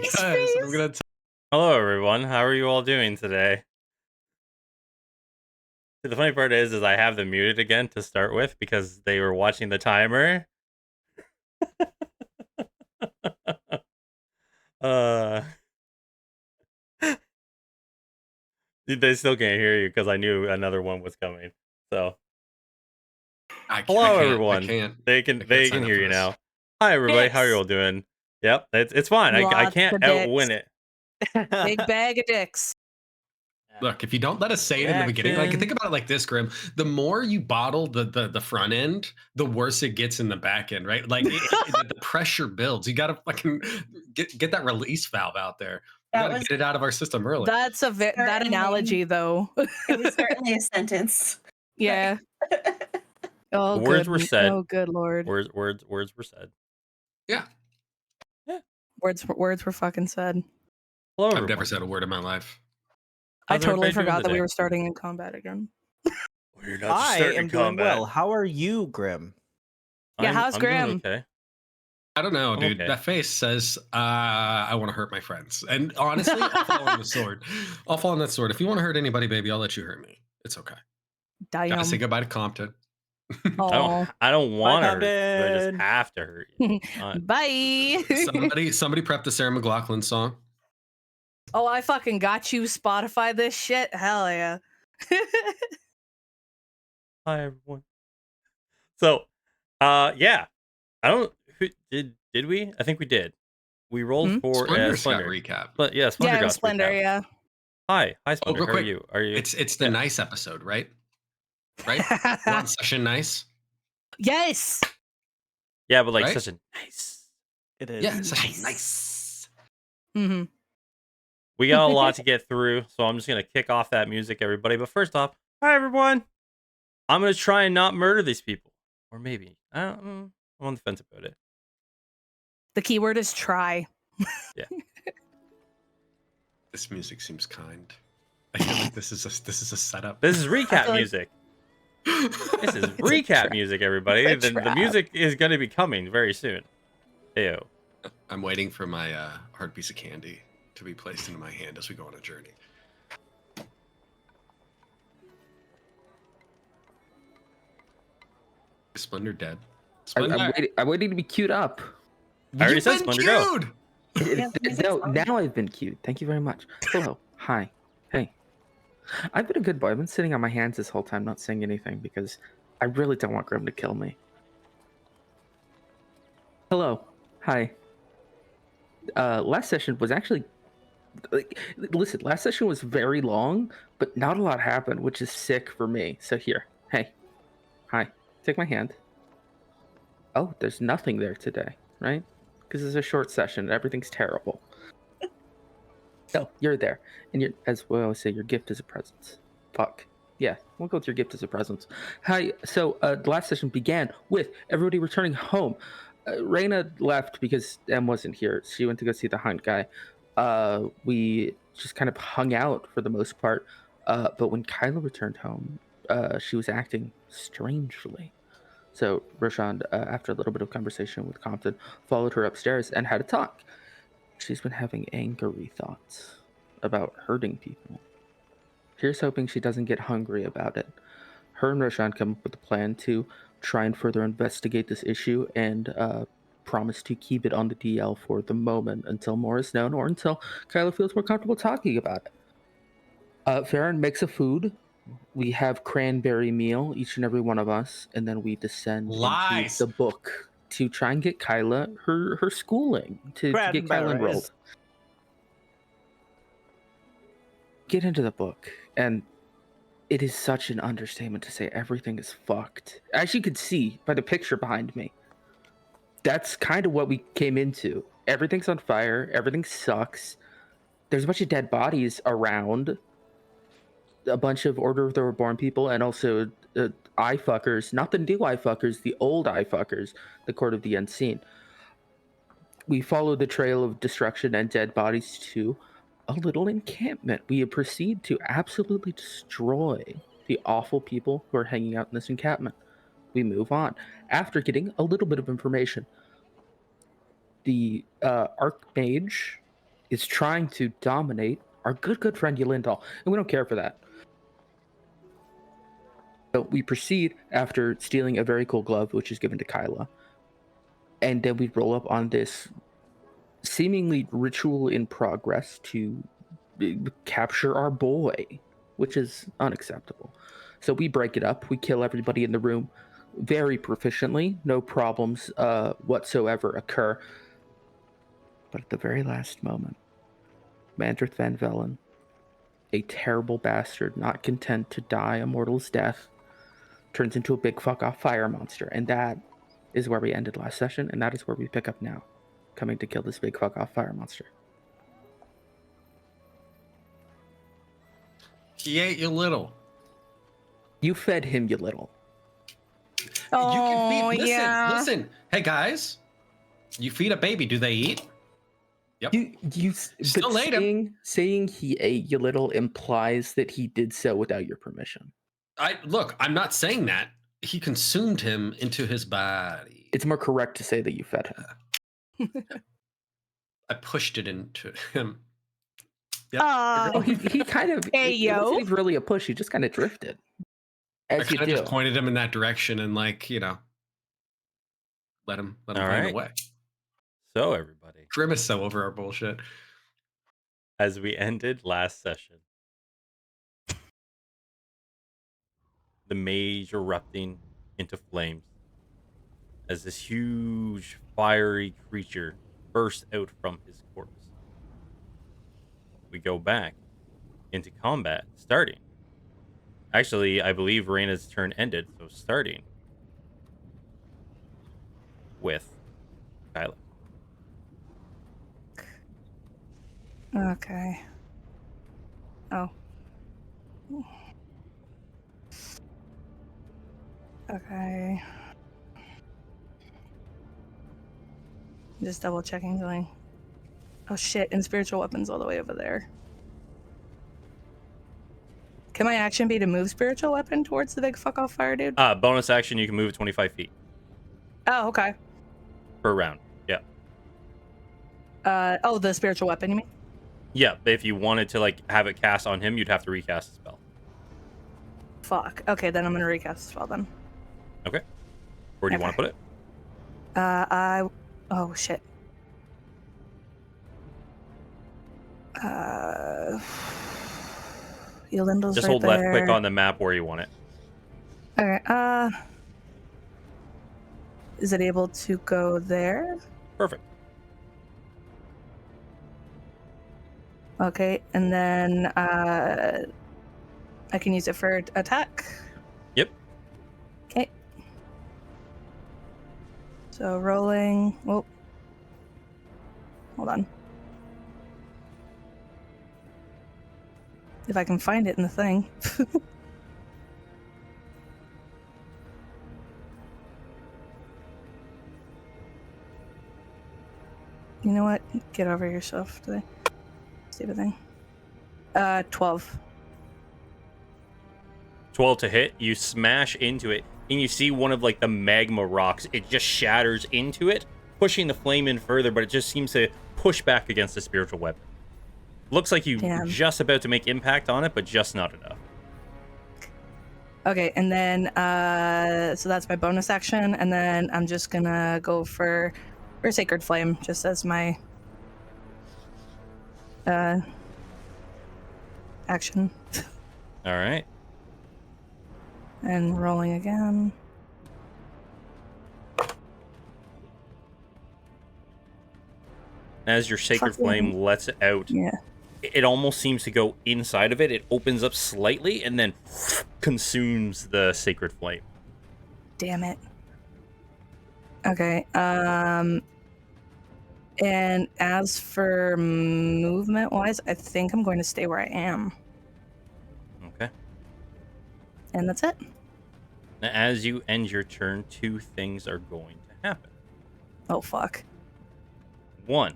because I'm gonna. Hello, everyone. How are you all doing today? The funny part is I have them muted again to start with because they were watching the timer. uh, they still can't hear you because I knew another one was coming. So, hello, everyone. They can hear you now. Hi, everybody. How are you all doing? Yep, it's fine. I can't outwin it. Big bag of dicks. Look, if you don't let us say it in the beginning, like think about it like this, Grim. The more you bottle the front end, the worse it gets in the back end, right? Like the pressure builds. You gotta fucking get that release valve out there. We gotta get it out of our system early. That's that analogy, though. It was certainly a sentence. Yeah. Oh, words were said. Oh, good lord. Words were said. Yeah. Words were fucking said. Hello, I've never said a word in my life. I totally forgot that we were starting in combat again. We're not starting in combat. Doing well. How are you, Grim? Yeah, how's Grim? Okay. I don't know, dude. Okay. That face says, I want to hurt my friends. And honestly, I'll fall on the sword. I'll fall on that sword. If you want to hurt anybody, baby, I'll let you hurt me. It's okay. Gotta say goodbye to Compton. I don't want to hurt you. I just have to hurt you. Bye. Somebody prep the Sarah McLachlan song. Oh, I fucking got you. Spotify this shit. Hell yeah. Hi, everyone. So, yeah. I don't. Did we? I think we did. We rolled for Splendor recap. But yeah, Splendor got Splendor. Recap. Yeah. Hi, Splendor. How are you? It's the nice episode, right? Right? One session nice. Yes. Yeah, but like such a nice. It is. Yeah, such a nice. Mm-hmm. We got a lot to get through, so I'm just gonna kick off that music, everybody. But first off, hi everyone. I'm gonna try and not murder these people, or maybe I'm on the fence about it. The keyword is try. Yeah. This music seems kind. I feel like this is a setup. This is recap music. This is recap music, everybody. The music is going to be coming very soon. Ew. I'm waiting for my hard piece of candy to be placed into my hand as we go on a journey. Is Splendor dead? Splendor. I'm waiting to be queued up. I already said Splendor go. No, now I've been queued. Thank you very much. Hello. Hi. Hey. I've been a good boy. I've been sitting on my hands this whole time, not saying anything, because I really don't want Grim to kill me. Hello. Hi. Last session was actually... listen, last session was very long, but not a lot happened, which is sick for me. So here. Hey. Hi. Take my hand. Oh, there's nothing there today, right? Because it's a short session. Everything's terrible. No, you're there. And you're, as we always say, your gift is a present. Fuck. Yeah, we'll go with your gift as a present. Hi. So the last session began with everybody returning home. Raina left because Em wasn't here. She went to go see the hunt guy. We just kind of hung out for the most part. But when Kyla returned home, she was acting strangely. So Roshan, after a little bit of conversation with Compton, followed her upstairs and had a talk. She's been having angry thoughts about hurting people. Here's hoping she doesn't get hungry about it. Her and Roshan come up with a plan to try and further investigate this issue and promise to keep it on the DL for the moment until more is known or until Kyla feels more comfortable talking about it. Farron makes a food. We have cranberry meal, each and every one of us, and then we descend into the book to try and get Kyla her schooling, to get Kyla enrolled. Get into the book, and it is such an understatement to say everything is fucked. As you can see by the picture behind me, that's kind of what we came into. Everything's on fire, everything sucks. There's a bunch of dead bodies around. A bunch of Order of the Reborn people, and also eye fuckers, not the new eye fuckers, the old eye fuckers, the Court of the Unseen. We follow the trail of destruction and dead bodies to a little encampment. We proceed to absolutely destroy the awful people who are hanging out in this encampment. We move on. After getting a little bit of information, the Archmage is trying to dominate our good friend Yolindal, and we don't care for that. So we proceed after stealing a very cool glove, which is given to Kyla, and then we roll up on this seemingly ritual in progress to capture our boy, which is unacceptable. So we break it up. We kill everybody in the room very proficiently. No problems whatsoever occur. But at the very last moment, Mandrith Van Velen, a terrible bastard, not content to die a mortal's death, turns into a big fuck-off fire monster. And that is where we ended last session, and that is where we pick up now, coming to kill this big fuck-off fire monster. He ate you little. You fed him, you little. Oh, You can feed. yeah. Listen. Hey guys, you feed a baby. Do they eat? Yep. You Still ate him. Saying he ate you little implies that he did so without your permission. I'm not saying that. He consumed him into his body. It's more correct to say that you fed him. Oh, I pushed it into him. Yep. Oh, he kind of. Hey, it wasn't yo. even really a push. He just kind of drifted. I As you kind of do. just pointed him in that direction and, like, you know, let him All find right. a way. So everybody, Grimace so over our bullshit. as we ended last session, the mage erupting into flames as this huge fiery creature bursts out from his corpse. We go back into combat, starting. Actually, I believe Reina's turn ended, so starting with Kyla. Okay. Oh. Okay. Just double checking, going. Oh shit! And spiritual weapons all the way over there. Can my action be to move spiritual weapon towards the big fuck off fire dude? Bonus action, you can move 25 feet Oh, okay. per round. Yeah. Oh, the spiritual weapon, you mean? Yeah, but if you wanted to like have it cast on him, you'd have to recast the spell. Fuck. Okay, then I'm gonna recast the spell then. Okay. Where do you want to put it? Oh shit. Yolindal's Just right hold there. left click on the map where you want it. Okay. Is it able to go there? Perfect. Okay, and then I can use it for attack. Yep. Okay. So rolling. Oh. Hold on. If I can find it in the thing. You know what? Get over yourself today. Stupid thing. 12. 12 to hit. You smash into it, and you see one of like the magma rocks. It just shatters into it, pushing the flame in further, but it just seems to push back against the spiritual weapon. Looks like you just about to make impact on it, but just not enough. Okay, and then so that's my bonus action, and then I'm just gonna go for Sacred Flame, just as my action. All right. And rolling again. As your Sacred Flame lets out, it almost seems to go inside of it. It opens up slightly and then consumes the Sacred Flame. Damn it. Okay. And as for movement wise, I think I'm going to stay where I am. Okay. And that's it. Now, as you end your turn, two things are going to happen. Oh, fuck. One,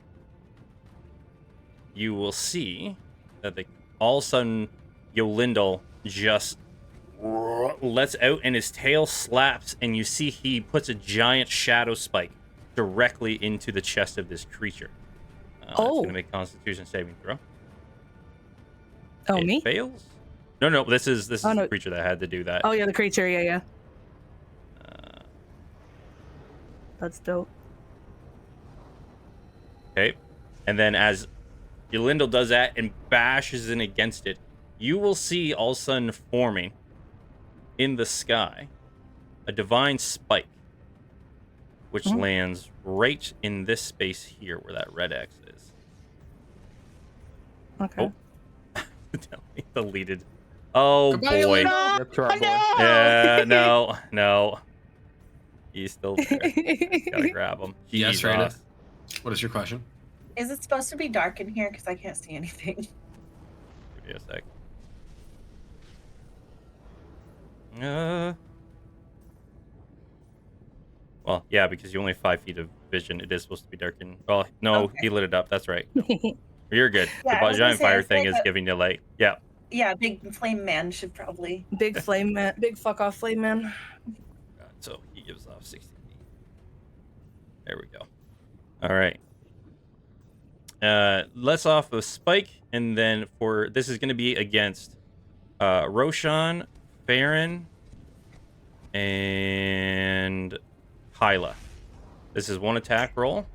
you will see that all of a sudden Yolindal just lets out and his tail slaps, and you see he puts a giant shadow spike directly into the chest of this creature. It's gonna make Constitution saving throw. Oh, It me? fails. No. This is Oh, no. the creature that had to do that. Oh yeah, the creature. Yeah. That's dope. Okay, and then as Yolindel does that and bashes in against it, you will see all of a sudden forming in the sky a divine spike, which lands right in this space here where that red X is. Okay. Oh. Deleted. Oh, Goodbye, boy. Yolindel. Yeah, no. He's still there. Gotta grab him. Yes, Jesus. Raina. What is your question? Is it supposed to be dark in here? Because I can't see anything. Give me a sec. Well, yeah, because you only have 5 feet of vision. It is supposed to be darkened. Well, no, Okay. he lit it up. That's right. You're good. Yeah, I The was gonna giant say, I fire feel thing like is giving you light. Yeah. Yeah, big flame man should probably. Big flame man. Big fuck off flame man. So he gives off 60 feet. There we go. All right. Let's off of Spike, and then for this is going to be against Roshan, Farron, and Hyla. This is one attack roll.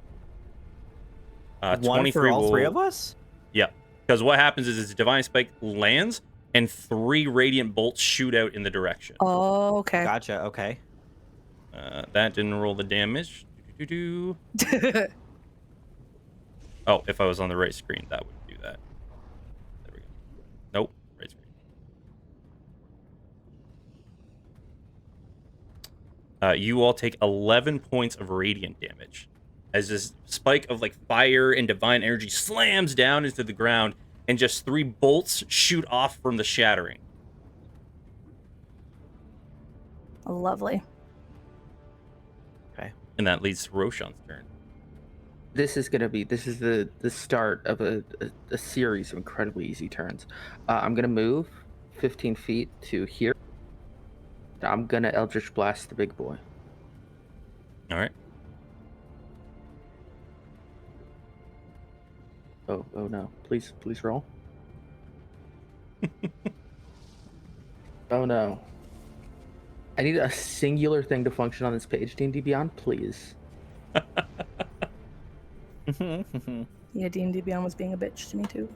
1 for all 3 of us? Yeah, because what happens is Divine Spike lands, and 3 radiant bolts shoot out in the direction. Oh, okay. Gotcha. Okay. That didn't roll the damage. Oh, if I was on the right screen, that would do that. There we go. Nope, right screen. You all take 11 points of radiant damage as this spike of like fire and divine energy slams down into the ground, and just 3 bolts shoot off from the shattering. Lovely. Okay. And that leads to Roshan's turn. This is the start of a series of incredibly easy turns. I'm gonna move 15 feet to here. I'm gonna Eldritch Blast the big boy. All right. Oh no! Please roll. Oh no! I need a singular thing to function on this page, D&D Beyond, please. Yeah, D&D Beyond was being a bitch to me too.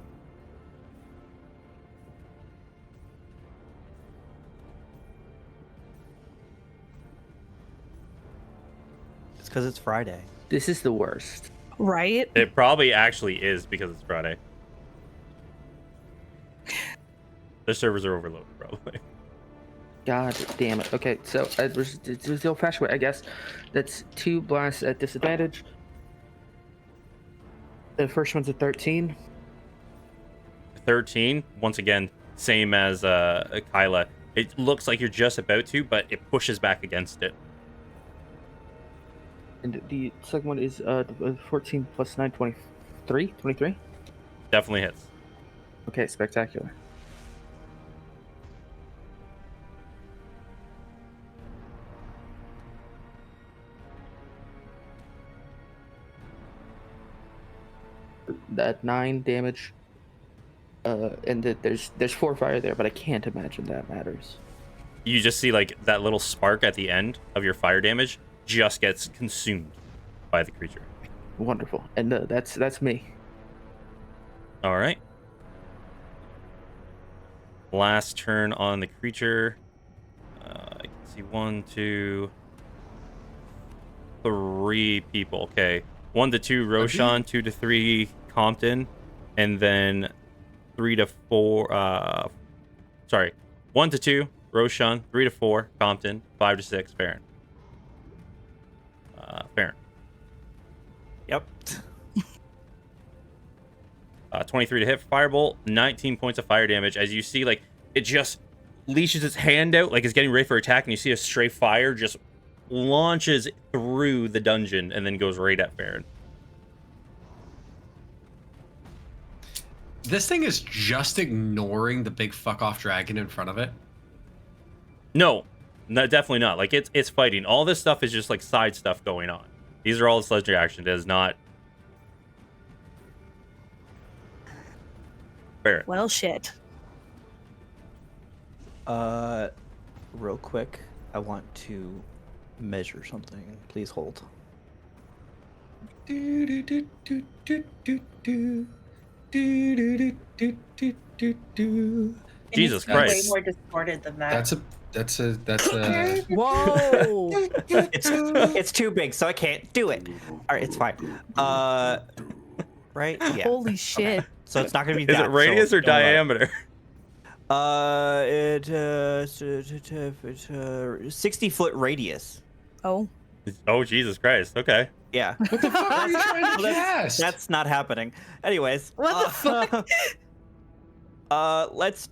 It's because it's Friday. This is the worst. Right? It probably actually is because it's Friday. The servers are overloaded, probably. God damn it. Okay, so it was the old-fashioned way, I guess. That's 2 blasts at disadvantage. The first one's a 13. 13, once again, same as Kyla. It looks like you're just about to, but it pushes back against it. And the second one is 14 plus 9, 23? 23? Definitely hits. Okay, spectacular. That 9 damage. And there's 4 fire there, but I can't imagine that matters. You just see like that little spark at the end of your fire damage just gets consumed by the creature. Wonderful. And that's me. All right. Last turn on the creature. I can see 1, 2, 3 people. Okay. 1 to 2 Roshan, 2 to 3 Compton, and then 3 to 4 sorry. 1 to 2 Roshan, 3 to 4 Compton, 5 to 6 Farron. Farron. Yep. 23 to hit, firebolt, 19 points of fire damage. As you see, like, it just leashes its hand out, like it's getting ready for attack, and you see a stray fire just launches through the dungeon and then goes right at Farron. This thing is just ignoring the big fuck off dragon in front of it. No, definitely not. Like it's fighting. All this stuff is just like side stuff going on. These are all its legendary action. It is not. Fair. Well, shit. Real quick, I want to measure something. Please hold. Jesus Way Christ. more distorted than that. That's a. Whoa. It's too big, so I can't do it. All right, it's fine. Right? Yeah. Holy shit. Okay. So it's not gonna be. Is it radius or diameter? It's 60-foot radius. Oh. Oh, Jesus Christ. Okay. Yeah. What the fuck are you trying to cast? That's not happening. Anyways. What the fuck? Let's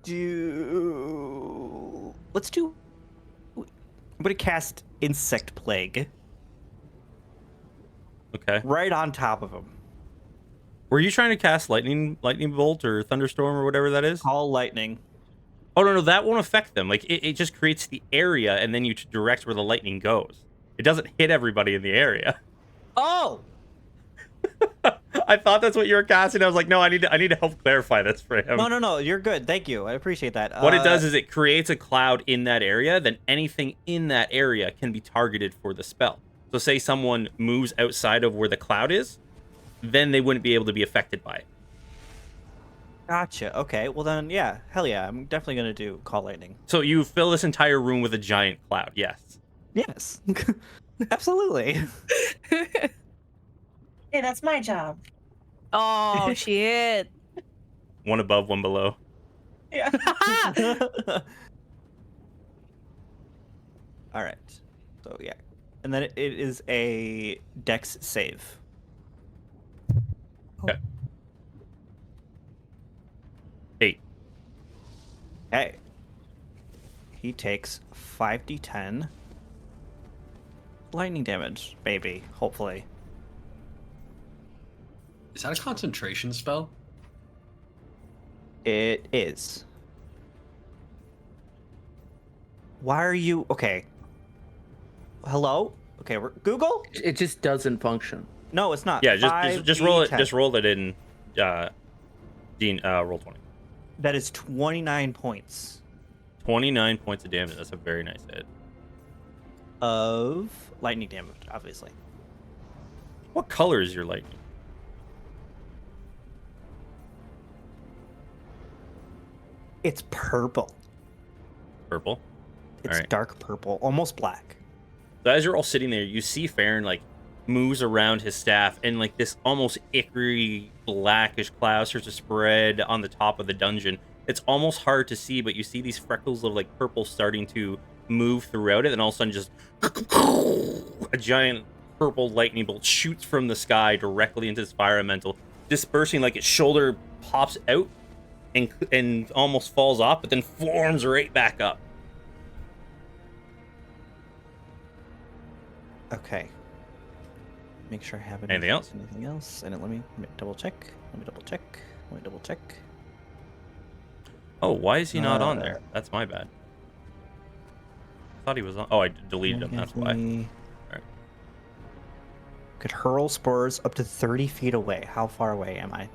do. I'm gonna cast Insect Plague Okay. right on top of him. Were you trying to cast lightning bolt or thunderstorm or whatever that is? Call lightning. Oh no, that won't affect them. Like it just creates the area and then you direct where the lightning goes. It doesn't hit everybody in the area. Oh. I thought that's what you were casting. I was like, no, I need to help clarify this for him. No, you're good. Thank you. I appreciate that. What it does is it creates a cloud in that area, then anything in that area can be targeted for the spell. So say someone moves outside of where the cloud is, then they wouldn't be able to be affected by it. Gotcha. Okay. Well then, yeah. Hell yeah. I'm definitely gonna do call lightning. So you fill this entire room with a giant cloud. Yes. Yes. Absolutely. Hey, that's my job. Oh, shit. One above, one below. Yeah. All right. So yeah, and then it is a Dex save. Okay. 8. Hey. He takes 5d10 lightning damage, baby. Hopefully. Is that a concentration spell? It is. Why are you okay? Hello? Okay, we're Google? It just doesn't function. No, it's not. Yeah, just roll it. 5d10. Just roll it in. Dean, roll 20. That is 29 points 29 points of damage. That's a very nice hit. of lightning damage, obviously. What color is your lightning? It's purple. Purple. It's Alright. dark purple, almost black. So as you're all sitting there, you see Farron like moves around his staff, and like this almost ichor blackish cloud starts to spread on the top of the dungeon. It's almost hard to see, but you see these freckles of like purple starting to move throughout it, and all of a sudden just a giant purple lightning bolt shoots from the sky directly into this fire elemental, dispersing like its shoulder pops out and almost falls off, but then forms right back up. Okay. Make sure I have Anything else? Anything else? And let me double check. Let me double check. Oh, why is he not on there? That's my bad. I thought he was on. Oh, I deleted him. That's why. Alright. Could hurl spores up to 30 feet away. How far away am I?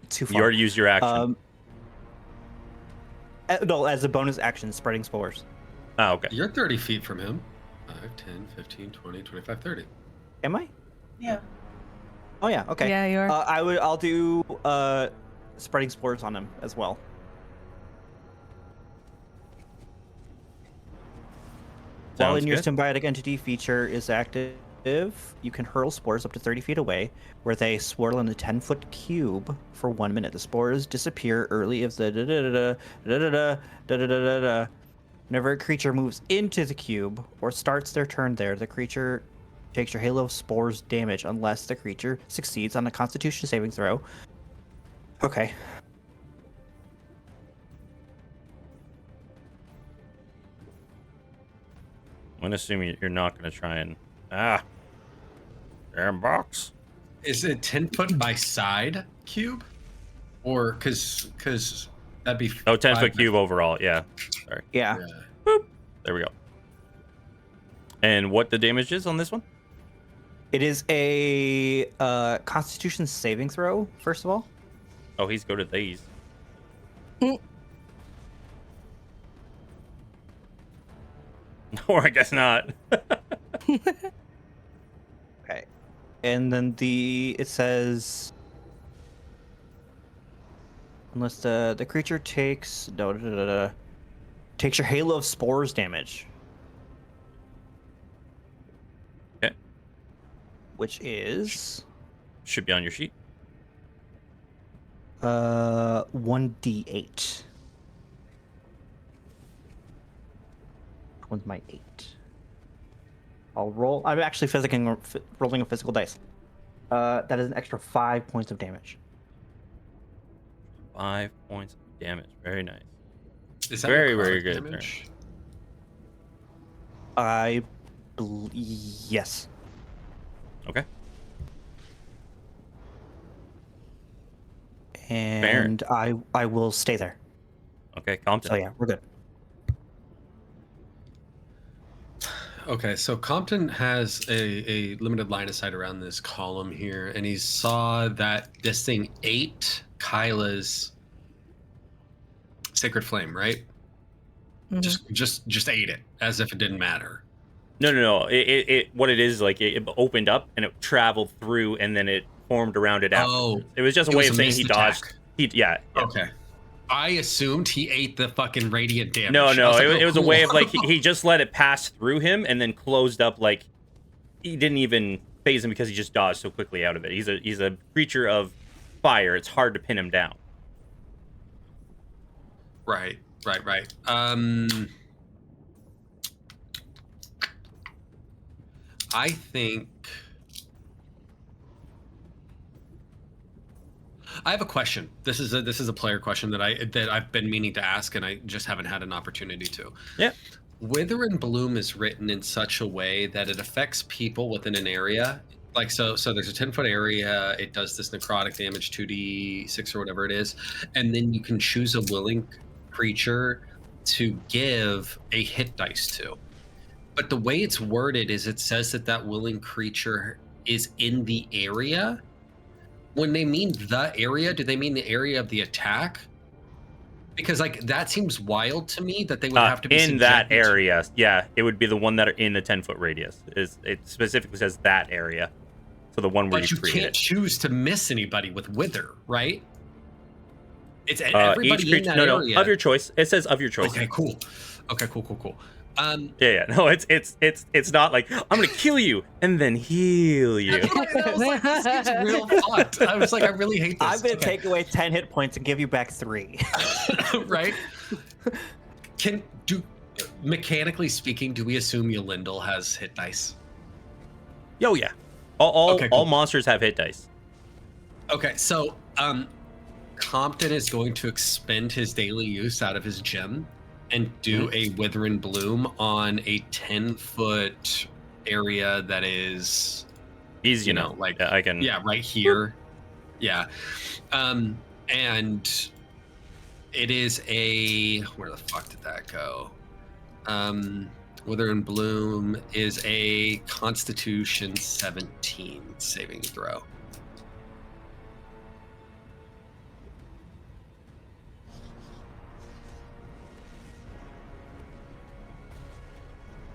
Too far. You already used your action. No, as a bonus action, spreading spores. Oh, okay. You're 30 feet from him. 5, 10, 15, 20, 25, 30. Am I? Yeah. Oh yeah. Okay. Yeah, you are. I'll do spreading spores on him as well. While in your symbiotic entity feature is active, you can hurl spores up to 30 feet away, where they swirl in a 10-foot cube for 1 minute. The spores disappear early if the whenever a creature moves into the cube or starts their turn there, the creature takes your Halo of Spores damage unless the creature succeeds on a Constitution saving throw. Okay. I'm assuming you're not going to try and damn box. Is it 10 foot by side cube, or because that'd be 10-foot cube overall? Yeah. Sorry. Yeah. Boop. There we go. And what the damage is on this one? It is a Constitution saving throw. First of all. Oh, he's go to these. Or I guess not. Okay. And then it says unless the creature takes takes your Halo of Spores damage. Okay. Which is should be on your sheet. 1d8. One's my 8. I'll roll. I'm actually rolling a physical dice. That is an extra 5 points of damage. 5 points of damage. Very nice. Is that very good damage? Yes. Okay. And I will stay there. Okay, Compton. So yeah, we're good. Okay, so Compton has a limited line of sight around this column here, and he saw that this thing ate Kyla's Sacred Flame, right? Mm-hmm. Just ate it as if it didn't matter. No. It what it is, like, it opened up and it traveled through and then it formed around it afterwards. Oh, it was just a way of saying he dodged. Yeah. Okay. I assumed he ate the fucking radiant damage. No, like, it was a way of, like, he just let it pass through him and then closed up, like, he didn't even phase him because he just dodged so quickly out of it. He's a creature of fire. It's hard to pin him down. Right. I think I have a question. This is a player question that I've been meaning to ask, and I just haven't had an opportunity to. Yeah. Wither and Bloom is written in such a way that it affects people within an area. Like, so there's a 10-foot area. It does this necrotic damage, 2d6 or whatever it is, and then you can choose a willing creature to give a hit dice to. But the way it's worded is it says that willing creature is in the area. When they mean the area, do they mean the area of the attack? Because, like, that seems wild to me that they would have to be in that area. Yeah, it would be the one that are in the 10-foot radius. It specifically says that area, so the one where you can't choose to miss anybody with Wither, right? It's everybody in that area. No, of your choice. It says of your choice. Okay, cool. Yeah. No, it's not like I'm gonna kill you and then heal you. This seems real fucked. I was like, I really hate this. I'm gonna take away 10 hit points and give you back 3. Right? Mechanically speaking, do we assume Yolindel has hit dice? Oh yeah. All monsters have hit dice. Okay, so Compton is going to expend his daily use out of his gem and do a Wither and Bloom on a 10-foot area that is easy, like, I can, right here. Yeah. And it is where the fuck did that go? Wither and Bloom is a Constitution 17 saving throw.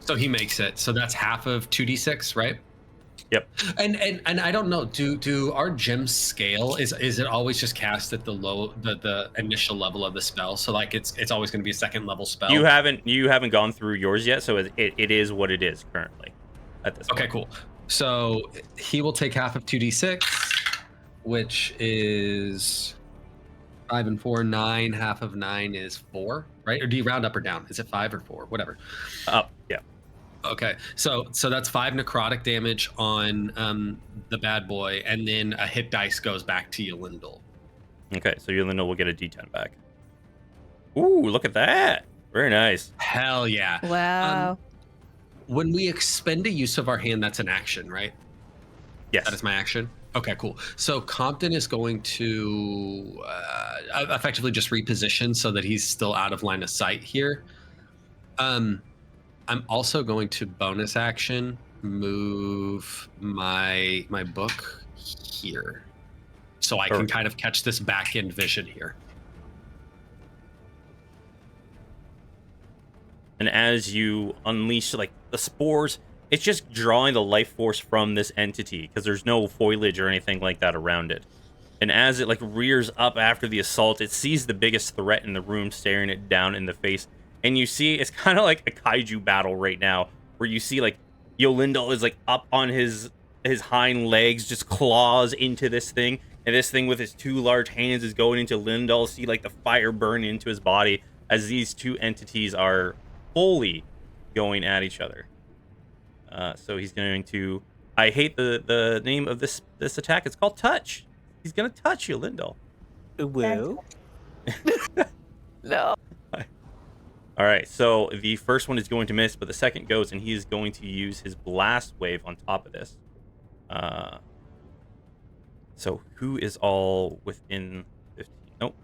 So he makes it. So that's half of 2d6, right? Yep. And I don't know. Do our gems scale? Is it always just cast at the initial level of the spell? So, like, it's always going to be a second level spell. You haven't gone through yours yet, so it is what it is currently at this point. Okay, cool. So he will take half of 2d6, which is 5 and 4, 9. Half of 9 is 4, right? Or do you round up or down? Is it 5 or 4? Whatever. Up. Yeah. Okay, so that's 5 necrotic damage on the bad boy, and then a hit dice goes back to Yolindel. Okay, so Yolindel will get a d10 back. Ooh, look at that! Very nice. Hell yeah! Wow. When we expend a use of our hand, that's an action, right? Yes. That is my action. Okay, cool. So Compton is going to effectively just reposition so that he's still out of line of sight here. I'm also going to bonus action move my book here. so I can kind of catch this back end vision here. And as you unleash like the spores, it's just drawing the life force from this entity because there's no foliage or anything like that around it. And as it like rears up after the assault, it sees the biggest threat in the room staring it down in the face. And you see it's kind of like a kaiju battle right now, where you see like Yolindal is like up on his hind legs, just claws into this thing. And this thing with his two large hands is going into Lindal. See like the fire burn into his body as these two entities are fully going at each other. So he's going to... I hate the name of this attack. It's called Touch. He's going to touch you, Lindal. Woo. No. All right, so the first one is going to miss, but the second goes, and he is going to use his Blast Wave on top of this. So who is all within 15? Nope.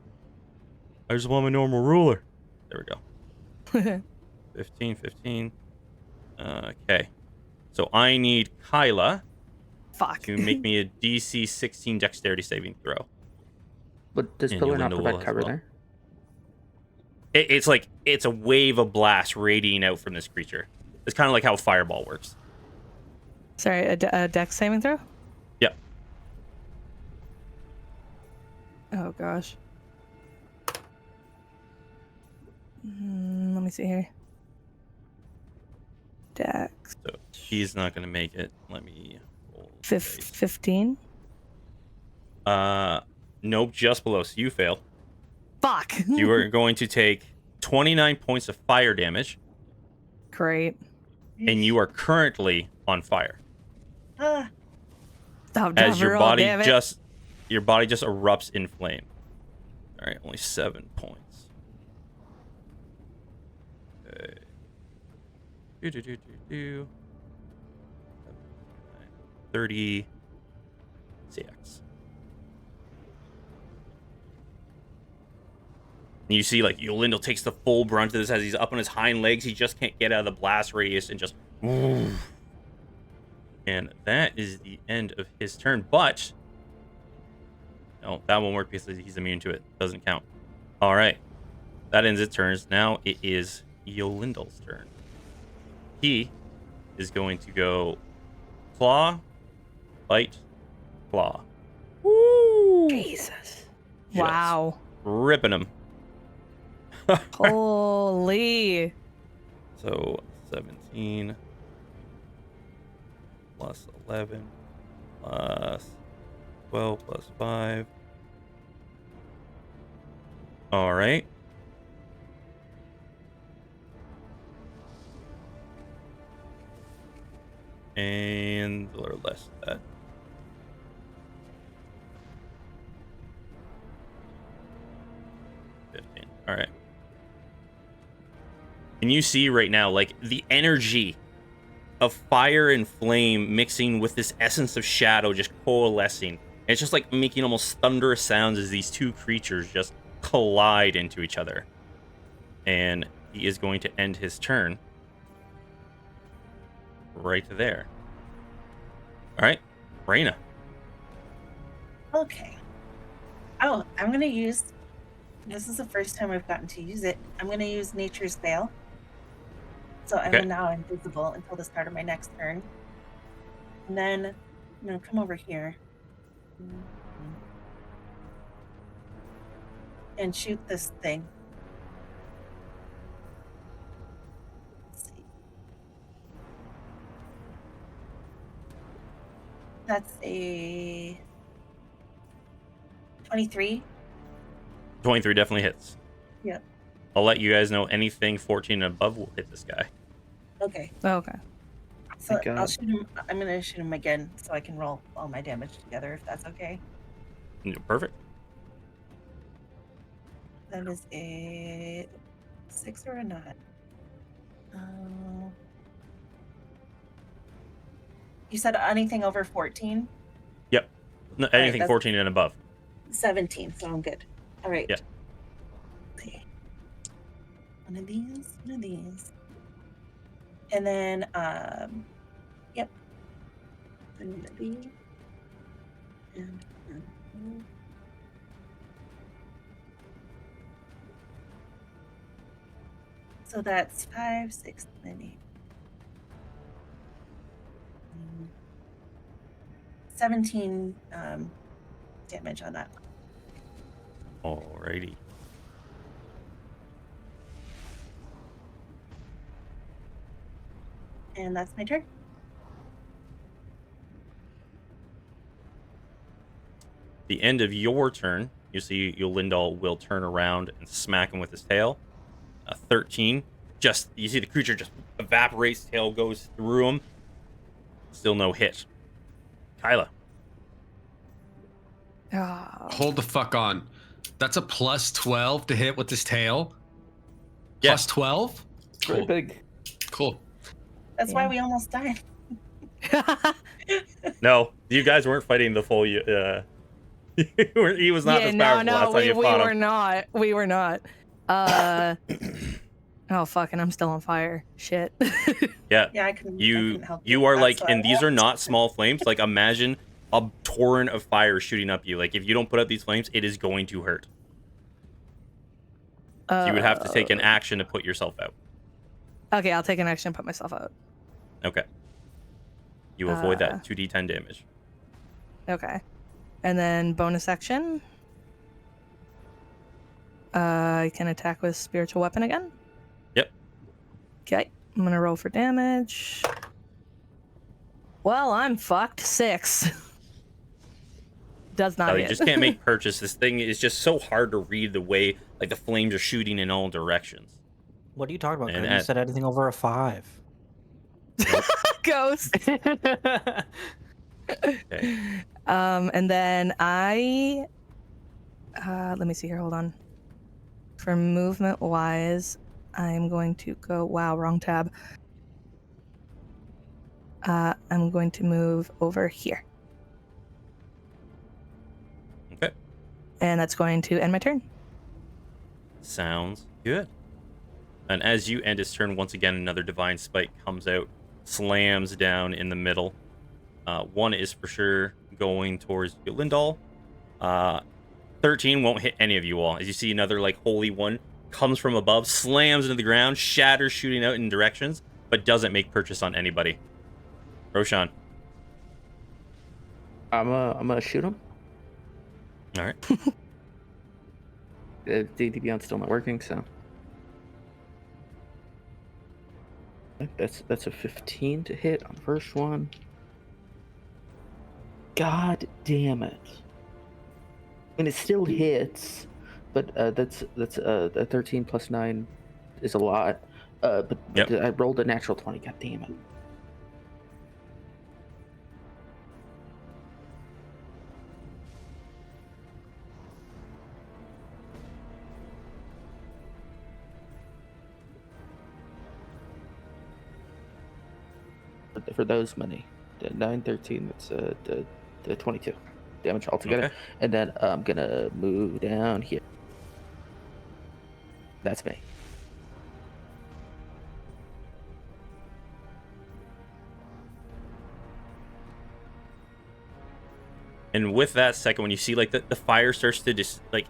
I just want my normal ruler. There we go. 15. Okay. So I need Kyla to make me a DC 16 Dexterity saving throw. But does Pillar not provide cover there? It's like it's a wave of blast radiating out from this creature. It's kind of like how Fireball works. Sorry, a dex saving throw? Yep. Oh gosh. Let me see here. Dex. So he's not going to make it. Let me roll. 15? Nope, just below. So you fail. Fuck. You are going to take 29 points of fire damage. Great. And you are currently on fire. As your body just erupts in flame. All right, only 7 points. Okay. 30 CX. And you see, like, Yolindal takes the full brunt of this as he's up on his hind legs. He just can't get out of the blast radius and just... And that is the end of his turn. But... no, that won't work because he's immune to it. Doesn't count. All right. That ends its turns. Now it is Yolindal's turn. He is going to go claw, bite, claw. Woo! Jesus. Just wow. Ripping him. Holy. So 17 plus 11 plus 12 plus 5. All right. And or less than that. All right. And you see right now, like, the energy of fire and flame mixing with this essence of shadow just coalescing. And it's just like making almost thunderous sounds as these two creatures just collide into each other. And he is going to end his turn right there. All right, Raina. Okay. Oh, I'm going to use... this is the first time I've gotten to use it. I'm going to use Nature's Veil. So I'm now invisible until the start of my next turn. And then I'm going to come over here. And shoot this thing. Let's see. That's a 23. 23 definitely hits. Yep. I'll let you guys know anything 14 and above will hit this guy. Okay. Okay. So I'll shoot him. I'm going to shoot him again so I can roll all my damage together if that's okay. Perfect. That is a 6 or a 9. You said anything over 14? Yep. No, anything 14 and above. 17, so I'm good. All right. Yeah. Okay. One of these. And then, yep. One of these. And So that's 5, 6, 7, 8. 17 damage on that. Alrighty. And that's my turn. The end of your turn, you see Yolindal will turn around and smack him with his tail. 13. Just, you see the creature just evaporates, tail goes through him. Still no hit. Kyla. Hold the fuck on. That's a plus 12 to hit with his tail? Yeah. Plus 12? Cool. Very big. Cool. That's why we almost died. No, you guys weren't fighting the full... he was not this powerful last time you fought him. We were not. Oh, fucking, I'm still on fire. Shit. Yeah. Yeah, I couldn't help you are like, and these are not small flames. Like, imagine a torrent of fire shooting up you. Like, if you don't put out these flames, it is going to hurt. So you would have to take an action to put yourself out. Okay, I'll take an action and put myself out. Okay. You avoid that 2d10 damage. Okay. And then bonus action. I can attack with spiritual weapon again. Yep. Okay. I'm gonna roll for damage. Well, I'm fucked. 6. Does not hit. You just can't make purchase. This thing is just so hard to read the way, like, the flames are shooting in all directions. What are you talking about? And You said anything over a 5. Ghost. Okay. And then I let me see here, hold on. For movement wise, I'm going to go, wow, wrong tab. I'm going to move over here. Okay. And that's going to end my turn. Sounds good. And as you end his turn, once again, another Divine Spike comes out, slams down in the middle. One is for sure going towards Lindal. 13 won't hit any of you all. As you see another, like, holy one comes from above, slams into the ground, shatters, shooting out in directions, but doesn't make purchase on anybody. Roshan. I'm gonna shoot him. All right. The DBion's still not working, so that's a 15 to hit on the first one. God damn it! And it still hits, but that's a 13 plus 9 is a lot. But I rolled a natural 20. God damn it! For those money, the 9, 13. That's the 22 damage altogether. Okay. And then I'm gonna move down here. That's me. And with that second one, you see, like, the fire starts to just, like,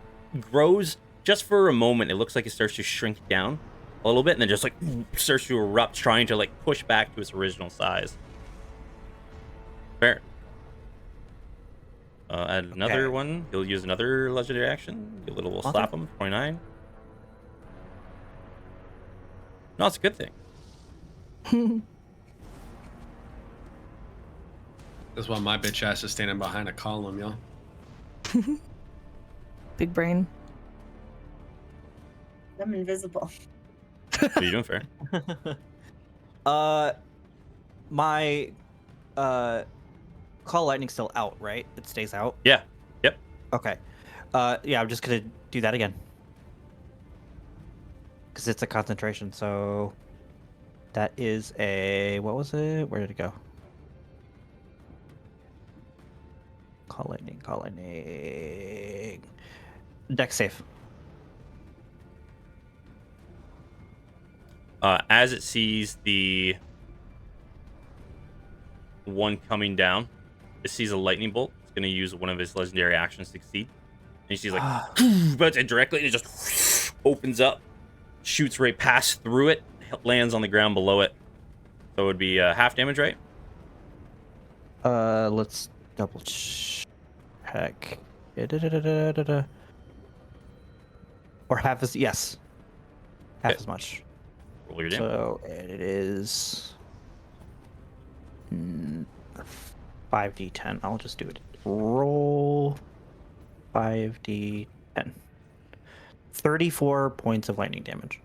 grows just for a moment. It looks like it starts to shrink down a little bit, and then just, like, starts to erupt, trying to, like, push back to its original size. Fair. Add another one. He'll use another legendary action. A little slap him. 29. No, it's a good thing. That's why my bitch ass is standing behind a column, yo. Big brain. I'm invisible. What are you doing, Fair? My Call Lightning's still out, right? It stays out? Yeah. Yep. Okay. Yeah, I'm just gonna do that again. Because it's a concentration, so... That is a... What was it? Where did it go? Call Lightning, Call Lightning... Dex save. As it sees the one coming down, it sees a lightning bolt. It's going to use one of his legendary actions to succeed. And she's like, but it directly, and it just opens up, shoots right past through it, lands on the ground below it. So it would be half damage, right? Let's double check. Or half as, yes. Half as much. Roll your damage. So it is 5d10. I'll just do it. Roll 5d10. 34 points of lightning damage.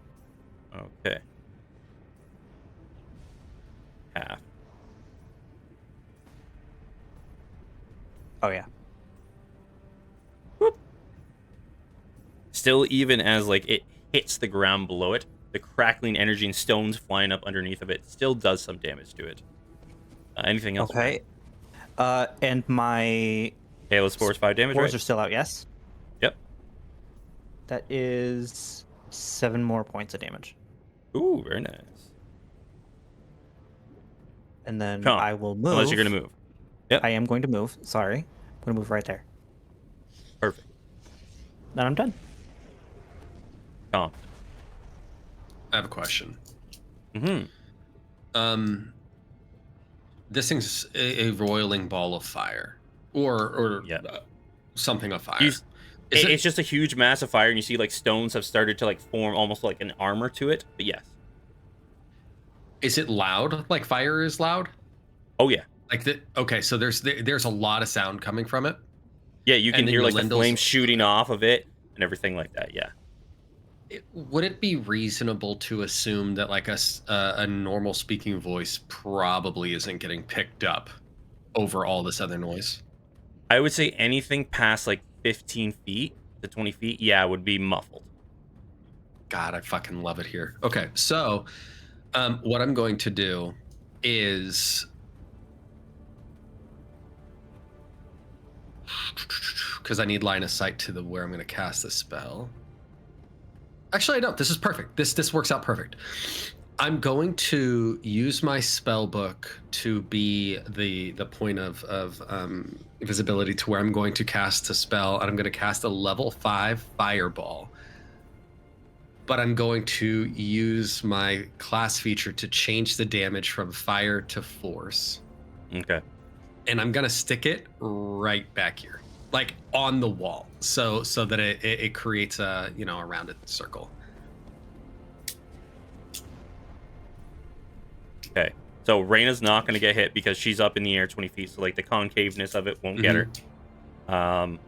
Okay. Half. Oh yeah. Whoop. Still, even as like it hits the ground below it, the crackling energy and stones flying up underneath of it still does some damage to it. Anything else? Okay. And my Hail spores 5 damage. Spores right? are still out. Yes. Yep. That is 7 more points of damage. Ooh, very nice. And then I will move. Unless you're gonna move. Yep. I am going to move. Sorry. I'm going to move right there. Perfect. Then I'm done. Calm. I have a question. Mm-hmm. This thing's a roiling ball of fire, or something of fire. It's just a huge mass of fire, and you see like stones have started to like form almost like an armor to it. But yes. Is it loud? Like fire is loud? Oh yeah. Like the okay, so there's a lot of sound coming from it. Yeah, you can hear like the flames shooting off of it and everything like that. Yeah. Would it be reasonable to assume that like a normal speaking voice probably isn't getting picked up over all this other noise? I would say anything past like 15 feet to 20 feet, yeah, would be muffled. God, I fucking love it here. Okay, so what I'm going to do is, because I need line of sight to where I'm going to cast the spell. Actually, I don't. This is perfect. This works out perfect. I'm going to use my spell book to be the point of visibility to where I'm going to cast a spell, and I'm going to cast a level 5 fireball. But I'm going to use my class feature to change the damage from fire to force. Okay. And I'm going to stick it right back here, like on the wall, so that it creates a a rounded circle. Okay, so Reyna's not going to get hit because she's up in the air 20 feet, so like the concaveness of it won't get her. And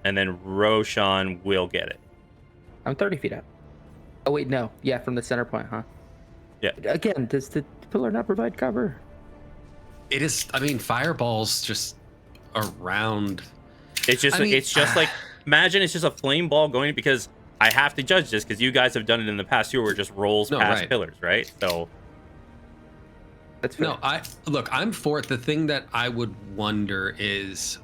then Roshan will get it. I'm 30 feet up. Oh wait, no, yeah, from the center point, huh? Yeah. Again, does the pillar not provide cover? It is. I mean, fireballs just around. It's just like, imagine it's just a flame ball going, because I have to judge this because you guys have done it in the past too, where it just rolls past pillars, right? So that's fair. No, I'm for it. The thing that I would wonder is,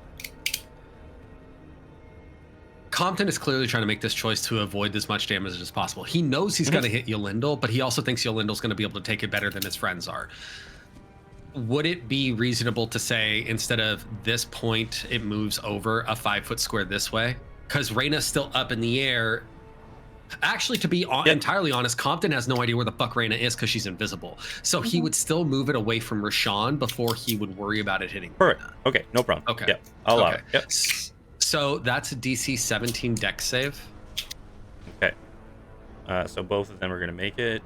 Compton is clearly trying to make this choice to avoid as much damage as possible. He knows he's going to hit Yolindel, but he also thinks Yolindel's going to be able to take it better than his friends are. Would it be reasonable to say, instead of this point, it moves over a 5-foot square this way? Because Reyna's still up in the air. Actually, to be entirely honest, Compton has no idea where the fuck Reyna is because she's invisible. So he would still move it away from Rashawn before he would worry about it hitting Perfect. Reyna. Okay, no problem. Okay. Yep, I'll allow it. Yep. So that's a DC 17 dex save. Okay. So both of them are going to make it.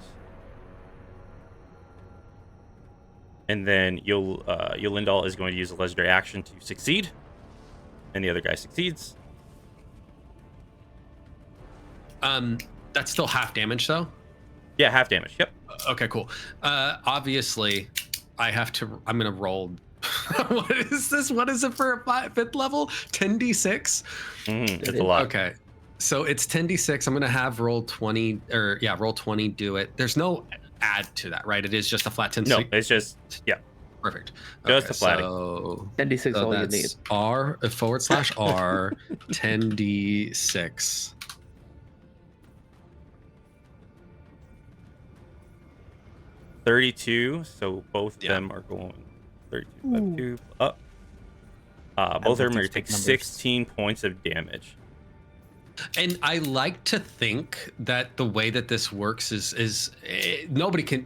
And then Yolindal is going to use a legendary action to succeed. And the other guy succeeds. That's still half damage, though? Yeah, half damage. Yep. Okay, cool. Obviously, I'm going to roll. What is this? What is it for a 5th level? 10d6? It's a lot. Okay. So it's 10d6. I'm going to have roll 20, roll 20, do it. There's no add to that, right? It is just a flat 10. No, it's just, yeah. Perfect. Just a flat. So 10d6 is all you need. R /R 10d6. $32. So both of them are going 32 up. Both of them are going to take 16 points of damage. And I like to think that the way that this works is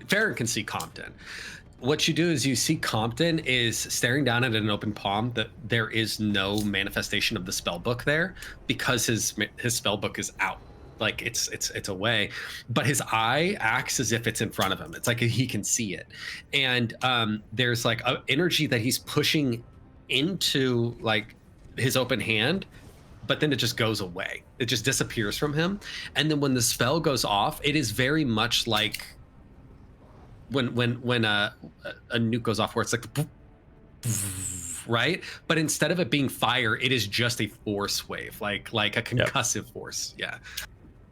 Farron can see Compton. What you do is you see Compton is staring down at an open palm that there is no manifestation of the spell book there because his spell book is out. Like it's away, but his eye acts as if it's in front of him. It's like he can see it. And there's like an energy that he's pushing into like his open hand, but then it just goes away. It just disappears from him. And then when the spell goes off, it is very much like when a nuke goes off, where it's like right, but instead of it being fire, it is just a force wave, like a concussive force. Yeah.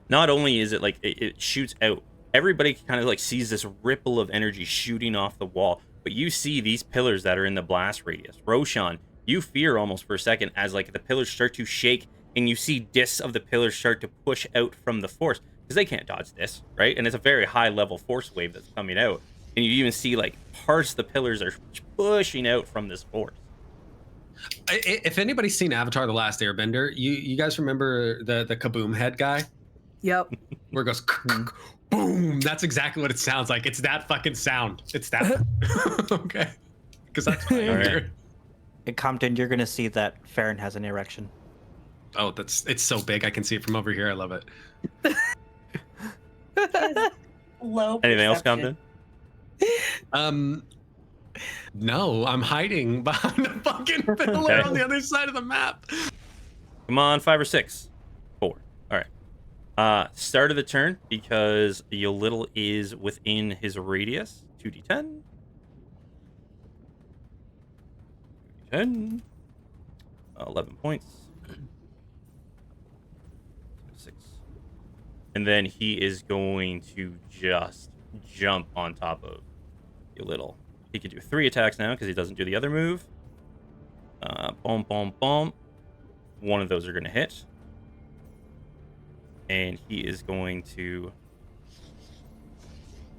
Not only is it like it shoots out, everybody kind of like sees this ripple of energy shooting off the wall, but you see these pillars that are in the blast radius. Roshan, you fear almost for a second as like the pillars start to shake and you see discs of the pillars start to push out from the force because they can't dodge this, right? And it's a very high level force wave that's coming out. And you even see like parts of the pillars are pushing out from this force. If anybody's seen Avatar: The Last Airbender, you guys remember the kaboom head guy? Yep. Where it goes boom. That's exactly what it sounds like. It's that fucking sound. It's that. Okay. Because that's what I hear. In Compton, you're gonna see that Farron has an erection. Oh, it's so big. I can see it from over here. I love it. Low. Anything else, Compton? No, I'm hiding behind the fucking pillar on the other side of the map. Come on, 5 or 6. 4. All right. Start of the turn, because Yolittle is within his radius. 2d10. 10. 11 points. 6. And then he is going to just jump on top of Yolittle. He can do 3 attacks now because he doesn't do the other move. Boom, boom, boom. One of those are going to hit. And he is going to...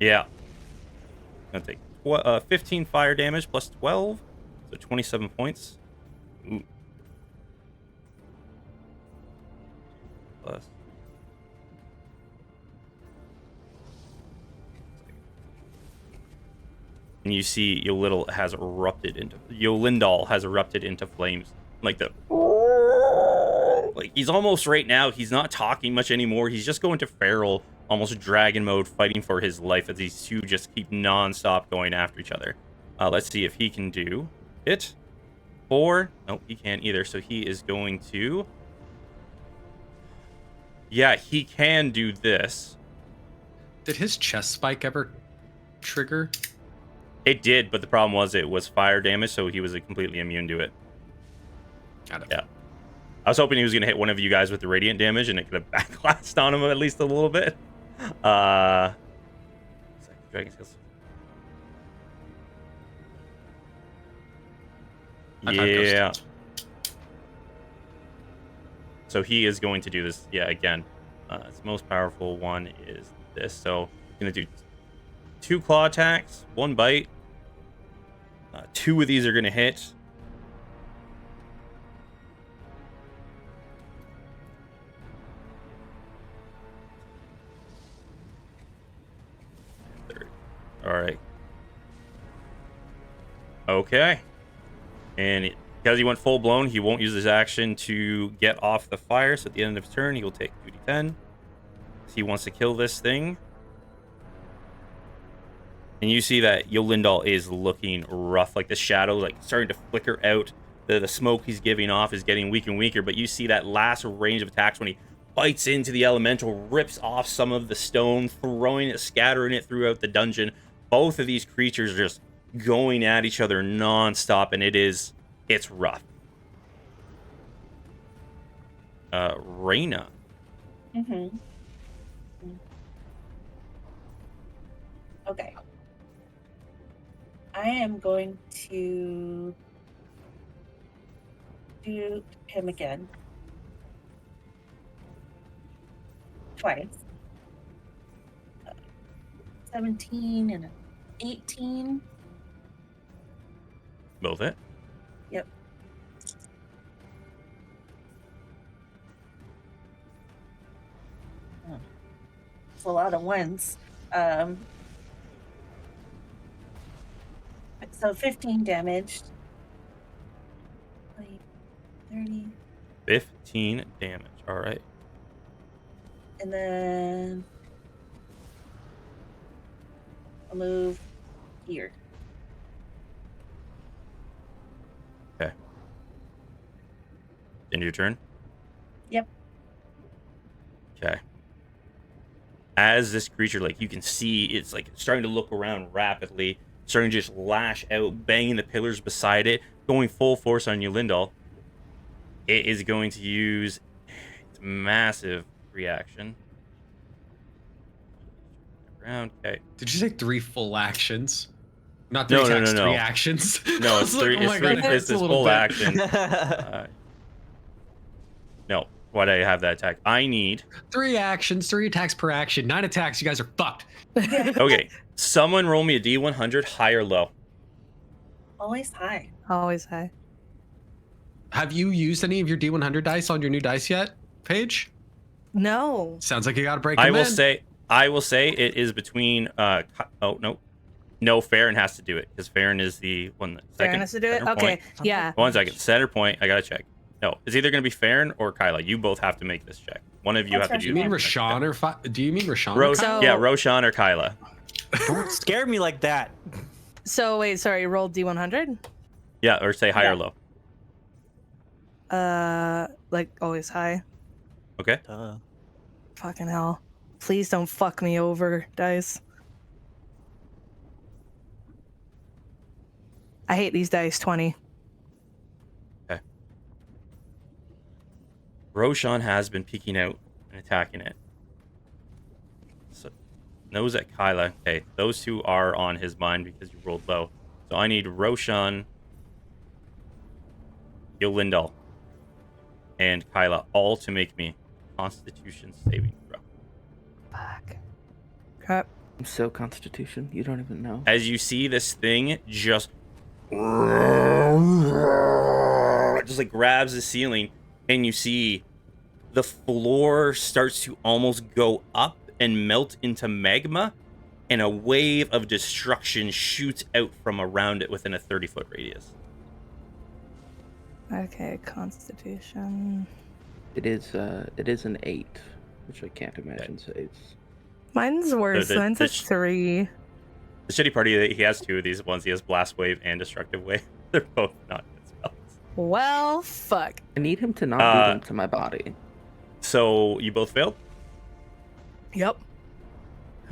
Yeah. Going to take 15 fire damage plus 12. So 27 points. Ooh. Plus. And you see Yolindal has erupted into flames. Like he's almost right now, he's not talking much anymore. He's just going to feral, almost dragon mode, fighting for his life as these two just keep non-stop going after each other. Let's see if he can do it. 4. Nope, he can't either. So he is going to... Yeah, he can do this. Did his chest spike ever trigger? It did, but the problem was it was fire damage, so he was completely immune to it. Got it. Yeah. I was hoping he was going to hit one of you guys with the radiant damage, and it could have backlashed on him at least a little bit. Dragon skills. Yeah. So he is going to do this. Yeah, again. Its most powerful one is this. So he's going to do 2 claw attacks, 1 bite. 2 of these are going to hit. All right. Okay. And because he went full blown, he won't use his action to get off the fire. So at the end of his turn, he will take 2d10. So he wants to kill this thing. And you see that Yolindal is looking rough, like the shadow, like starting to flicker out. The smoke he's giving off is getting weaker and weaker. But you see that last range of attacks when he bites into the elemental, rips off some of the stone, throwing it, scattering it throughout the dungeon. Both of these creatures are just going at each other non-stop, and it's rough. Reyna. Mm-hmm. Okay. I am going to do him again. Twice. 17 and 18. Both hit. Yep. a lot of ones. So 15 damage. 20, 30. 15 damage. All right. And then I'll move here. Okay. End your turn? Yep. Okay. As this creature, like, you can see it's like starting to look around rapidly, starting to just lash out, banging the pillars beside it, going full force on you, Lindal. It is going to use its massive reaction. Around, okay. Did you say 3 full actions? Not 3 attacks, 3 actions? No, it's 3. It's full action. No, why do I have that attack? I need 3 actions, 3 attacks per action, 9 attacks. You guys are fucked. Okay, someone roll me a D100, high or low. Always high. Always high. Have you used any of your D100 dice on your new dice yet, Paige? No. Sounds like you got to break them I will say it is between no, Farron has to do it because Farron is the one that Farron has to do it? Okay. Yeah. 1 second. Center point. I gotta check. No, it's either gonna be Farron or Kyla. You both have to make this check. One of you have to do it. Do you mean Rashawn or do you mean Rashawn? Yeah, Roshan or Kyla. Don't scare me like that. So wait, sorry, roll D100? Yeah, or say high or low. Like always high. Okay. Fucking hell. Please don't fuck me over, dice. I hate these dice. 20. Okay. Roshan has been peeking out and attacking it. So knows that Kyla. Okay, those 2 are on his mind because you rolled low. So I need Roshan, Yolindal, and Kyla all to make me Constitution saving throw. Fuck. Okay. I'm so Constitution. You don't even know. As you see this thing just like grabs the ceiling, and you see the floor starts to almost go up and melt into magma, and a wave of destruction shoots out from around it within a 30-foot radius. Okay, Constitution. It is an 8, which I can't imagine saves. Mine's worse. Mine's a 3. The shitty part is that he has 2 of these ones. He has Blast Wave and Destructive Wave. They're both not good spells. Well, fuck. I need him to not do them to my body. So you both failed? Yep.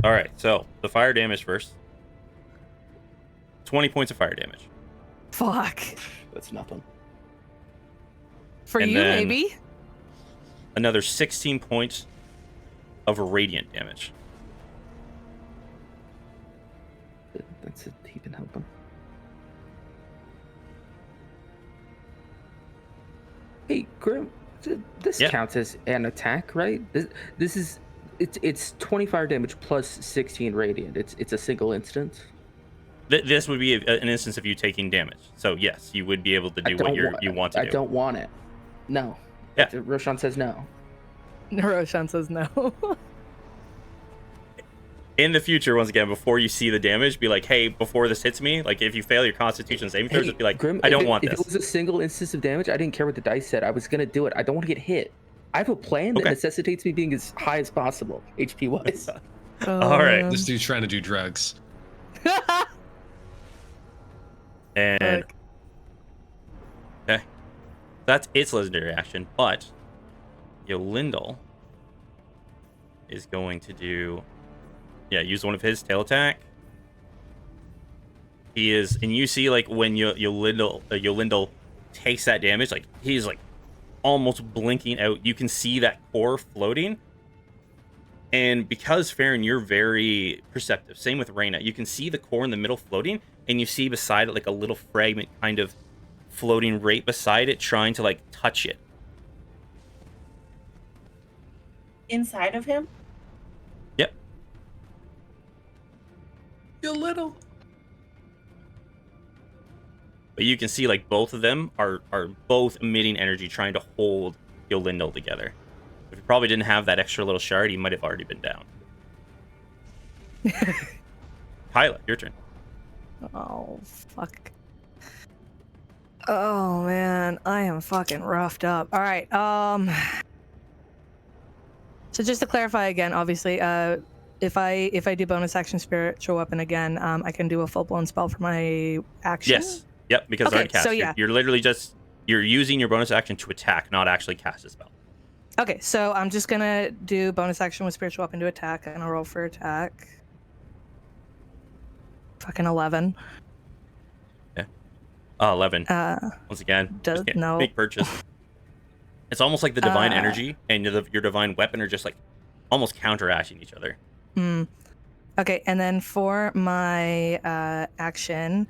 All right, so the fire damage first. 20 points of fire damage. Fuck. That's nothing. For you, maybe? Another 16 points of radiant damage. That's it. He can help him. Hey, Grim, this counts as an attack, right? This is it's 20 fire damage plus 16 radiant. It's a single instance. This would be an instance of you taking damage. So yes, you would be able to do what you want to do. I don't want it. No. Yeah. Roshan says no. Roshan says no. In the future, once again, before you see the damage, be like, hey, before this hits me, like if you fail your Constitution saving throws, just be like, Grim, I don't want this. If it was a single instance of damage, I didn't care what the dice said. I was gonna do it. I don't want to get hit. I have a plan that necessitates me being as high as possible, HP wise. All right. This dude's trying to do drugs. And okay, that's its legendary action. But Yolindal is going to do, use one of his tail attack. He is, and you see like when Yolindal takes that damage, like he's like almost blinking out. You can see that core floating. And because Farron, you're very perceptive. Same with Reyna. You can see the core in the middle floating, and you see beside it like a little fragment kind of floating right beside it, trying to like touch it. Inside of him? Yep. You little. But you can see like both of them are both emitting energy, trying to hold Yolindal together. If he probably didn't have that extra little shard, he might have already been down. Kyla, your turn. Oh, fuck. Oh, man. I am fucking roughed up. All right. So just to clarify again, obviously, if I do bonus action spiritual weapon again, I can do a full-blown spell for my action? Yes. Yep, because it's already cast. So yeah. You're literally you're using your bonus action to attack, not actually cast a spell. Okay, so I'm just gonna do bonus action with spiritual weapon to attack, and I'll roll for attack. Fucking 11. Yeah. 11. Once again, no. big purchase. It's almost like the divine energy and your divine weapon are just like almost counteracting each other. Okay, and then for my action,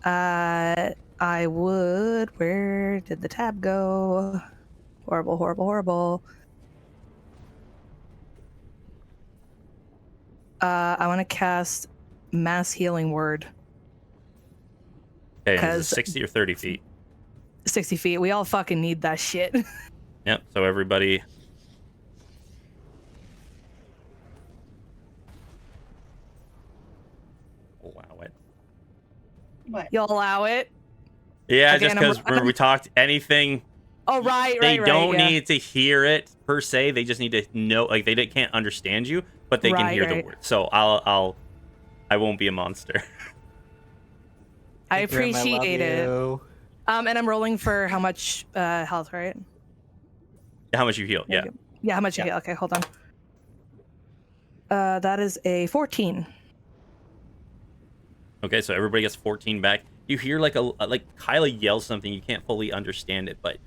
I would. Where did the tab go? Horrible, horrible, horrible. I want to cast Mass Healing Word. Okay, is it 60 or 30 feet? 60 feet. We all fucking need that shit. Yep, so everybody... Allow it. What? You'll allow it? Yeah, again, just because remember we talked anything... Oh, right, They don't need to hear it, per se. They just need to know... Like, they can't understand you, but they can hear the word. So I won't be a monster. I appreciate it. And I'm rolling for how much health, right? How much you heal? Yeah. Yeah, how much you heal? Okay, hold on. That is a 14. Okay, so everybody gets 14 back. You hear like Kyla yells something. You can't fully understand it, but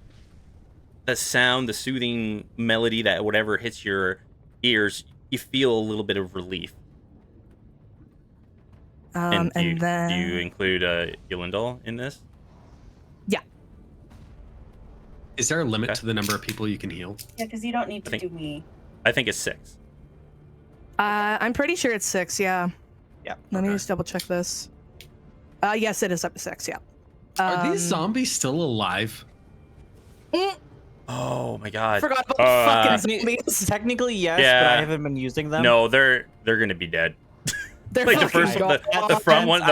the sound, the soothing melody that whatever hits your ears, you feel a little bit of relief. And do you include Yolindal in this? Yeah. Is there a limit to the number of people you can heal? Yeah, because you don't need to do me. I think it's 6. I'm pretty sure it's 6, yeah. Yeah. Let me just double check this. Yes, it is up to 6, yeah. Are these zombies still alive? Oh my god. Forgot about fucking zombies. Technically, yes, but I haven't been using them. No, they're gonna be dead. They're like the front one's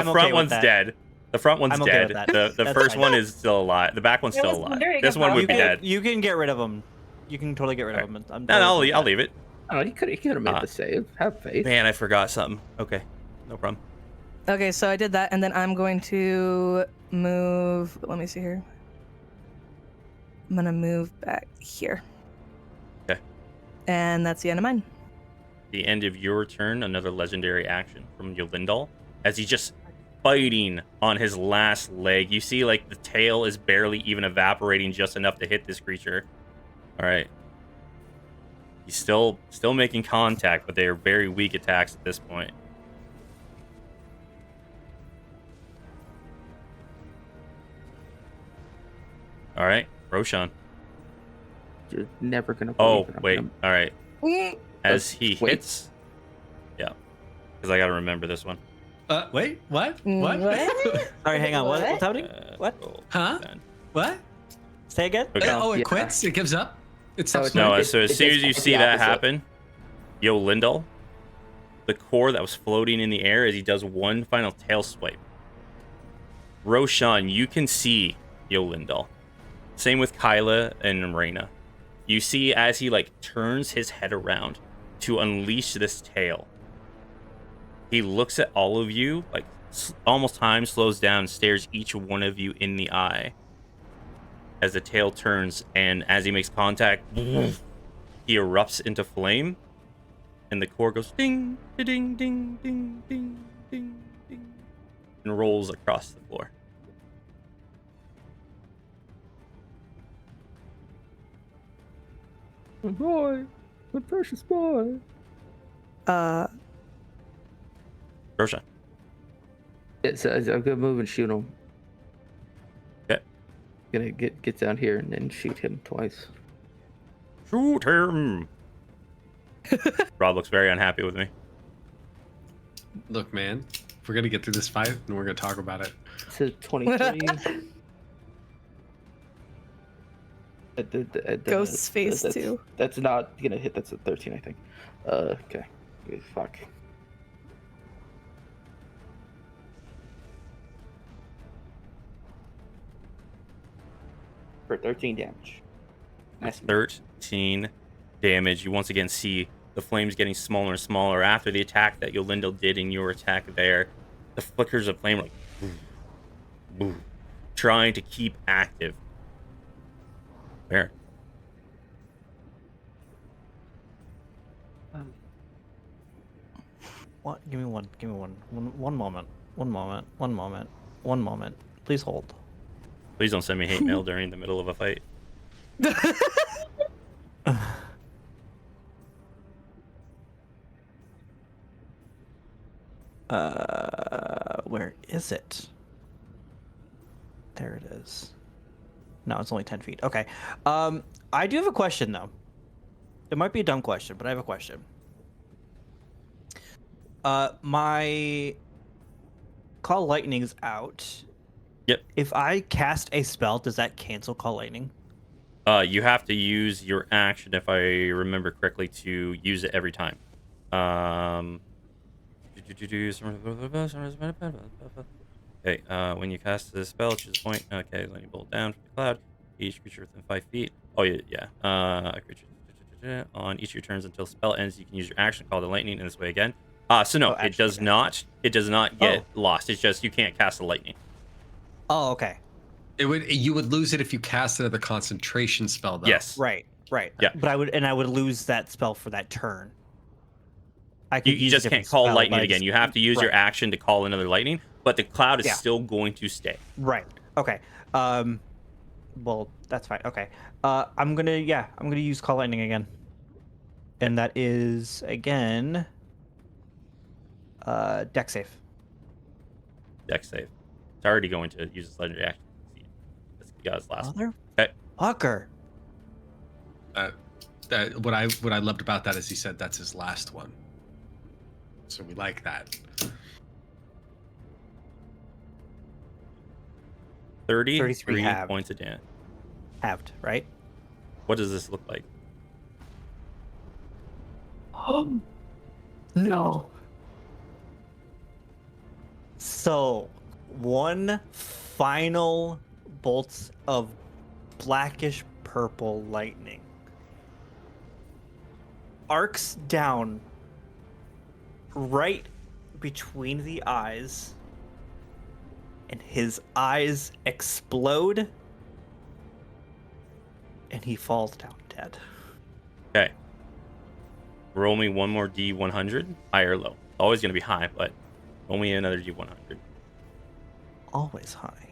dead. The front one's dead. The first one is still alive. The back one's still alive. This one would be dead. You can get rid of them. You can totally get rid of them. I'll leave it. Oh, he could have made the save. Have faith. Man, I forgot something. Okay, no problem. Okay, so I did that, and then I'm going to move. Let me see here. I'm gonna move back here. Okay. And that's the end of mine. The end of your turn, another legendary action from Yolindal. As he's just fighting on his last leg. You see, like, the tail is barely even evaporating just enough to hit this creature. All right. He's still making contact, but they are very weak attacks at this point. All right, Roshan. You're never gonna. Oh wait, all right. As he hits, yeah, because I gotta remember this one. Wait, what? What? Sorry, hang on. What's happening? What? Huh? What? Say again. Okay. Oh, it quits. It gives up. It's so as soon as you see that happen, Yolindal, the core that was floating in the air, as he does one final tail swipe. Roshan, you can see Yolindal. Same with Kyla and Reyna. You see as he like turns his head around to unleash this tail. He looks at all of you, like almost time slows down, stares each one of you in the eye. As the tail turns, and as he makes contact, he erupts into flame, and the core goes ding, ding, ding, ding, ding, ding, ding, and rolls across the floor. My boy, my precious boy. Roshan. It's a good move and shoot him. Okay. Gonna get down here and then shoot him twice. Shoot him. Rob looks very unhappy with me. Look, man, we're gonna get through this fight and we're gonna talk about it. It's a 23. Ghost's face too. That's not gonna hit. That's a 13, I think. Okay. Fuck. for 13 damage. Nice. 13 damage. You once again see the flames getting smaller and smaller after the attack that Yolindel did in your attack there. The flickers of flame like boom, boom, trying to keep active. Where? What? Give me one. One moment. Please hold. Please don't send me hate mail during the middle of a fight. Where is it? There it is. No, it's only 10 feet. Okay. I do have a question though. It might be a dumb question, but I have a question. My Call Lightning is out. Yep. If I cast a spell, does that cancel Call Lightning? You have to use your action, if I remember correctly, to use it every time. Okay, when you cast the spell, choose a point. Okay, let me bolt down from the cloud. Each creature within 5 feet. Oh, yeah. A creature on each of your turns until spell ends, you can use your action to call the lightning in this way again. So no, it does not. It does not get lost. It's just you can't cast the lightning. Oh, okay. You would lose it if you cast it as a concentration spell, though. Yes. Right. Yeah. But I would lose that spell for that turn. You just can't call lightning again. You have to use your action to call another lightning, but the cloud is still going to stay. Right. Okay. Well, that's fine. Okay. I'm gonna use Call Lightning again. And that is again dex save. Dex save. It's already going to use its legendary action. That's God's last. Motherfucker. What I loved about that is he said that's his last one. So we like that. 33 points of damage. Halved, right? What does this look like? Oh no. So, one final bolt of blackish purple lightning arcs down right between the eyes, and his eyes explode, and he falls down dead. Okay. Roll me one more D100, high or low. Always going to be high, but roll me another D100. Always high.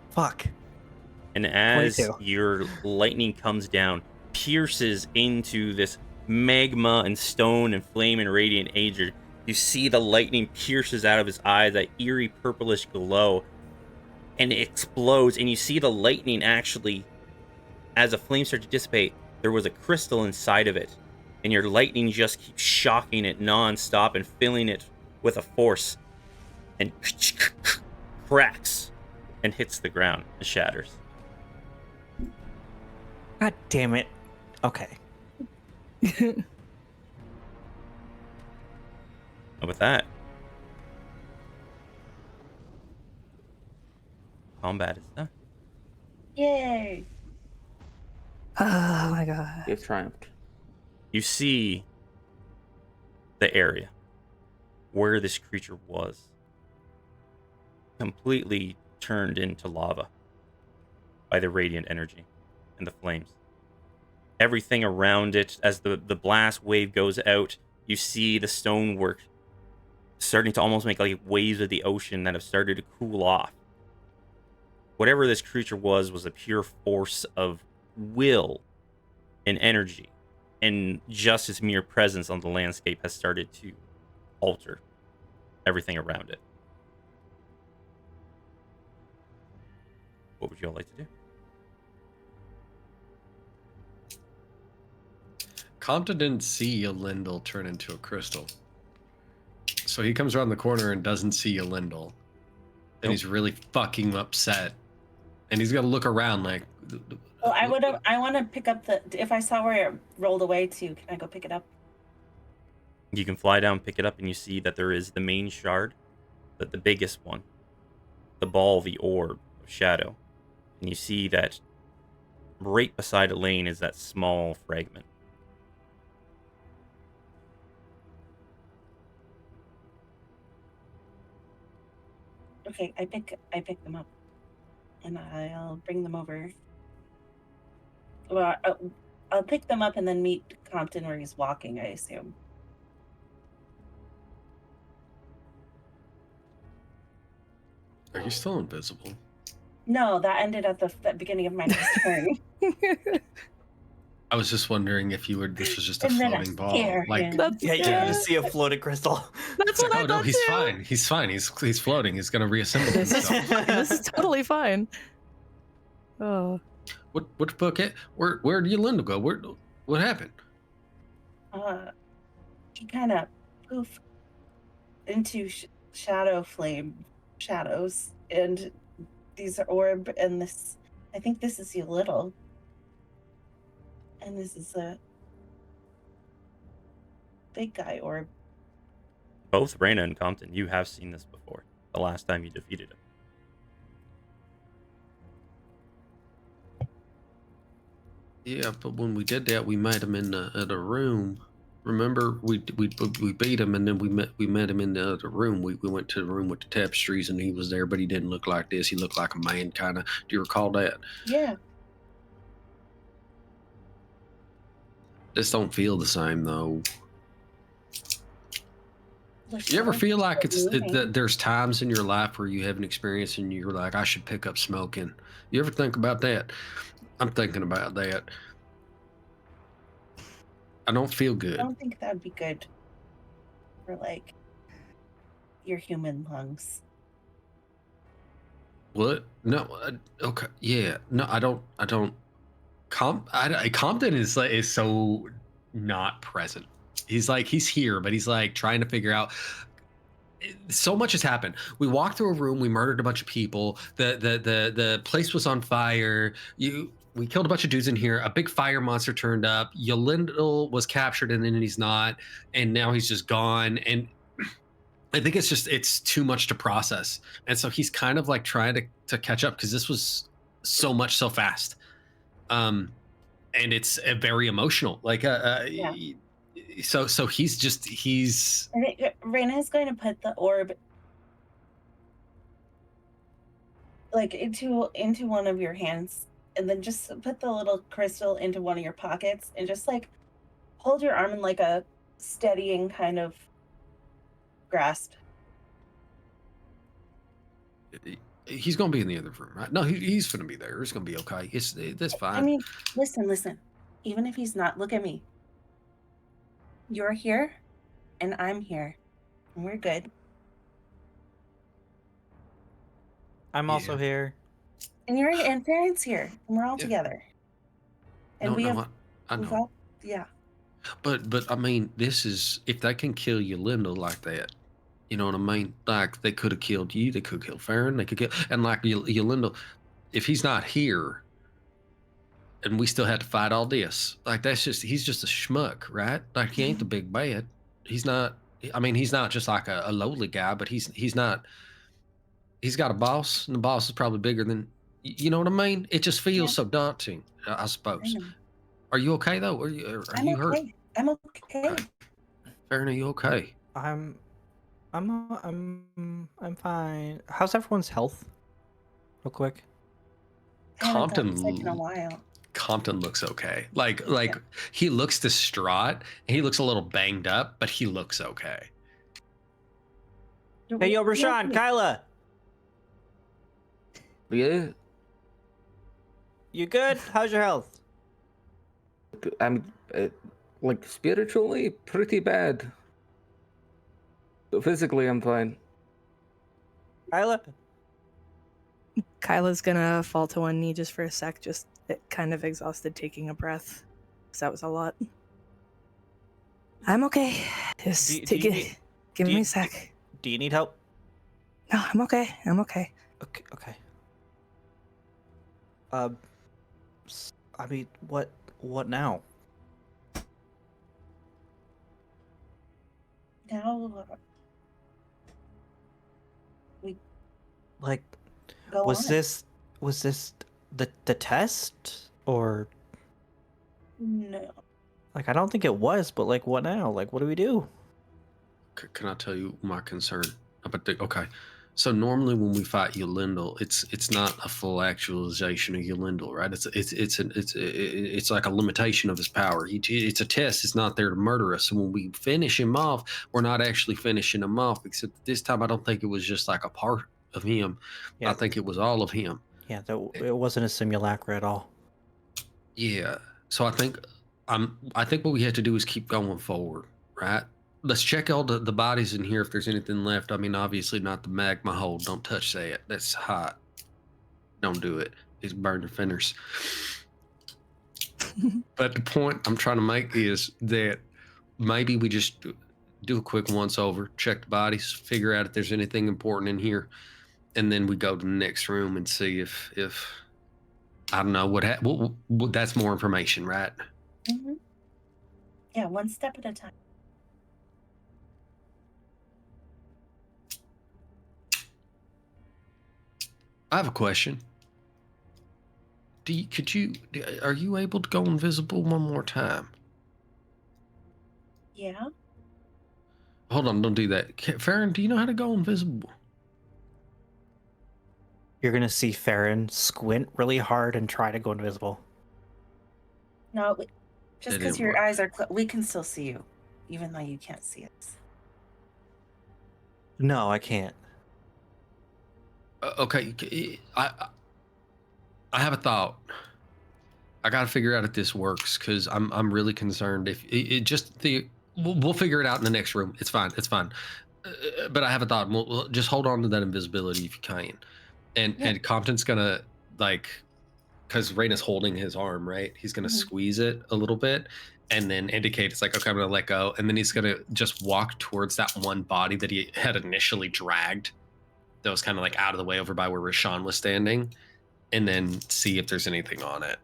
Fuck. And as 22. your lightning comes down, pierces into this magma and stone and flame and radiant ager, you see the lightning pierces out of his eyes, that eerie purplish glow, and it explodes. And you see the lightning actually, as the flames start to dissipate, there was a crystal inside of it. And your lightning just keeps shocking it non-stop and filling it with a force. And cracks and hits the ground and shatters. God damn it. Okay. And with that, combat is done. Yay! Oh my god. You've triumphed. You see the area where this creature was completely turned into lava by the radiant energy and the flames. Everything around it, as the blast wave goes out, you see the stonework starting to almost make like waves of the ocean that have started to cool off. Whatever this creature was a pure force of will and energy, and just its mere presence on the landscape has started to alter everything around it. What would you all like to do? Compton didn't see Yolindel turn into a crystal. So he comes around the corner and doesn't see Yolindel. And he's really fucking upset. And he's got to look around like... Well, I want to pick up if I saw where it rolled away to, can I go pick it up? You can fly down, pick it up, and you see that there is the main shard the biggest one, the ball, the orb of shadow, and you see that right beside Elaine is that small fragment. Okay, I pick them up, and I'll bring them over. Well, I'll pick them up and then meet Compton where he's walking, I assume. Are you still invisible? No, that ended at the beginning of my next turn. I was just wondering if you were. This was just a And then I floating ball. scare Like, him. Yeah, you just see a floating crystal. That's what like, I oh no, thought he's too. fine. He's fine. He's floating. He's gonna reassemble This is himself. fine. This is totally fine. Oh. What book? Where did Linda go? What happened? He kind of poofed into shadow flame shadows, and these are orb, and this. I think this is your little, and this is a big guy orb. Both Reyna and Compton, you have seen this before. The last time you defeated him. Yeah, but when we did that, we met him in the room. Remember, we beat him, and then we met him in the other room. We went to the room with the tapestries, and he was there, but he didn't look like this. He looked like a man, kind of. Do you recall that? Yeah. This don't feel the same though. You ever feel like that there's times in your life where you have an experience and you're like, I should pick up smoking? You ever think about that? I'm thinking about that. I don't feel good. I don't think that would be good for like your human lungs. What? No. Okay. Yeah. No, I don't. Compton is so not present. He's here, but he's like trying to figure out. So much has happened. We walked through a room. We murdered a bunch of people. The place was on fire. We killed a bunch of dudes in here. A big fire monster turned up. Yolindel was captured, and then he's not. And now he's just gone. And I think it's too much to process. And so he's kind of like trying to catch up because this was so much so fast. And it's very emotional. Like Yeah. So he's. Reyna is going to put the orb like into one of your hands, and then just put the little crystal into one of your pockets, and just like hold your arm in like a steadying kind of grasp. He's gonna be in the other room, right? No, he's gonna be there. It's gonna be okay. That's fine. I mean, listen. Even if he's not, look at me. You're here, and I'm here, and we're good. I'm also here. And Farron's here, and we're all together. And I know. Yeah. But I mean, this is if they can kill Yolindel like that, you know what I mean? Like they could have killed you, they could kill Farron, they could kill, and like Yolindel, if he's not here, and we still had to fight all this, like he's just a schmuck, right? Like he ain't the big bad. He's not. I mean, he's not just like a lowly guy, but he's not. He's got a boss, and the boss is probably bigger than. You know what I mean? It just feels so daunting, I suppose. Are you okay though? Are you hurt? I'm okay. Farron, are you okay? I'm fine. How's everyone's health? Real quick. Compton sick in a while. Compton looks okay. Like he looks distraught. He looks a little banged up, but he looks okay. Hey, yo, Rashawn, Kyla. Yeah. You good? How's your health? I'm like spiritually pretty bad. But physically, I'm fine. Kyla's gonna fall to one knee just for a sec, just kind of exhausted, taking a breath. Because that was a lot. I'm okay. Just give me a sec. Do you need help? No, I'm okay. Okay. I mean, what now? Now, Like, Go was on. this the test or? No. Like, I don't think it was, but like, what now? Like, what do we do? Can I tell you my concern about okay? So normally when we fight Yolindel, it's not a full actualization of Yolindel, right? It's like a limitation of his power. It's a test. It's not there to murder us. So when we finish him off, we're not actually finishing him off. Except this time, I don't think it was just like a part of him. Yeah. I think it was all of him. Yeah, it wasn't a simulacra at all. Yeah. So I think what we have to do is keep going forward, right? Let's check all the bodies in here if there's anything left. I mean, obviously not the magma hole. Don't touch that. That's hot. Don't do it. It's burn your fingers. But the point I'm trying to make is that maybe we just do a quick once over, check the bodies, figure out if there's anything important in here, and then we go to the next room and see if I don't know what that's more information, right? Mm-hmm. Yeah, one step at a time. I have a question. Are you able to go invisible one more time? Yeah. Hold on, don't do that. Farron, do you know how to go invisible? You're gonna see Farron squint really hard and try to go invisible. No, just because your eyes are we can still see you, even though you can't see us. No, I can't. Okay, I have a thought. I got to figure out if this works because I'm really concerned. If we'll figure it out in the next room. It's fine. It's fine. But I have a thought. We'll just hold on to that invisibility if you can. And Compton's gonna because Raina's holding his arm, right? He's gonna squeeze it a little bit and then indicate it's like, okay, I'm gonna let go. And then he's gonna just walk towards that one body that he had initially dragged. That was kind of like out of the way over by where Rashawn was standing, and then see if there's anything on it.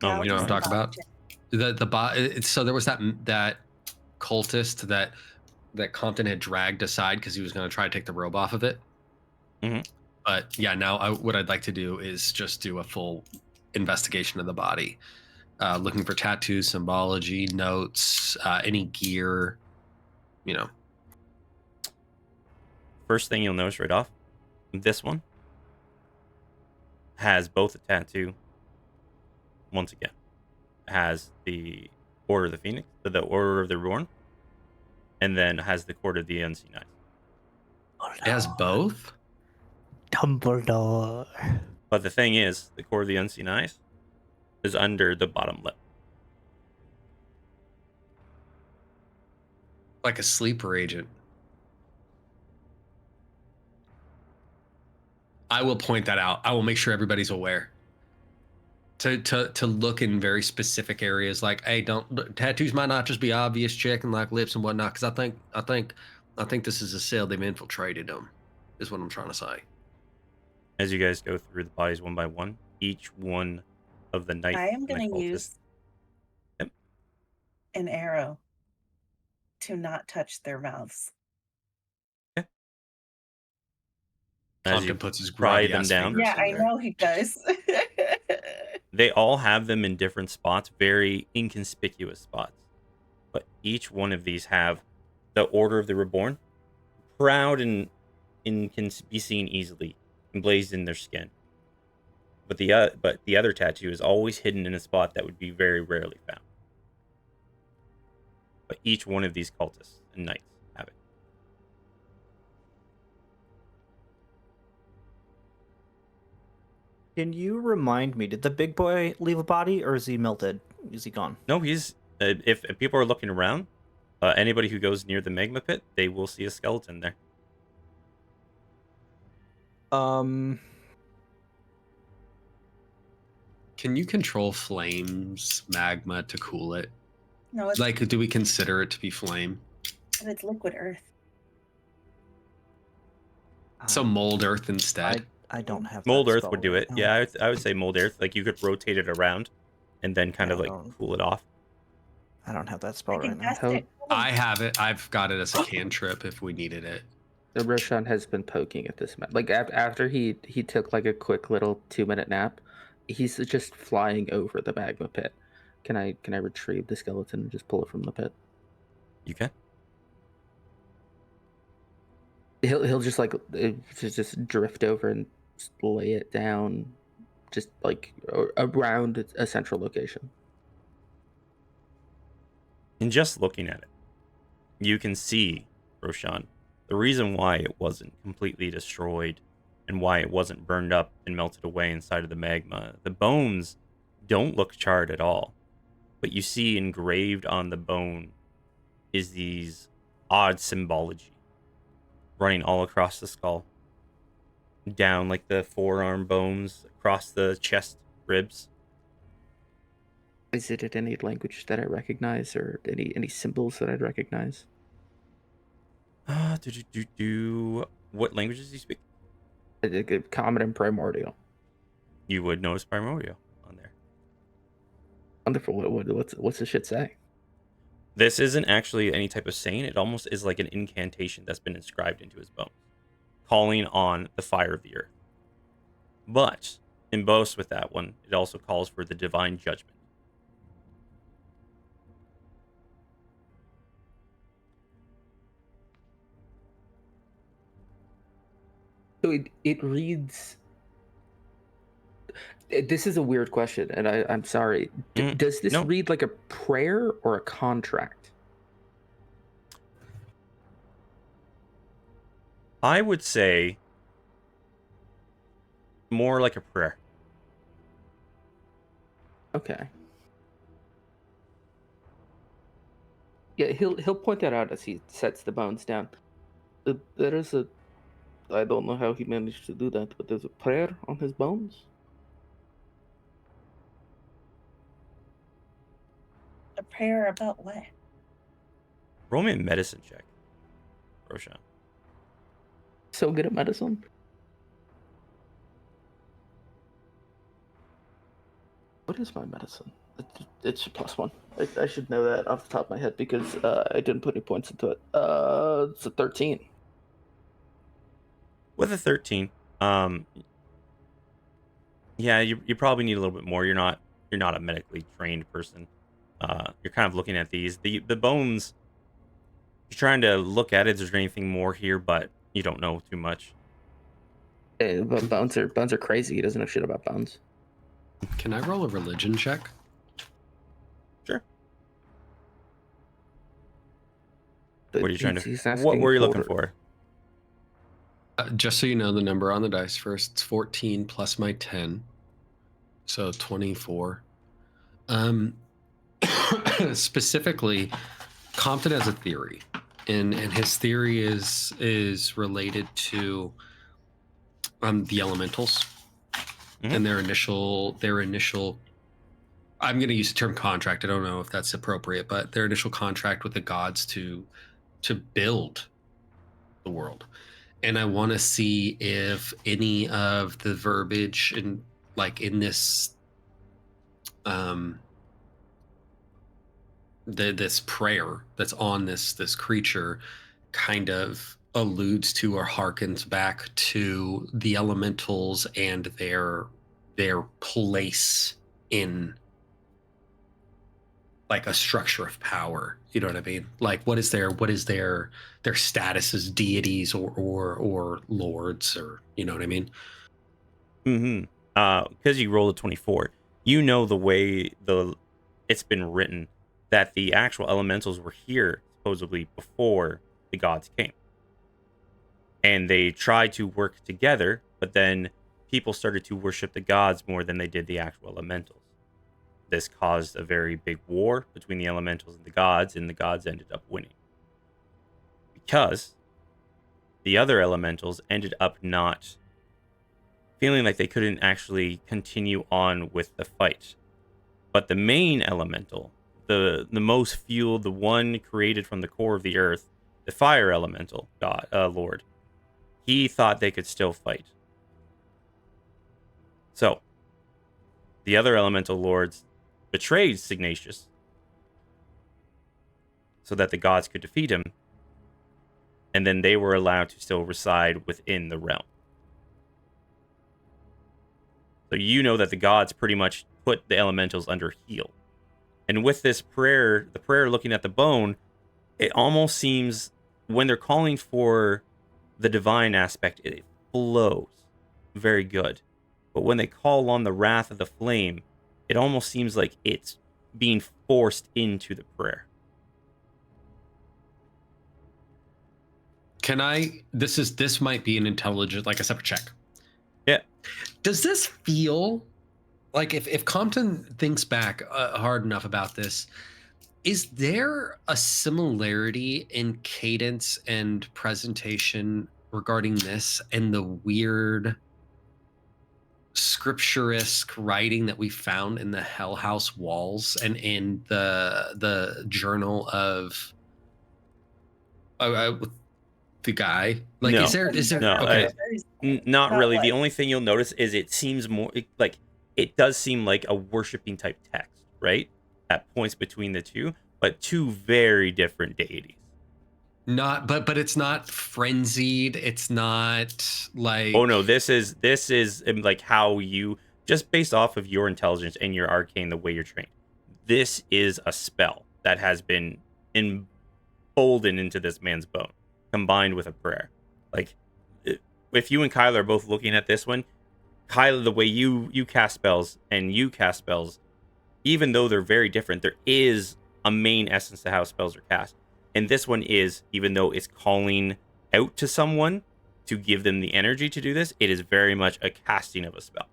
Oh, you know what I'm talking about? So there was that cultist that Compton had dragged aside because he was going to try to take the robe off of it. Mm-hmm. But yeah, now what I'd like to do is just do a full investigation of the body, looking for tattoos, symbology, notes, any gear, you know. First thing you'll notice right off, this one has both a tattoo. Once again, has the Order of the Phoenix, the Order of the Reborn, and then has the Court of the S69. It has both? Dumbledore. But the thing is, the Court of the S69 is under the bottom lip. Like a sleeper agent. I will point that out. I will make sure everybody's aware. To look in very specific areas, like, hey, tattoos might not just be obvious, checking like lips and whatnot. Because I think this is a cell they've infiltrated them. Is what I'm trying to say. As you guys go through the bodies one by one, each one of the knights. I am going to use an arrow to not touch their mouths. Okay. As he puts his pry them down. Yeah, I know he does. They all have them in different spots, very inconspicuous spots. But each one of these have the Order of the Reborn, proud and can be seen easily, emblazed in their skin. But the other tattoo is always hidden in a spot that would be very rarely found. But each one of these cultists and knights have it. Can you remind me, did the big boy leave a body or is he melted? Is he gone? No, he's... if people are looking around, anybody who goes near the magma pit, they will see a skeleton there. Can you control flames, magma to cool it? No, it's like, do we consider it to be flame? But it's liquid earth. So mold earth instead. I don't have mold earth would do it. Yeah, I would say mold earth. Like you could rotate it around, and then kind of like cool it off. I don't have that spell right now. cast it. I have it. I've got it as a cantrip if we needed it. The Roshan has been poking at this man. Like after he took like a quick little 2-minute nap, he's just flying over the magma pit. Can I retrieve the skeleton and just pull it from the pit? You can. He'll just like just drift over and just lay it down, just like around a central location. And just looking at it, you can see, Roshan, the reason why it wasn't completely destroyed and why it wasn't burned up and melted away inside of the magma. The bones don't look charred at all, but you see engraved on the bone is these odd symbology running all across the skull, down like the forearm bones, across the chest ribs. Is it in any language that I recognize, or any symbols that I'd recognize? What languages do you speak? Common and primordial. You would notice primordial on there. Wonderful. What's the shit say? This isn't actually any type of saying. It almost is like an incantation that's been inscribed into his bones, calling on the fire of the earth. But in both with that one, it also calls for the divine judgment. So it reads. This is a weird question, and I'm sorry. Does this read like a prayer or a contract? I would say more like a prayer. Okay. Yeah, he'll point that out as he sets the bones down. There is a. I don't know how he managed to do that, but there's a prayer on his bones. A prayer about what? Roll me a medicine check, Roshan. So good at medicine. What is my medicine? It's a +1. I should know that off the top of my head because I didn't put any points into it. It's a 13. With a 13, yeah, you probably need a little bit more. You're not a medically trained person. You're kind of looking at these. The bones, you're trying to look at it. Is there anything more here? But you don't know too much. But bones are crazy. He doesn't know shit about bones. Can I roll a religion check? Sure. What are you trying to? What were you looking for? Just so you know, the number on the dice first, it's 14 plus my 10, so 24. Specifically, Compton has a theory, and his theory is related to the elementals and their initial. I'm going to use the term contract. I don't know if that's appropriate, but their initial contract with the gods to build the world. And I want to see if any of the verbiage in this this prayer that's on this creature kind of alludes to or harkens back to the elementals and their place in like a structure of power. You know what I mean? Like what is their status as deities or lords, or you know what I mean? Because you rolled a 24, you know the way it's been written that the actual elementals were here supposedly before the gods came. And they tried to work together, but then people started to worship the gods more than they did the actual elementals. This caused a very big war between the elementals and the gods ended up winning. Because the other elementals ended up not feeling like they couldn't actually continue on with the fight. But the main elemental, the most fueled, the one created from the core of the earth, the fire elemental, Lord, he thought they could still fight. So, the other elemental lords betrayed Signatius so that the gods could defeat him. And then they were allowed to still reside within the realm. So you know that the gods pretty much put the elementals under heel. And with this prayer, the prayer looking at the bone, it almost seems when they're calling for the divine aspect, it flows very good. But when they call on the wrath of the flame, it almost seems like it's being forced into the prayer. Can I? This might be an intelligent, like a separate check. Yeah. Does this feel like if Compton thinks back hard enough about this, is there a similarity in cadence and presentation regarding this and the weird scripturesque writing that we found in the Hell House walls and in the journal of the guy? Like, no. is there no? Okay. Not really. The only thing you'll notice is it seems more like it does seem like a worshiping type text, right? That points between the two, but two very different deities. But it's not frenzied. It's not like, oh no, this is like how you, just based off of your intelligence and your arcane, the way you're trained. This is a spell that has been emboldened into this man's bone, combined with a prayer. Like, if you and Kyla are both looking at this one, Kyla, the way you cast spells and you cast spells, even though they're very different, there is a main essence to how spells are cast. And this one is, even though it's calling out to someone to give them the energy to do this, it is very much a casting of a spell.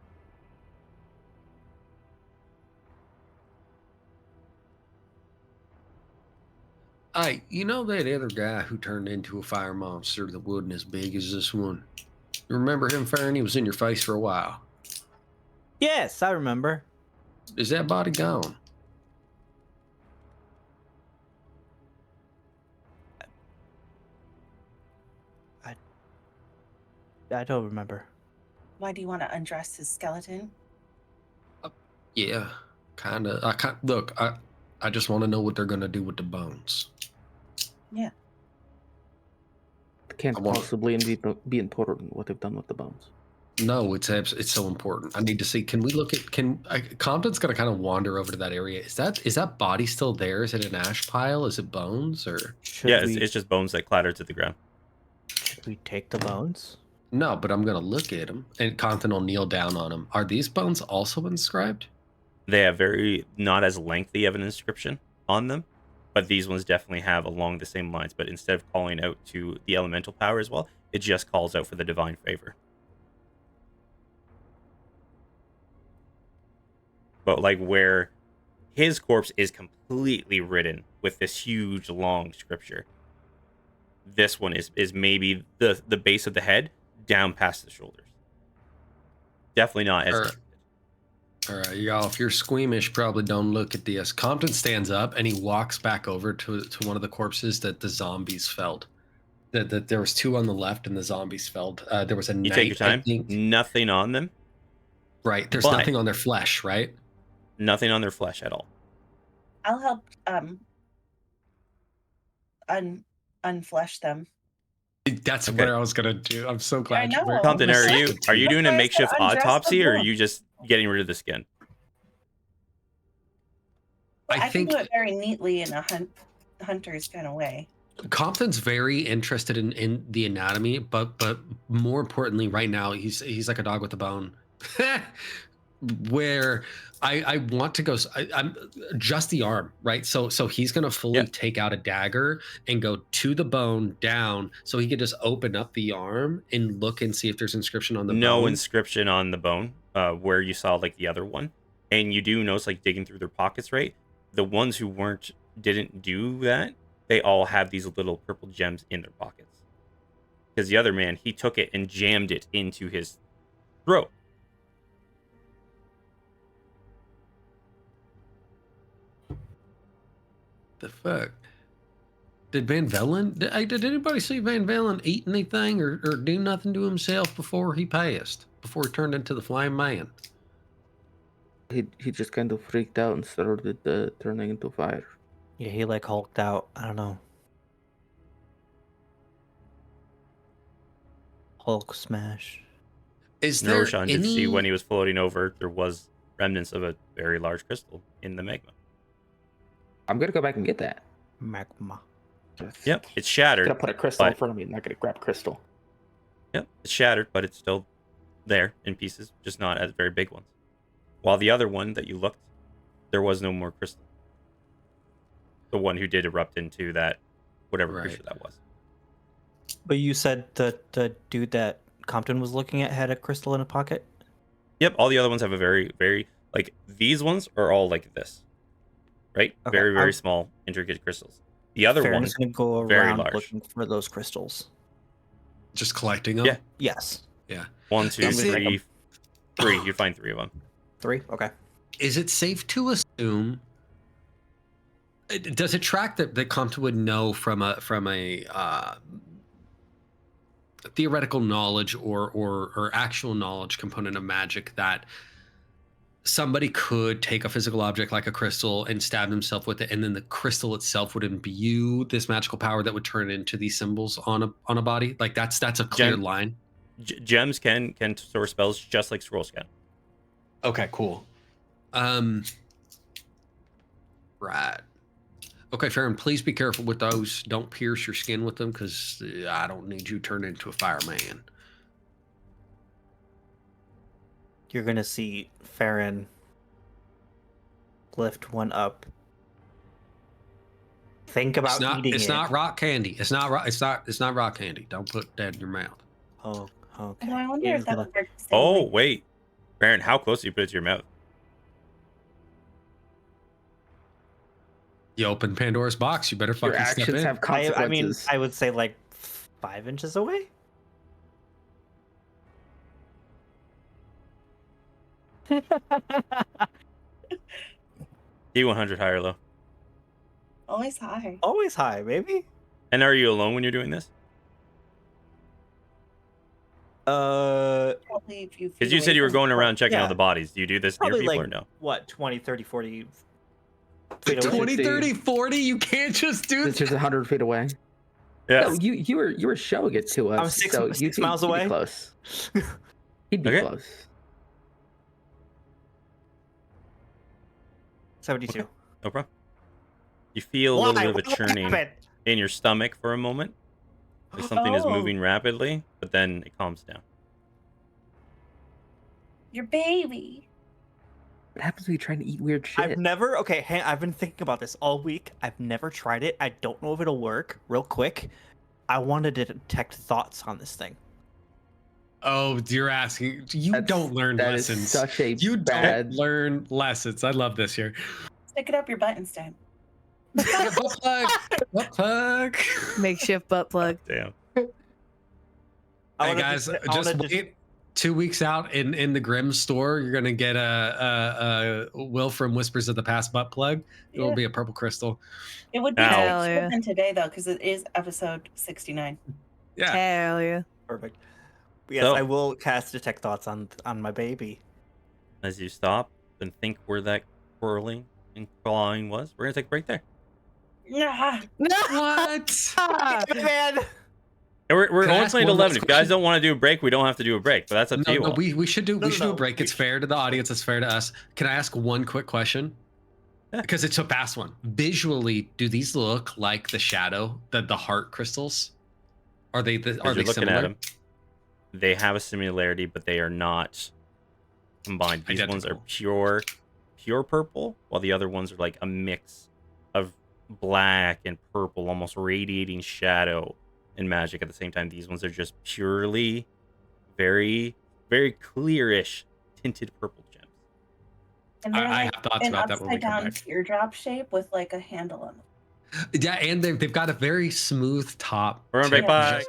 You know that other guy who turned into a fire monster that wasn't as big as this one? You remember him, Farron? He was in your face for a while. Yes, I remember. Is that body gone? I don't remember. Why do you want to undress his skeleton? Yeah, kind of. Look, I just want to know what they're gonna do with the bones. Yeah. It can't possibly be important what they've done with the bones. No, it's so important. I need to see. Can we look at? Compton's gonna kind of wander over to that area. Is that body still there? Is it an ash pile? Is it bones or? It's just bones that clatter to the ground. Should we take the bones? No, but I'm gonna look at them, and Compton will kneel down on them. Are these bones also inscribed? They have not as lengthy of an inscription on them, but these ones definitely have along the same lines. But instead of calling out to the elemental power as well, it just calls out for the divine favor. But like where his corpse is completely written with this huge long scripture, this one is maybe the base of the head down past the shoulders. Definitely not as all right, y'all, if you're squeamish, probably don't look at this. Compton stands up and he walks back over to one of the corpses that the zombies felled. That there was two on the left and the zombies felled. There was a knight, take your time. I think. Nothing on them. Right. There's nothing on their flesh, right? Nothing on their flesh at all. I'll help unflesh them. That's what I was gonna do. I'm so glad. I know. Compton, are you doing a makeshift autopsy, or are you just getting rid of the skin? I think do it very neatly in a hunter's kind of way. Compton's very interested in the anatomy, but more importantly, right now he's like a dog with a bone. Where I want to go, I'm just the arm, right? So he's gonna fully take out a dagger and go to the bone down, so he can just open up the arm and look and see if there's inscription on the bone. No inscription on the bone, where you saw like the other one, and you do notice like digging through their pockets, right? The ones who didn't do that, they all have these little purple gems in their pockets. Because the other man, he took it and jammed it into his throat. The fuck? Did Van Velen? Did anybody see Van Velen eat anything or do nothing to himself before he passed? Before he turned into the Flame Man? He just kind of freaked out and started turning into fire. Yeah, he like hulked out. I don't know. Hulk smash. Is there Roshan did see when he was floating over, there was remnants of a very large crystal in the magma. I'm gonna go back and get that. Magma. Yep, it's shattered. Gonna put a crystal in front of me. I'm not gonna grab crystal. Yep, it's shattered, but it's still there in pieces, just not as very big ones. While the other one that you looked, there was no more crystal. The one who did erupt into that, whatever creature that was. But you said the dude that Compton was looking at had a crystal in a pocket? Yep, all the other ones have a very, very, like, these ones are all like this. Right? Okay, very, very small, intricate crystals. The other one, going to go around looking for those crystals. Just collecting them? Yeah. Yes. Yeah. 1, 2, 3, 3. You find 3 of them. 3? Okay. Is it safe to assume? Does it track that Compton would know from a theoretical knowledge or actual knowledge component of magic that somebody could take a physical object like a crystal and stab himself with it, and then the crystal itself would imbue this magical power that would turn into these symbols on a body? Like that's a clear line. Gems can store spells just like scrolls can. Okay, cool. Right. Okay, Farron, please be careful with those. Don't pierce your skin with them, because I don't need you turned into a fireman. You're going to see Farron lift one up. Think about eating it. It's not rock candy. It's not rock candy. Don't put that in your mouth. Oh, okay. I wonder if that would work. Oh, wait. Farron, how close do you put it to your mouth? You open Pandora's box, you better fucking step in. Have consequences. I mean, I would say like 5 inches away. D100 high or low? Always high. Always high, baby. And are you alone when you're doing this? Probably a few feet because you said you were going around checking all the bodies. Do you do this near probably people like, or no? What, 20, 30, 40 feet 20, 30, 40? You can't just do It's just 100 feet away. Yeah. No, you were showing it to us. I'm 6 miles away. He'd be close. He'd be close. 72. Okay. No problem. You feel a little bit of a churning in your stomach for a moment. Like something is moving rapidly, but then it calms down. Your baby. What happens when you try to eat weird shit? I've been thinking about this all week. I've never tried it. I don't know if it'll work. Real quick, I wanted to detect thoughts on this thing. Oh, you're asking. Don't learn lessons. Don't learn lessons. I love this here. Stick it up your butt instead. Butt plug. Butt plug. Makeshift butt plug. Damn. Hey guys, just wait. 2 weeks out in the Grimm store, you're gonna get a Wilfrem Whispers of the Past butt plug. It will be a purple crystal. It would be open today though, because it is episode 69. Yeah. Hell yeah. Perfect. Yes, I will cast Detect Thoughts on my baby. As you stop and think where that whirling and clawing was, we're gonna take a break there. What? Man. And we're only playing 11. If you guys don't want to do a break, we don't have to do a break, but that's up to you. No, we should do a break. It's fair to the audience. It's fair to us. Can I ask one quick question? Because it's a fast one. Visually, do these look like the shadow, the heart crystals? Are they similar? At them, they have a similarity, but they are not combined. These ones are pure purple, while the other ones are like a mix of black and purple, almost radiating shadow and magic at the same time. These ones are just purely very, very clearish tinted purple gems. And they're I have thoughts about that when we come back. upside down teardrop shape with like a handle on them. Yeah, and they've got a very smooth top. We're on break. Bye.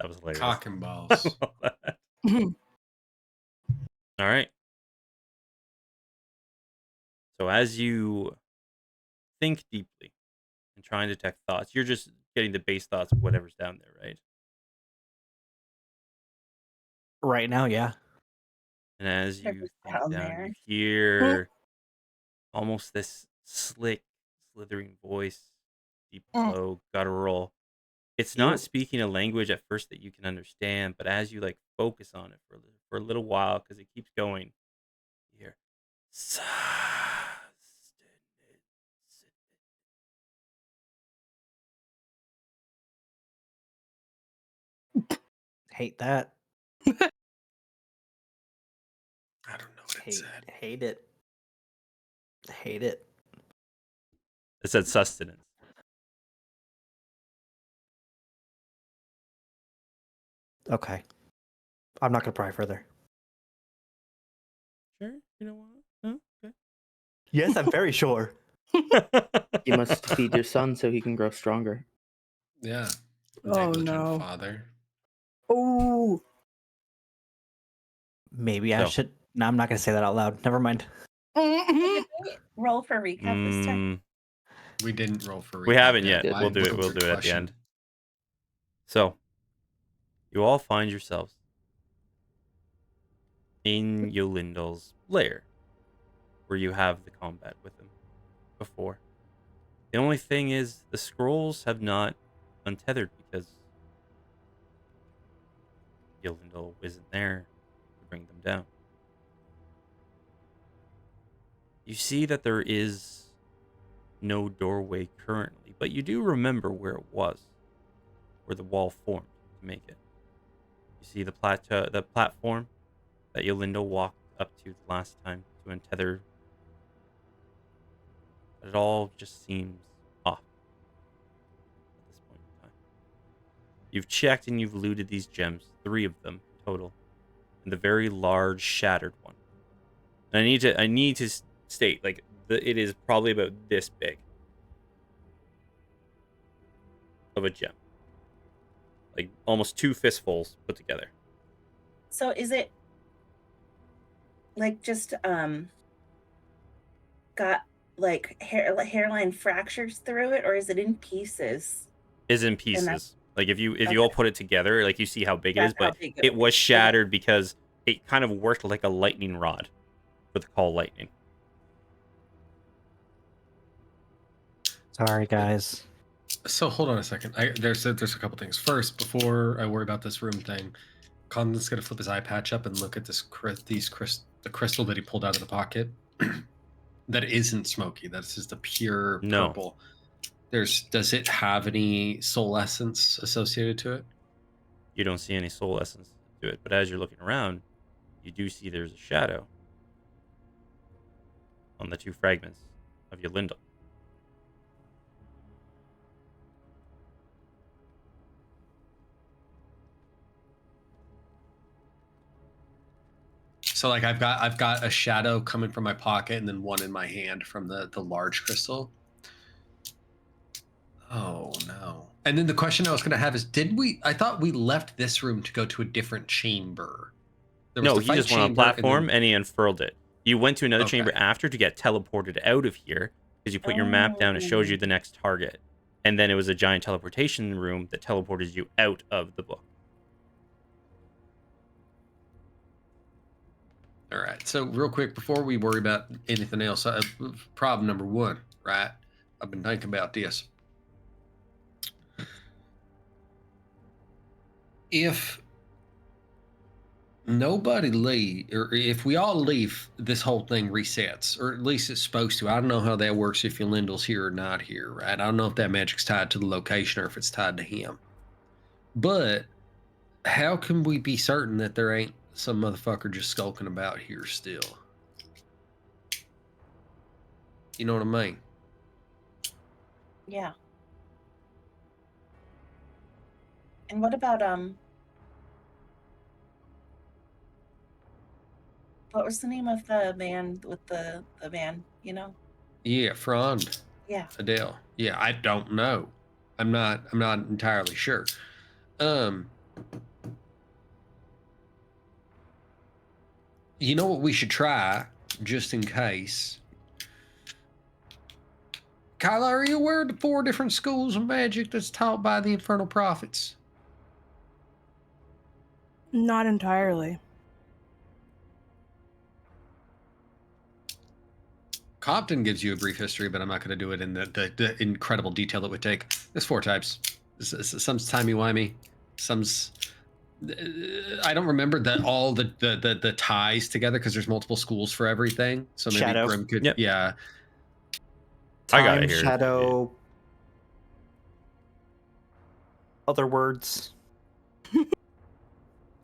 That was hilarious. Cock and balls. All right. So as you think deeply and try and detect thoughts, you're just getting the base thoughts of whatever's down there, right? Right now, yeah. And as you Whatever's think down down, there. you hear almost this slick, slithering voice, deep, low, guttural. It's not speaking a language at first that you can understand, but as you like focus on it for a little while, because it keeps going, you hear Hate that. I don't know what it said. Hate it. Hate it. it said sustenance. Okay. I'm not gonna pry further. Sure, you know what? Oh, okay. Yes, I'm very sure. You must feed your son so he can grow stronger. Yeah. Oh, Negligent no. father. Oh. Maybe I So. should. No, I'm not gonna say that out loud. Never mind. Did we roll for recap this time? We didn't roll for recap. We haven't yet. Did. We'll do it. We'll do it at the end. So, you all find yourselves in Yolindel's lair, where you have the combat with him before. The only thing is, the scrolls have not untethered because Yolindel isn't there to bring them down. You see that there is no doorway currently, but you do remember where it was, where the wall formed to make it. You see the platform that Yolindel walked up to the last time to untether. But it all just seems off at this point in time. You've checked and you've looted these gems, 3 of them total, and the very large shattered one. And I need to state, like, it is probably about this big of a gem, like almost 2 fistfuls put together. So is it like just got like hairline fractures through it, or is it in pieces? Is in pieces. Like if you all put it together, like you see how big it is, but it was shattered because it kind of worked like a lightning rod with call lightning. Sorry, guys. So hold on a second. There's a couple things. First, before I worry about this room thing, Conan's gonna flip his eye patch up and look at the crystal that he pulled out of the pocket. That isn't smoky. That's just a pure purple. Does it have any soul essence associated to it? You don't see any soul essence to it, but as you're looking around, you do see there's a shadow on the 2 fragments of Yolindel. So like I've got a shadow coming from my pocket and then one in my hand from the large crystal. Oh no. And then the question I was going to have is, I thought we left this room to go to a different chamber. No, he just went on a platform and he unfurled it. You went to another chamber after to get teleported out of here because you put your map down. It shows you the next target. And then it was a giant teleportation room that teleported you out of the book. All right. So real quick, before we worry about anything else, problem number 1, right? I've been thinking about this. If nobody leave, or if we all leave, this whole thing resets, or at least it's supposed to. I don't know how that works if Yolindel's here or not here, right? I don't know if that magic's tied to the location or if it's tied to him. But how can we be certain that there ain't some motherfucker just skulking about here still? You know what I mean? Yeah. And what about what was the name of the man with the man, you know? Yeah, Frond. Yeah. Adele. Yeah, I don't know. I'm not entirely sure. You know what we should try, just in case? Kyla, are you aware of the 4 different schools of magic that's taught by the Infernal Prophets? Not entirely. Compton gives you a brief history, but I'm not going to do it in the incredible detail it would take. There's 4 types. Some's timey-wimey. Some's... I don't remember all the ties together because there's multiple schools for everything. So maybe Shadow. Grim could... Yep. Yeah. I got it Time, here. shadow. Other words.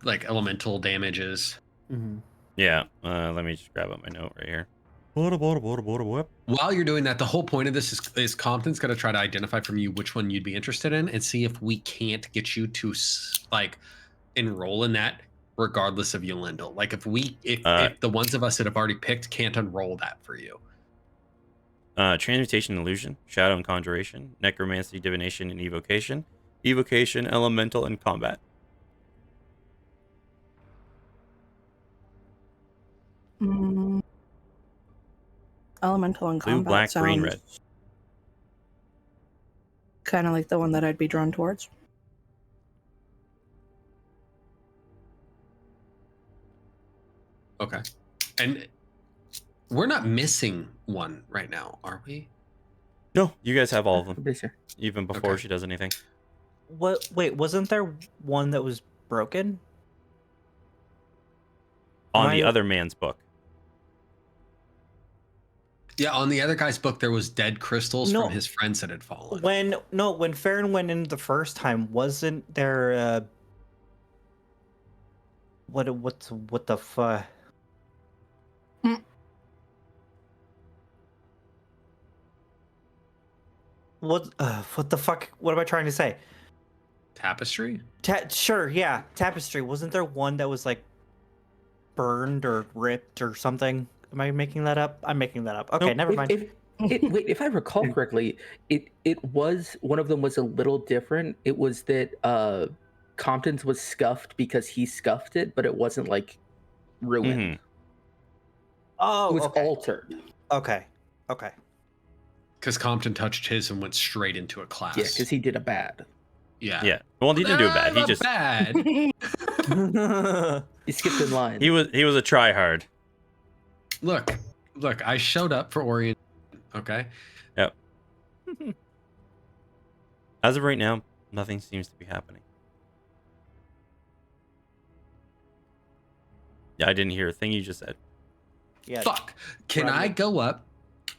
Like elemental damages. Mm-hmm. Yeah. Let me just grab up my note right here. While you're doing that, the whole point of this is Compton's going to try to identify from you which one you'd be interested in and see if we can't get you to like enroll in that regardless of Yolindel. Like if the ones of us that have already picked can't enroll that for you. Transmutation, illusion, shadow and conjuration, necromancy, divination, and evocation. Evocation, elemental, and combat. Elemental and Blue, combat black, sounds green, red. kind of like the one that I'd be drawn towards. Okay. And we're not missing one right now, are we? No, you guys have all of them. Sure. Even before she does anything. What? Wait, wasn't there one that was broken? On the other man's book. Yeah, on the other guy's book, there was dead crystals from his friends that had fallen. When Farron went in the first time, wasn't there what the fuck? What the fuck? What am I trying to say? Tapestry? Sure, yeah, tapestry. Wasn't there one that was like burned or ripped or something? Am I making that up? I'm making that up. Okay, never mind. If I recall correctly, it was one of them was a little different. It was that Compton's was scuffed because he scuffed it, but it wasn't like ruined. Mm-hmm. Oh, it was altered. Okay. Because Compton touched his and went straight into a class. Yeah, because he did a bad. Yeah. Well, he didn't do a bad. He just bad. He skipped in line. He was a tryhard. Look, I showed up for Orient. Okay. Yep. As of right now, nothing seems to be happening. Yeah, I didn't hear a thing you just said. Yeah. Fuck. Can I go up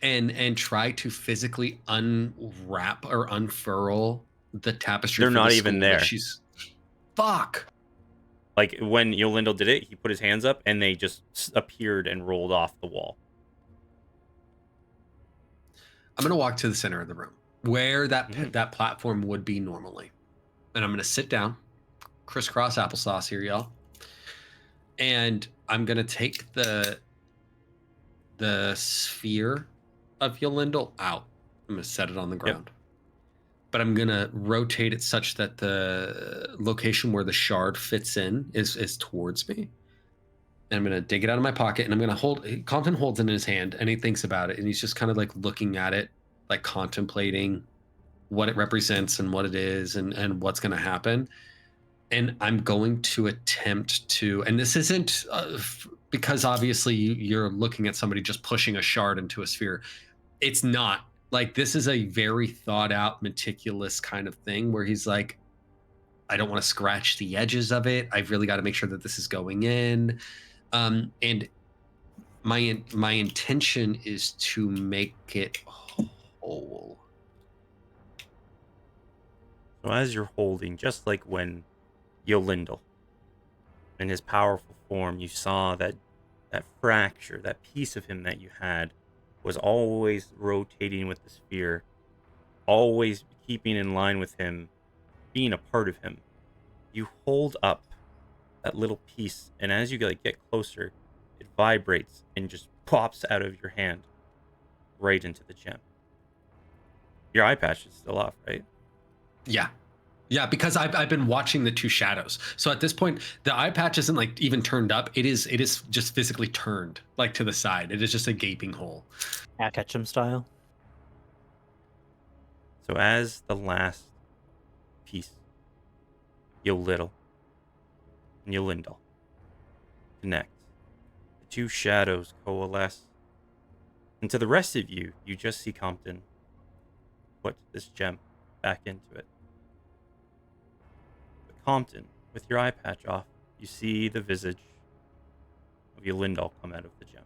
and try to physically unwrap or unfurl the tapestry? They're not even there. Fuck. Like when Yolindel did it, he put his hands up and they just appeared and rolled off the wall. I'm going to walk to the center of the room where that platform would be normally. And I'm going to sit down, crisscross applesauce here, y'all. And I'm going to take the sphere of Yolindel out. I'm going to set it on the ground. Yep. But I'm going to rotate it such that the location where the shard fits in is towards me. And I'm going to dig it out of my pocket and I'm going to Compton holds it in his hand and he thinks about it and he's just kind of like looking at it, like contemplating what it represents and what it is and what's going to happen. And I'm going to attempt to, and this isn't because obviously you're looking at somebody just pushing a shard into a sphere. It's not. Like, this is a very thought out, meticulous kind of thing where he's like, I don't want to scratch the edges of it. I've really got to make sure that this is going in. And my intention is to make it whole. So as you're holding, just like when Yolindel, in his powerful form, you saw that fracture, that piece of him that you had, was always rotating with the sphere, always keeping in line with him, being a part of him. You hold up that little piece, and as you get closer, it vibrates and just pops out of your hand right into the gem. Your eye patch is still off, right? Yeah. Yeah, because I've been watching the two shadows. So at this point, the eye patch isn't like even turned up. It is just physically turned like to the side. It is just a gaping hole. Yeah, Ketchum style. So as the last piece, Little and Lindell connect, the two shadows coalesce, and to the rest of you, you just see Compton put this gem back into it. But Compton, with your eye patch off, you see the visage of Lindell come out of the gem.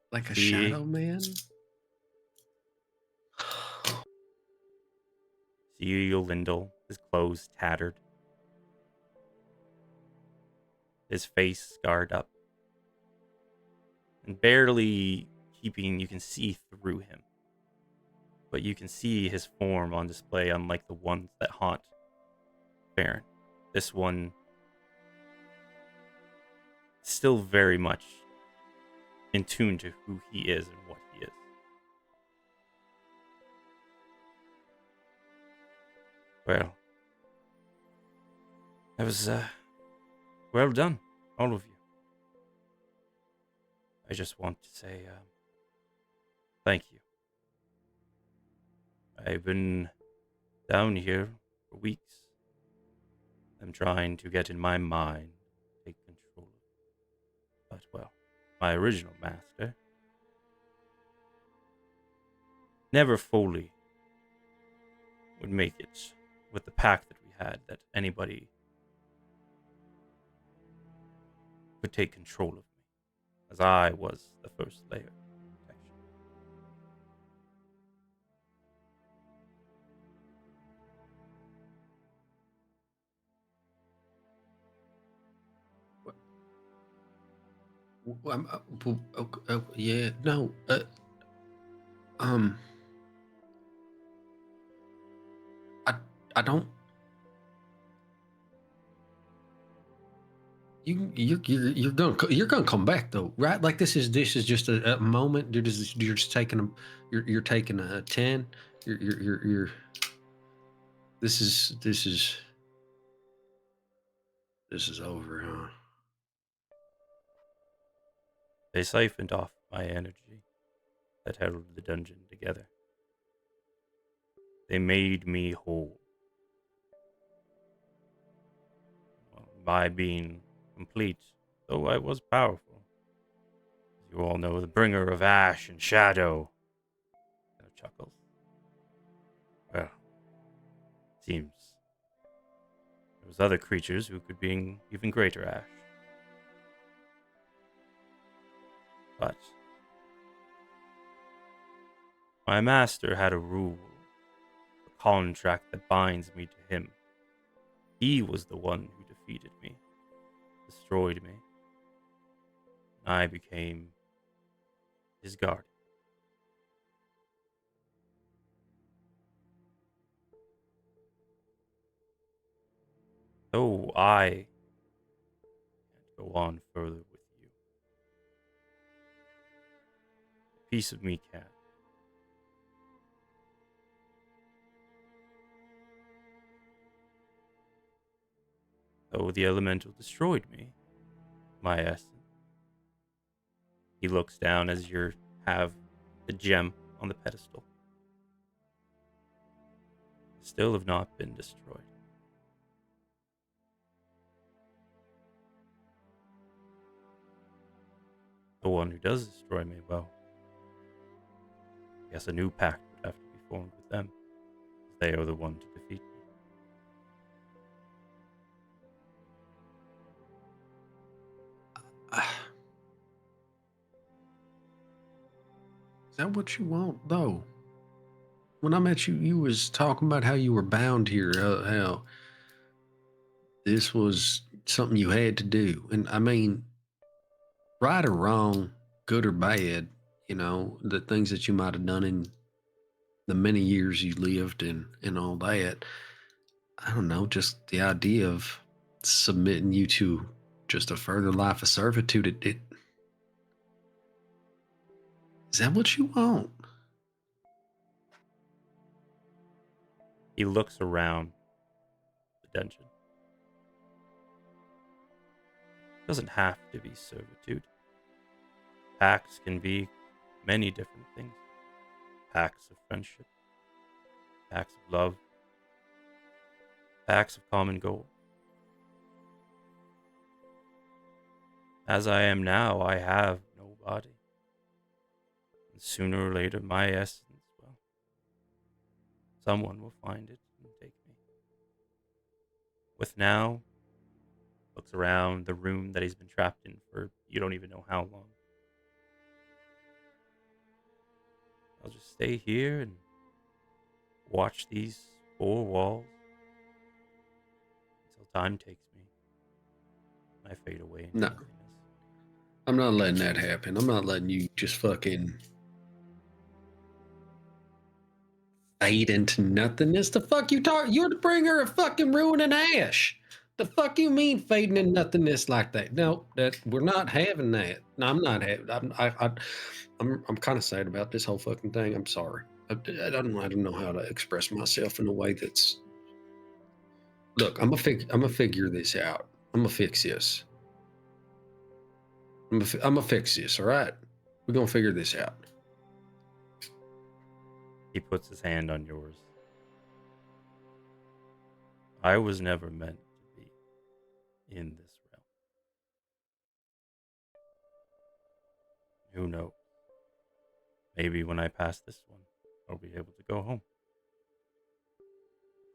Like a shadow man? See Lindell, his clothes tattered, his face scarred up, and barely keeping, you can see through him. But you can see his form on display, unlike the ones that haunt Baron. This one still very much in tune to who he is and what he is. Well, that was well done, all of you. I just want to say thank you. I've been down here for weeks. I'm trying to get in my mind, take control of it. But, well, my original master never fully would make it with the pact that we had, that anybody could take control of me, as I was the first layer of protection. Yeah, no. I don't. You're gonna come back though, right? Like this is just a moment. You're just taking a you're taking a 10. You're this is over, huh? They siphoned off my energy that held the dungeon together. They made me whole. Well, by being complete, though I was powerful. As you all know, the bringer of ash and shadow. No chuckles. Well, seems there was other creatures who could bring even greater ash. But my master had a rule, a contract that binds me to him. He was the one who defeated me, destroyed me. I became his guardian. Though I can't go on further with you, a piece of me can. Though the elemental destroyed me, my essence. He looks down as you have the gem on the pedestal. Still have not been destroyed. The one who does destroy me, well, I guess a new pact would have to be formed with them. They are the one to defeat me. Is that what you want, though? When I met you, you was talking about how you were bound here, how this was something you had to do. And I mean, right or wrong, good or bad, the things that you might have done in the many years you lived and all that. I don't know, just the idea of submitting you to just a further life of servitude, Is that what you want? He looks around the dungeon. It doesn't have to be servitude. Pacts can be many different things. Pacts of friendship, pacts of love, pacts of common goal. As I am now, I have no body. And sooner or later, my essence, well, someone will find it and take me. With now, looks around the room that he's been trapped in for you don't even know how long. I'll just stay here and watch these four walls until time takes me. And I fade away into nothingness. I'm not letting that happen. I'm not letting you just fucking fade into nothingness. The fuck you talk? You're the bringer of fucking ruin and ash. The fuck you mean fading in nothingness like that? No, that we're not having that. No, I'm not having. I'm kind of sad about this whole fucking thing. I'm sorry. I don't know how to express myself in a way that's. Look, I'm gonna figure this out. I'm gonna fix this. I'm gonna fix this. All right, we're gonna figure this out. He puts his hand on yours. I was never meant to be in this realm. Who knows? Maybe when I pass this one, I'll be able to go home.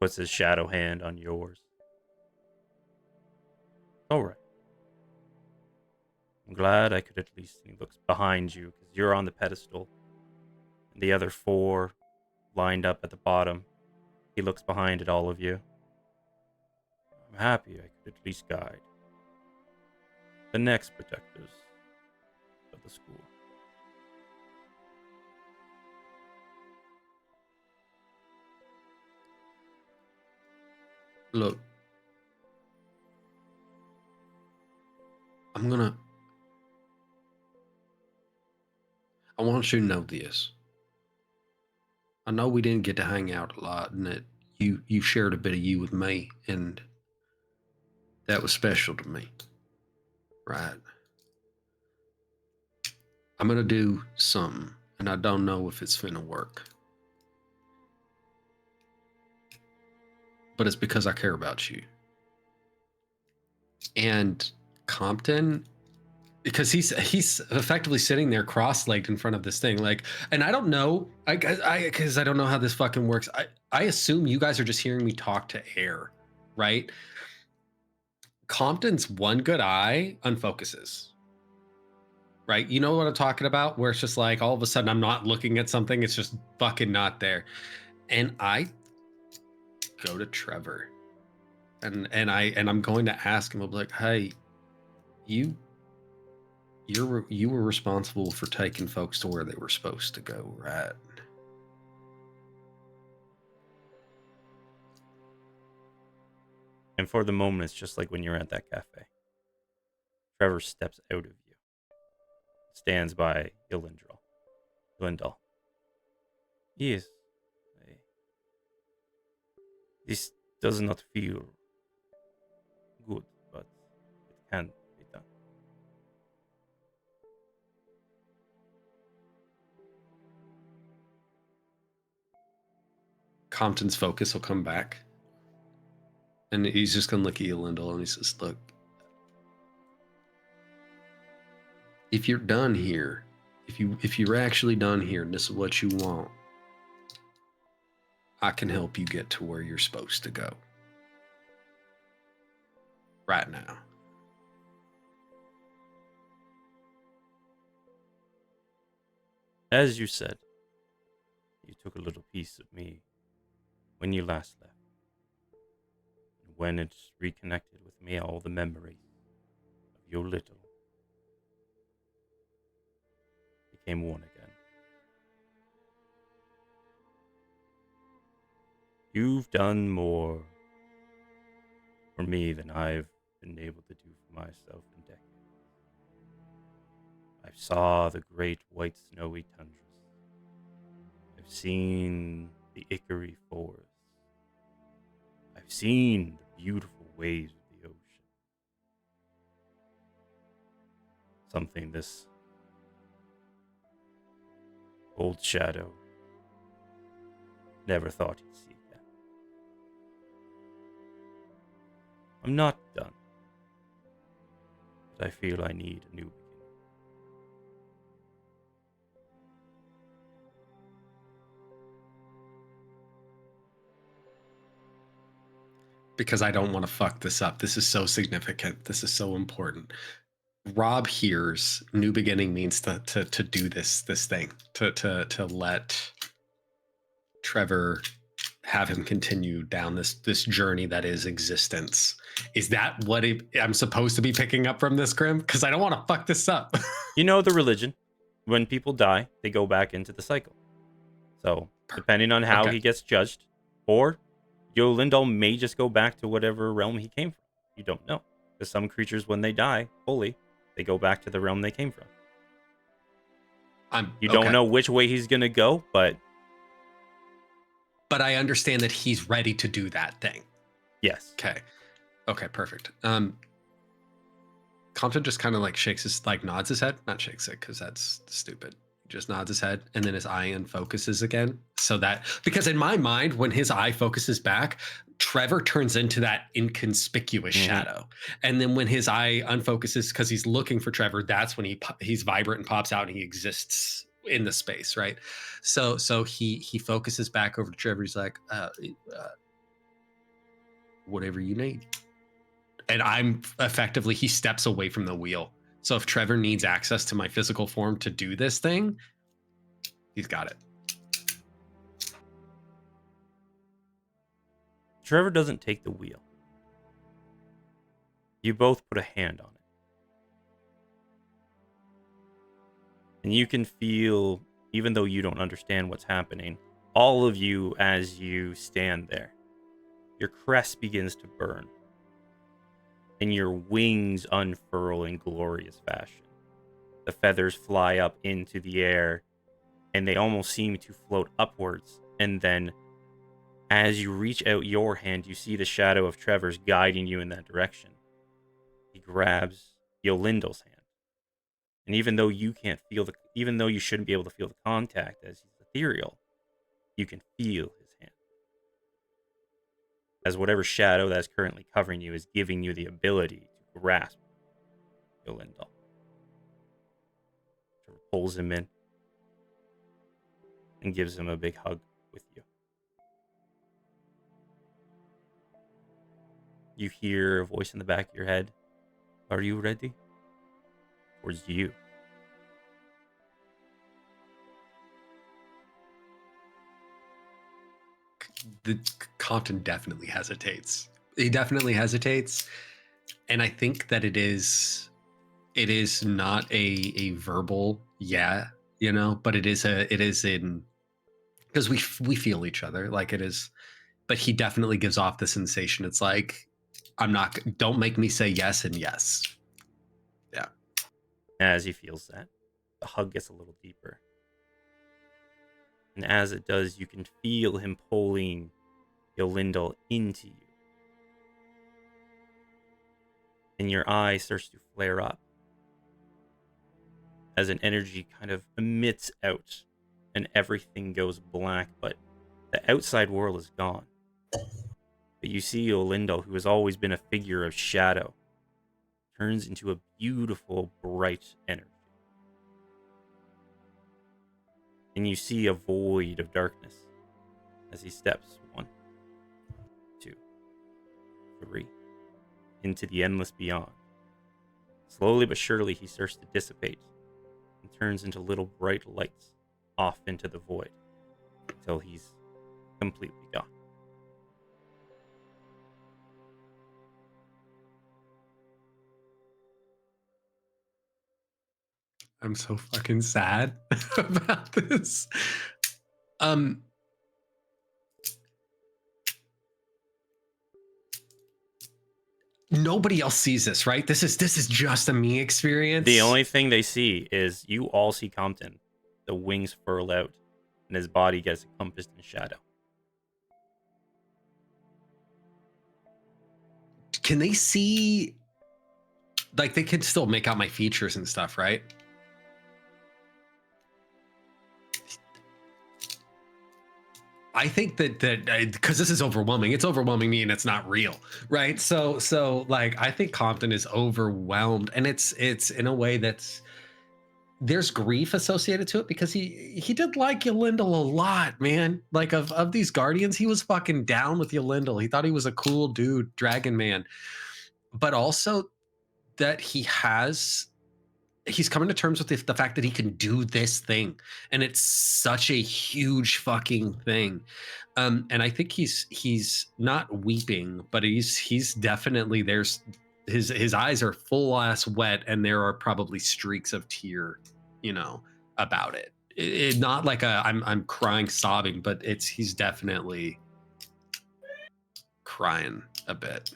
Puts his shadow hand on yours. All right. I'm glad I could at least. He looks behind you because you're on the pedestal. And the other four lined up at the bottom. He looks behind at all of you. I'm happy I could at least guide the next protectors of the school. Look, I want you to know this. I know we didn't get to hang out a lot, and that you shared a bit of you with me, and that was special to me. Right? I'm gonna do something, and I don't know if it's gonna work. But it's because I care about you. And Compton, because he's effectively sitting there cross-legged in front of this thing, like, and I don't know, because I don't know how this fucking works. I assume you guys are just hearing me talk to air, right? Compton's one good eye unfocuses, right? You know what I'm talking about? Where it's just like all of a sudden I'm not looking at something, it's just fucking not there. And I go to Trevor, and I'm going to ask him, I'm like, hey, you were responsible for taking folks to where they were supposed to go, right? And for the moment, it's just like when you're at that cafe. Trevor steps out of you, stands by Glendal. Yes, this does not feel good, but it can be done. Compton's focus will come back, and he's just gonna look at Elendil, and he says, look, if you're done here, if you're actually done here and this is what you want, I can help you get to where you're supposed to go right now. As you said, you took a little piece of me when you last left. And when it reconnected with me, all the memories of your little became one again. You've done more for me than I've been able to do for myself in decades. I I've saw the great white snowy tundras. I've seen the Ickery forests. I've seen the beautiful waves of the ocean. Something this old shadow never thought he'd see again. I'm not done, but I feel I need a new beginning. Because I don't want to fuck this up. This is so significant. This is so important. Rob hears new beginning means to do this thing, to let Trevor have him continue down this journey that is existence. Is that what I'm supposed to be picking up from this, Grim? Because I don't want to fuck this up. You know the religion. When people die, they go back into the cycle. So, depending on how he gets judged, or Yolindal may just go back to whatever realm he came from. You don't know. Because some creatures, when they die fully, they go back to the realm they came from. You don't know which way he's going to go, but I understand that he's ready to do that thing. Yes. Okay, perfect. Compton just kind of like shakes his, like nods his head. Not shakes it, because that's stupid. Just nods his head, and then his eye unfocuses again. So that, because in my mind, when his eye focuses back, Trevor turns into that inconspicuous shadow. And then when his eye unfocuses because he's looking for Trevor, that's when he's vibrant and pops out and he exists in the space, right? So he focuses back over to Trevor. He's like, whatever you need. And I'm effectively, he steps away from the wheel. So if Trevor needs access to my physical form to do this thing, he's got it. Trevor doesn't take the wheel. You both put a hand on it. And you can feel, even though you don't understand what's happening, all of you as you stand there, your crest begins to burn. And your wings unfurl in glorious fashion. The feathers fly up into the air, and they almost seem to float upwards. And then, as you reach out your hand, you see the shadow of Trevor's guiding you in that direction. He grabs Yolindal's hand. And even though you can't feel even though you shouldn't be able to feel the contact as he's ethereal, you can feel his hand. As whatever shadow that is currently covering you is giving you the ability to grasp Yolindal. Trevor pulls him in and gives him a big hug with you. You hear a voice in the back of your head. Are you ready? Towards you. The Compton definitely hesitates. He definitely hesitates. And I think that it is not a verbal yeah, but it is in, because we feel each other, like it is, but he definitely gives off the sensation. It's like, don't make me say yes and yes. Yeah. As he feels that, the hug gets a little deeper. And as it does, you can feel him pulling Yolindal into you. And your eye starts to flare up as an energy kind of emits out and everything goes black, but the outside world is gone. But you see Yolindal, who has always been a figure of shadow, turns into a beautiful, bright energy. And you see a void of darkness as he steps 1, 2, 3 into the endless beyond. Slowly but surely he starts to dissipate and turns into little bright lights off into the void until he's completely gone. I'm so fucking sad about this. nobody else sees this, right? This is just a me experience. The only thing they see is you all see Compton. The wings furl out, and his body gets encompassed in shadow. Can they see? Like, they can still make out my features and stuff, right? I think that because this is overwhelming. It's overwhelming me, and it's not real, right? So like, I think Compton is overwhelmed, and it's in a way that's, there's grief associated to it, because he did like Yolindel a lot, man. Like, of these Guardians, he was fucking down with Yolindel. He thought he was a cool dude, Dragon Man. But also that he's coming to terms with the fact that he can do this thing, and it's such a huge fucking thing. And I think he's not weeping, but he's definitely, there's his eyes are full ass wet, and there are probably streaks of tear, about it. It not like I'm crying, sobbing, but he's definitely crying a bit.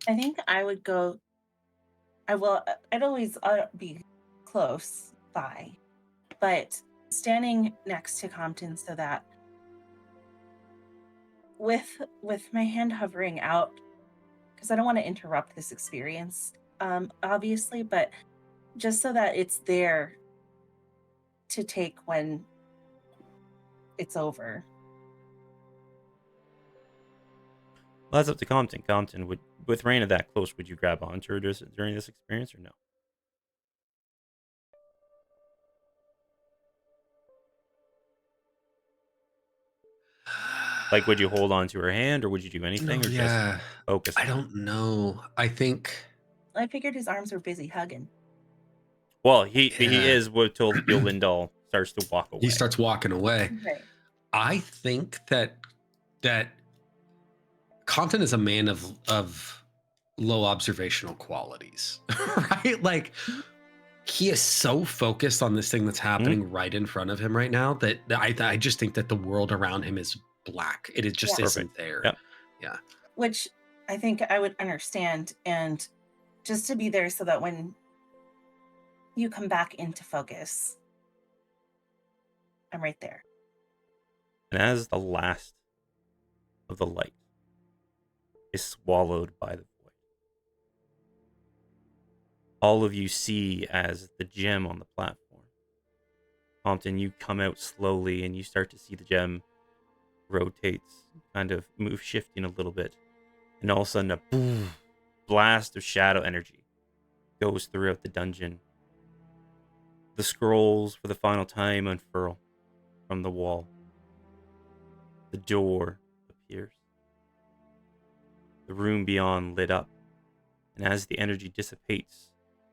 I think I would go. I'd always be close by, but standing next to Compton, so that with my hand hovering out, because I don't want to interrupt this experience, obviously, but just so that it's there to take when it's over. Well, that's up to Compton. Compton, with Raina that close, would you grab onto her during this experience or no? Like, would you hold on to her hand, or would you do anything, or just focus? I don't know. I figured his arms were busy hugging. Well, he is until Yolindel starts to walk away. He starts walking away. Right. I think that Compton is a man of low observational qualities, right? Like, he is so focused on this thing that's happening right in front of him right now that I just think that the world around him is black. It just isn't there. Yeah. Which I think I would understand, and just to be there so that when you come back into focus, I'm right there. And as the last of the light is swallowed by the void, all of you see as the gem on the platform. Compton, you come out slowly, and you start to see the gem rotates, kind of shifting a little bit. And all of a sudden, a boom, blast of shadow energy goes throughout the dungeon. The scrolls, for the final time, unfurl from the wall. The door appears. The room beyond lit up. And as the energy dissipates,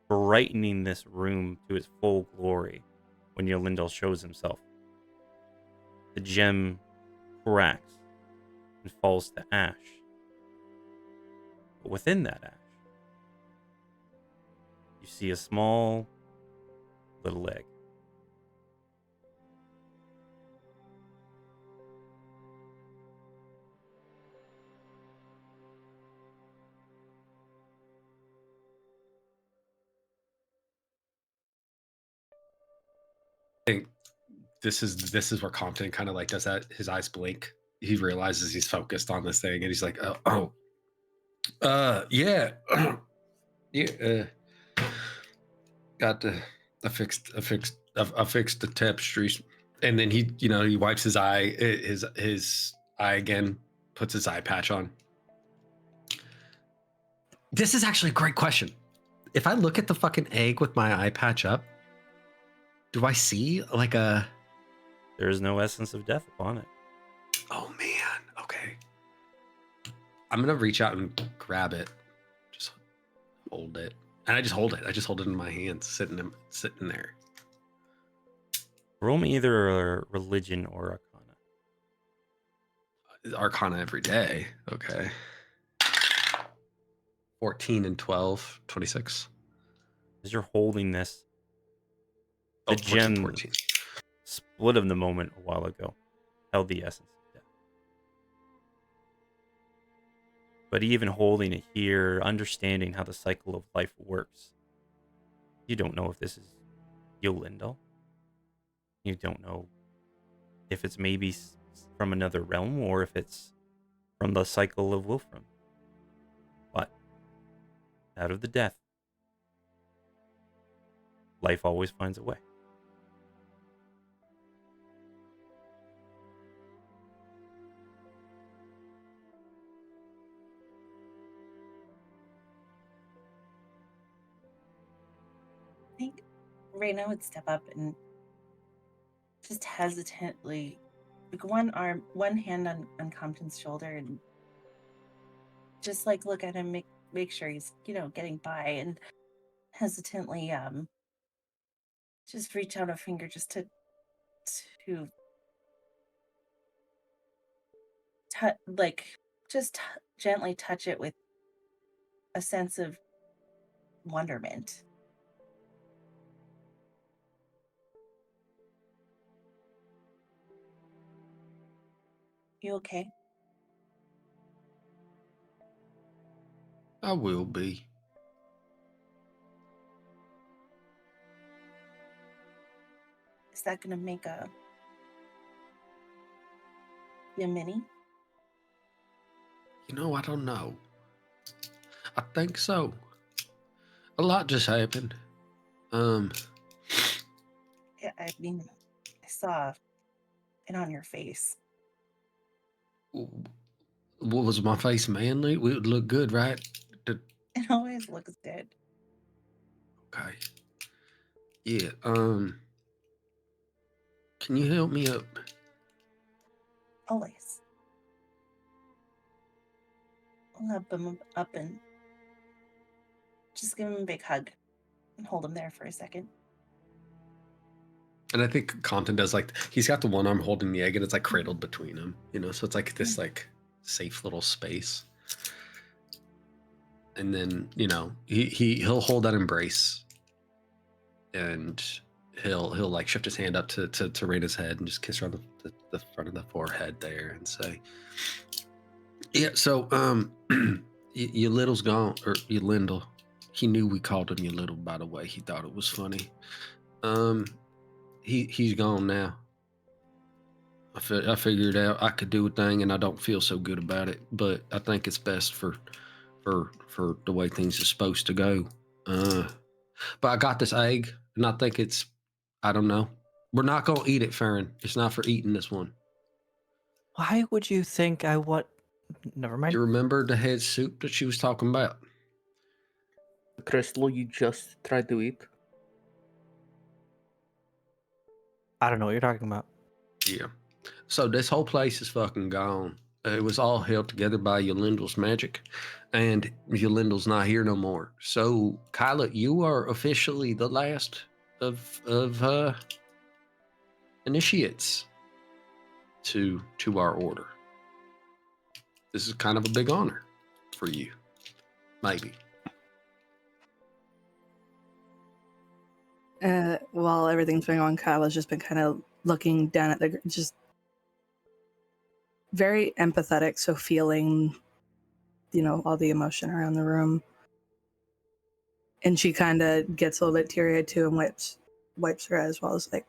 brightening this room to its full glory, when Yolindel shows himself, the gem cracks and falls to ash. But within that ash, you see a small little egg. I think this is where Compton kind of like does that. His eyes blink. He realizes he's focused on this thing, and he's like, yeah, yeah, got I fixed the tapestries, and then he wipes his eye again, puts his eye patch on. This is actually a great question. If I look at the fucking egg with my eye patch up, do I see like a? There is no essence of death upon it. Oh man. Okay. I'm gonna reach out and grab it. Just hold it, and I just hold it. I just hold it in my hands, sitting there. Roll me either a religion or arcana. Arcana every day. Okay. 14 and 12, 26. As you're holding this, the 14, gem 14. split of the moment a while ago held the essence of But even holding it here, understanding how the cycle of life works, you don't know if this is Yolindel. You don't know if it's maybe from another realm or if it's from the cycle of Wilfrem. But out of the death, life always finds a way. I think Raina would step up and just hesitantly, like one hand on Compton's shoulder, and just like look at him, make sure he's getting by, and hesitantly just reach out a finger just to gently touch it with a sense of wonderment. You okay? I will be. Is that gonna make a mini? I don't know. I think so. A lot just happened. Yeah, I mean, I saw it on your face. What was my face manly? It would look good, right? It always looks good. Okay. Yeah. Can you help me up? Always. I'll help him up and just give him a big hug and hold him there for a second. And I think Compton does, like, he's got the one arm holding the egg and it's like cradled between them, so it's like this like safe little space. And then, he'll hold that embrace and he'll like shift his hand up to Raina's head and just kiss her on the front of the forehead there and say, yeah, so your little's gone, or your Lindel. He knew we called him your little, by the way. He thought it was funny. He's gone now. I figured out I could do a thing, and I don't feel so good about it. But I think it's best for the way things are supposed to go. But I got this egg, and I think I don't know. We're not gonna eat it, Farron. It's not for eating, this one. Why would you think I want? Never mind. You remember the head soup that she was talking about? The crystal you just tried to eat? I don't know what you're talking about. Yeah. So this whole place is fucking gone. It was all held together by Yolindel's magic, and Yolindel's not here no more. So, Kyla, you are officially the last of initiates to our order. This is kind of a big honor for you, maybe. While everything's been on, Kyla's just been kind of looking down at just very empathetic, so feeling, all the emotion around the room. And she kind of gets a little bit teary-eyed too and wipes her eyes while it's like,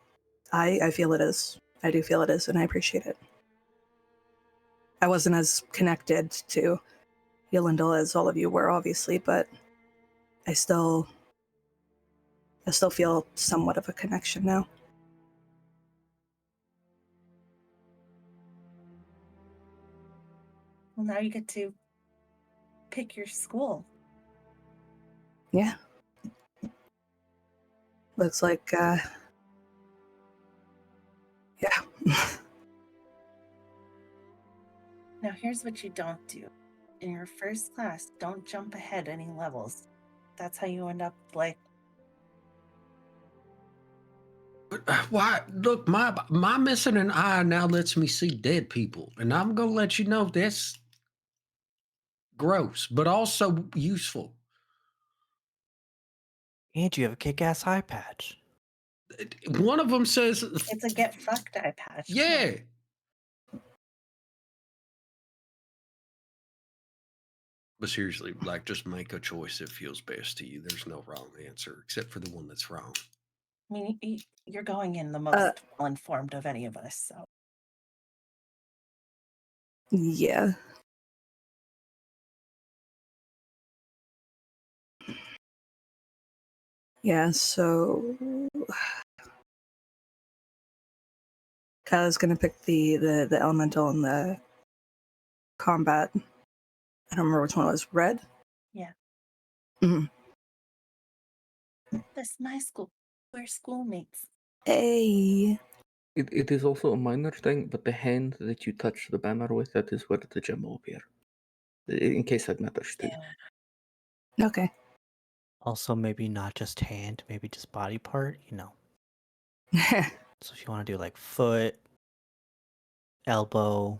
I feel it is. I do feel it is, and I appreciate it. I wasn't as connected to Yolindel as all of you were, obviously, but I still feel somewhat of a connection now. Well, now you get to pick your school. Yeah. Looks like, yeah. Now, here's what you don't do. In your first class, don't jump ahead any levels. That's how you end up, like... Why? Look, my missing an eye now lets me see dead people, and I'm gonna let you know that's gross, but also useful. And you have a kick-ass eye patch. One of them says it's a get fucked eye patch. Yeah. But seriously, like, just make a choice that feels best to you. There's no wrong answer except for the one that's wrong. I mean, you're going in the most well-informed of any of us, so. Yeah. Yeah, so Kyla's gonna pick the elemental and the combat. I don't remember which one it was. Red? Yeah. Mm-hmm. That's my school. We're schoolmates. Hey. It is also a minor thing, but the hand that you touch the banner with, that is where the gem will appear. In case that matters to you. Okay. Also, maybe not just hand, maybe just body part, So if you want to do like foot, elbow,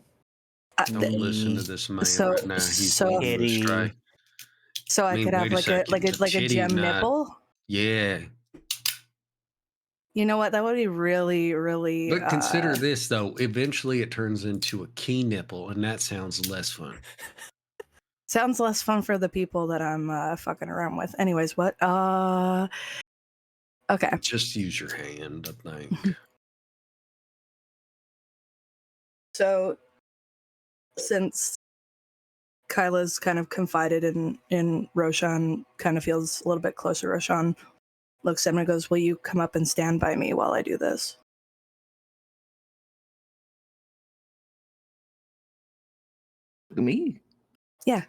Don't listen to this man right now. He's leading you astray. So I could have like a gem nipple. Yeah. You know what? That would be really, really. But consider this though. Eventually, it turns into a key nipple, and that sounds less fun. Sounds less fun for the people that I'm fucking around with. Anyways, what? Okay. Just use your hand, I think. So, since Kyla's kind of confided in Roshan, kind of feels a little bit closer. Roshan looks at him and goes, "Will you come up and stand by me while I do this?" Me? Yeah.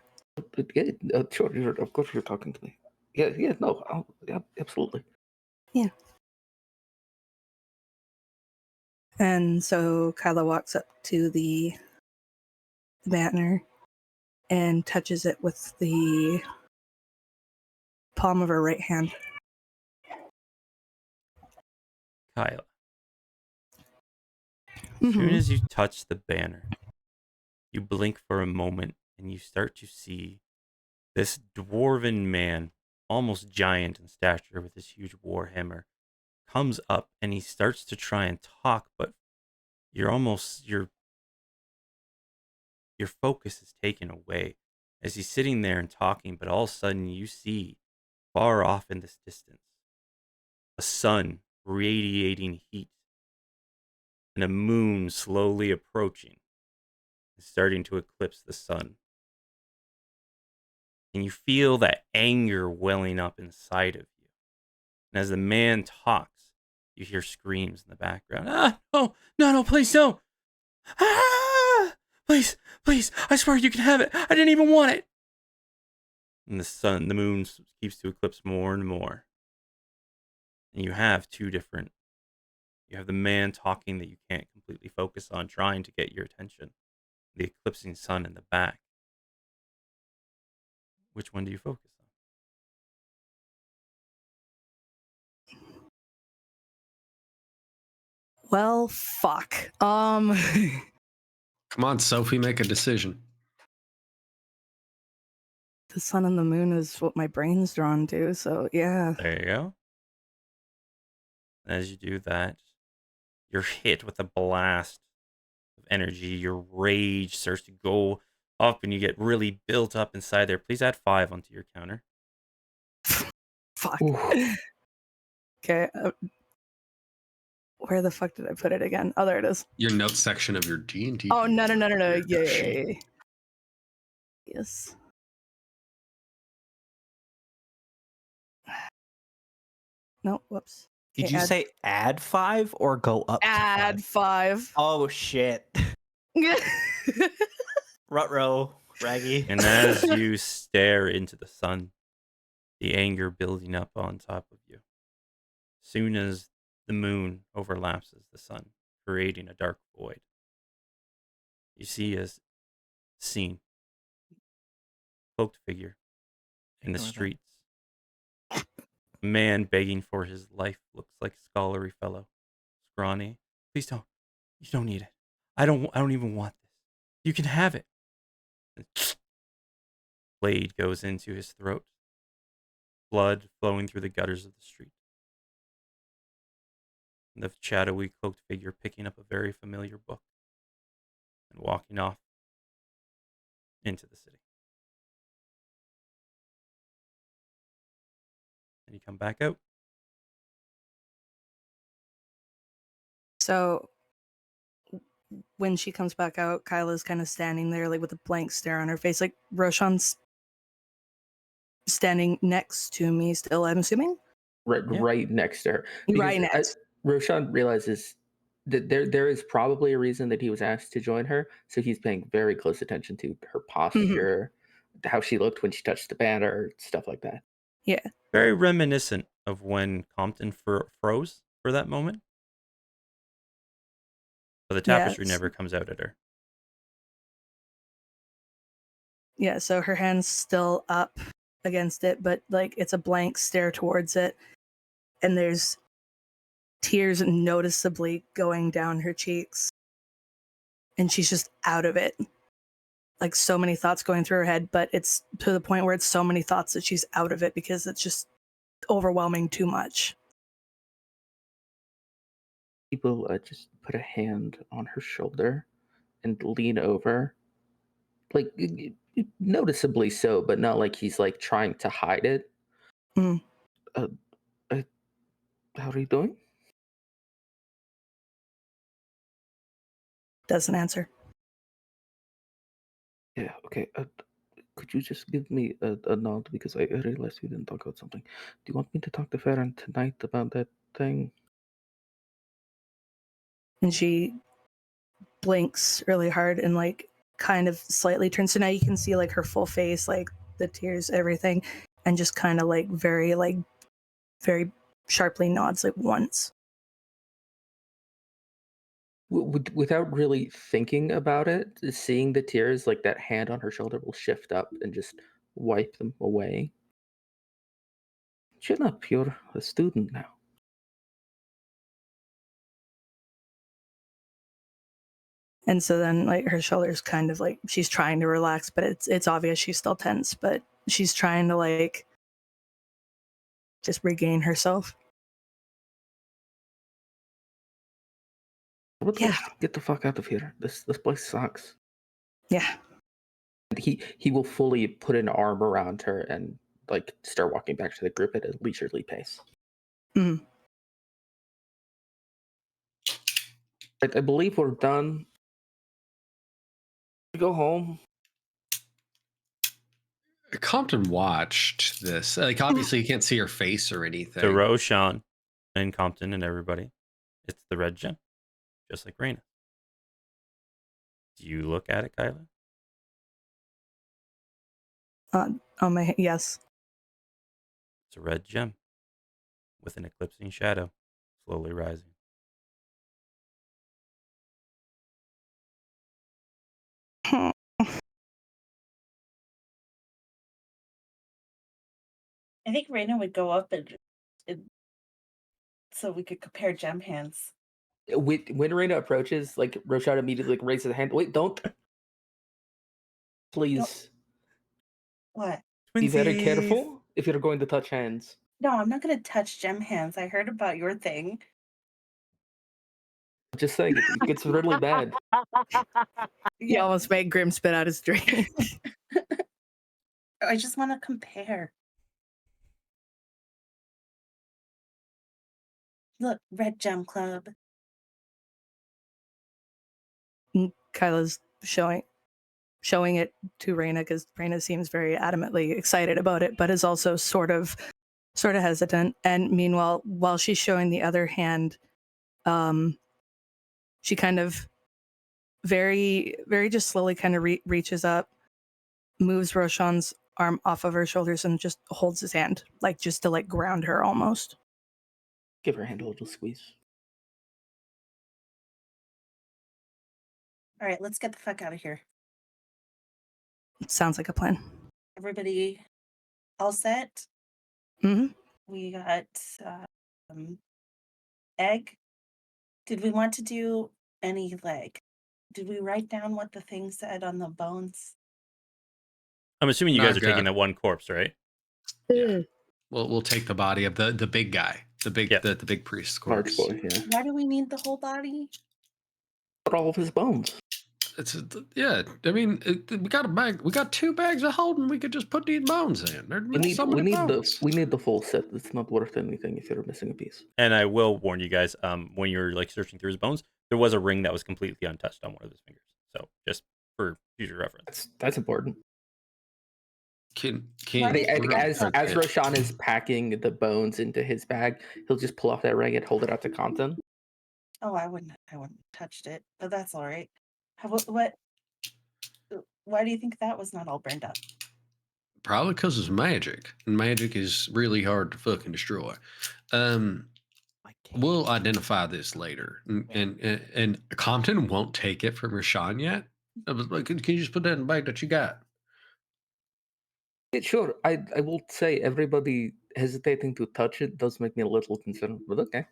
Yeah, sure. Of course, you're talking to me. Yeah. No, yeah, absolutely. Yeah. And so Kyla walks up to the banner and touches it with the palm of her right hand. Kyla. As soon as you touch the banner, you blink for a moment and you start to see this dwarven man, almost giant in stature with this huge warhammer, comes up and he starts to try and talk, but your focus is taken away as he's sitting there and talking, but all of a sudden you see far off in this distance a sun radiating heat and a moon slowly approaching and starting to eclipse the sun. And you feel that anger welling up inside of you. And as the man talks, you hear screams in the background. Ah, no, please don't. Ah, please, I swear you can have it. I didn't even want it. And the moon keeps to eclipse more and more. And you have you have the man talking that you can't completely focus on, trying to get your attention. The eclipsing sun in the back. Which one do you focus on? Well, fuck. Come on, Sophie, make a decision. The sun and the moon is what my brain's drawn to, so yeah. There you go. As you do that, you're hit with a blast of energy. Your rage starts to go up and you get really built up inside there. Please add 5 onto your counter. Fuck. Okay. Where the fuck did I put it again? Oh, there it is. Your notes section of your D&D. Oh, no. Yeah. Yes. No, whoops. Did you say add 5 or go up? Add 5. Oh shit. Rutrow, Raggy. And as you stare into the sun, the anger building up on top of you, soon as the moon overlaps the sun, creating a dark void, you see a scene. Cloaked figure in the streets. A man begging for his life, looks like a scholarly fellow. Scrawny. Please don't. You don't need it. I don't even want this. You can have it. Blade goes into his throat. Blood flowing through the gutters of the street. And the shadowy cloaked figure picking up a very familiar book and walking off into the city. Can you come back out? So when she comes back out, Kyla's kind of standing there, like with a blank stare on her face. Like Roshan's standing next to me still, I'm assuming? Right next to her. Right next. Roshan realizes that there is probably a reason that he was asked to join her, so he's paying very close attention to her posture, how she looked when she touched the banner, stuff like that. Yeah. Very reminiscent of when Compton froze for that moment. But the tapestry never comes out at her. Yeah, so her hand's still up against it, but like it's a blank stare towards it. And there's tears noticeably going down her cheeks. And she's just out of it. Like so many thoughts going through her head, but it's to the point where it's so many thoughts that she's out of it because it's just overwhelming too much. People just put a hand on her shoulder and lean over. Like noticeably so, but not like he's like trying to hide it. How are you doing? Doesn't answer. Yeah, okay. Could you just give me a nod because I realized we didn't talk about something. Do you want me to talk to Farron tonight about that thing? And she blinks really hard and like kind of slightly turns. So now you can see like her full face, like the tears, everything, and just kind of like very sharply nods like once. Without really thinking about it, seeing the tears, like that hand on her shoulder will shift up and just wipe them away. Chin up, you're a student now. And so then like her shoulders kind of like she's trying to relax, but it's obvious she's still tense, but she's trying to like just regain herself. Yeah. Get the fuck out of here. This place sucks. Yeah. And he will fully put an arm around her and like start walking back to the group at a leisurely pace. Mm-hmm. I believe we're done. Go home. Compton watched this. Like, obviously, you can't see her face or anything. To Roshan and Compton and everybody, it's the red gem, just like Raina. Do you look at it, Kyla? Yes. It's a red gem with an eclipsing shadow slowly rising. I think Raina would go up and so we could compare gem hands. When Raina approaches, like Roshan immediately like, raises a hand. Wait, don't. Please. What? Be very careful if you're going to touch hands. No, I'm not going to touch gem hands. I heard about your thing. Just saying, it gets really bad. He almost made Grim spit out his drink. I just want to compare. Look, Red Gem Club. Kyla's showing it to Raina because Raina seems very adamantly excited about it, but is also sort of hesitant. And meanwhile, while she's showing the other hand, she kind of very, very just slowly kind of reaches up, moves Roshan's arm off of her shoulders and just holds his hand, like just to like ground her almost. Give her hand a little squeeze. All right, let's get the fuck out of here. Sounds like a plan. Everybody all set? Mm-hmm. We got egg. Did we want to do any leg? Did we write down what the thing said on the bones? I'm assuming you guys are taking that one corpse, right? Yeah. We'll take the body of the big guy, the big priest corpse. Large boy, yeah. Why do we need the whole body? But all of his bones. Yeah. I mean, we got a bag. We got 2 bags of holding. We could just put these bones in. There's so many bones. We need the full set. It's not worth anything if you're missing a piece. And I will warn you guys, when you're like searching through his bones, there was a ring that was completely untouched on one of his fingers. So just for future reference. That's important. I think as Roshan is packing the bones into his bag, he'll just pull off that ring and hold it out to Compton. Oh, I wouldn't touched it, but that's all right. What? Why do you think that was not all burned up? Probably because it's magic, and magic is really hard to fucking destroy. We'll identify this later, and Compton won't take it from Rashawn yet. I was like, can you just put that in the bag that you got? Yeah, sure. I will say everybody hesitating to touch it does make me a little concerned, but okay.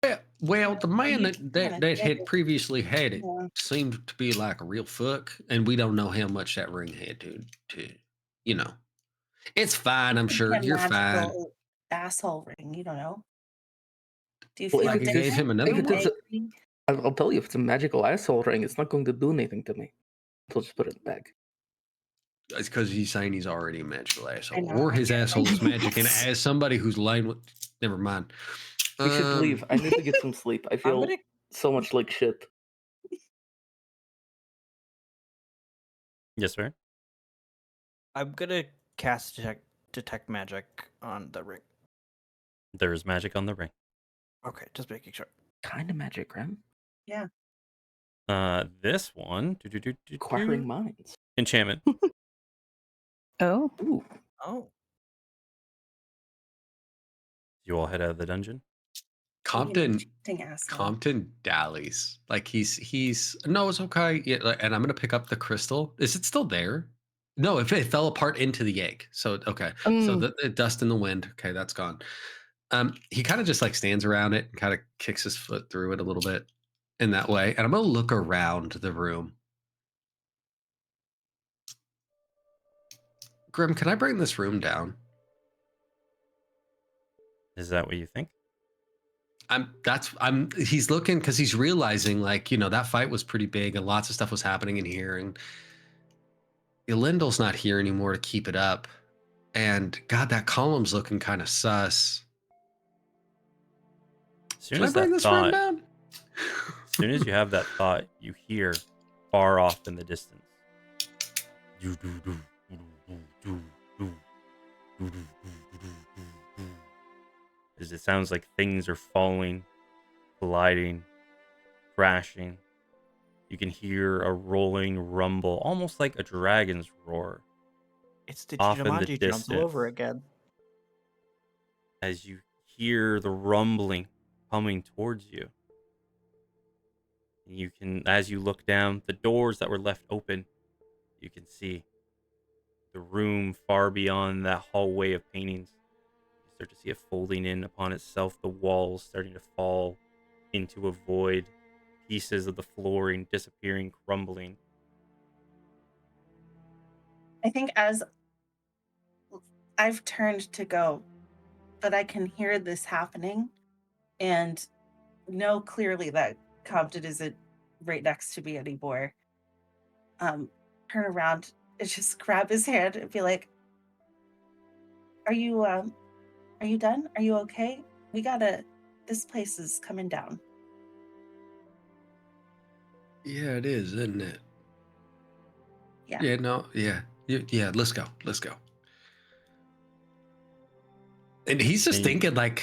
Yeah, well, the man that had previously had it seemed to be like a real fuck, and we don't know how much that ring had to you know. It's fine, I'm sure. You're fine. Asshole ring, you don't know. Do you feel like you gave him another one? I'll tell you, if it's a magical asshole ring, it's not going to do anything to me. I'll just put it in the bag. It's because he's saying he's already a magical asshole, or his asshole is magic. And as somebody who's lying with, never mind. We should leave. I need to get some sleep. I feel so much like shit. Yes, sir. I'm gonna cast detect magic on the ring. There is magic on the ring. Okay, just making sure. Kind of magic, Rem. Yeah. This one. Acquiring minds. Enchantment. Oh. Ooh. Oh. You all head out of the dungeon. Compton dallies. Like he's no, it's okay. Yeah, and I'm gonna pick up the crystal. Is it still there? No, if it fell apart into the egg. So okay. So the dust in the wind. Okay, that's gone. He kind of just like stands around it and kind of kicks his foot through it a little bit in that way. And I'm gonna look around the room. Grim, can I bring this room down? Is that what you think? He's looking because he's realizing, like, that fight was pretty big and lots of stuff was happening in here, and Elendil's not here anymore to keep it up. And God, that column's looking kind of sus. Should I bring this room down? As soon as you have that thought, you hear far off in the distance. As it sounds like things are falling, colliding, crashing. You can hear a rolling rumble, almost like a dragon's roar. It's the Jumanji jump over again. As you hear the rumbling coming towards you. You can, as you look down, the doors that were left open, you can see the room far beyond that hallway of paintings. You start to see it folding in upon itself, the walls starting to fall into a void, pieces of the flooring disappearing, crumbling. I think as I've turned to go, but I can hear this happening and know clearly that Compton isn't right next to me anymore. Turn around and just grab his hand and be like, are you done? Are you okay? This place is coming down. Yeah, it is, isn't it? Yeah. Yeah, no, yeah. Yeah, let's go. And he's just thinking like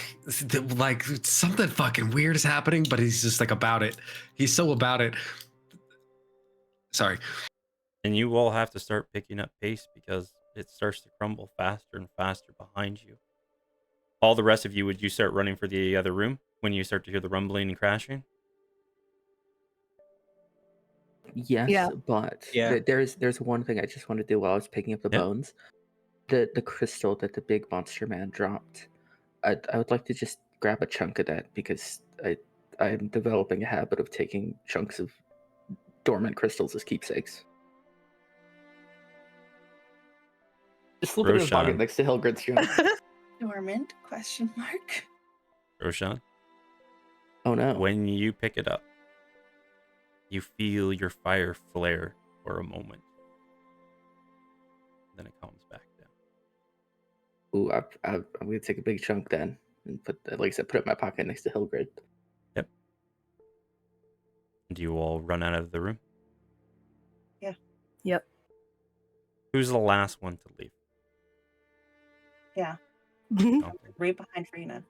something fucking weird is happening, but he's just like about it. He's so about it. Sorry. And you all have to start picking up pace because it starts to crumble faster and faster behind you. All the rest of you, would you start running for the other room when you start to hear the rumbling and crashing? Yes, but there's one thing I just want to do while I was picking up the bones. The crystal that the big monster man dropped. I would like to just grab a chunk of that because I'm developing a habit of taking chunks of dormant crystals as keepsakes. Just slip it in the pocket next to Hilgrid's junk. Dormant? ? Roshan? Oh no. When you pick it up, You feel your fire flare for a moment. Then it calms back down. Ooh, I'm gonna take a big chunk then and put, like I said, put it in my pocket next to Hillgrid. Yep. Do you all run out of the room? Yeah. Yep. Who's the last one to leave? Yeah. Compton. Right behind Rena.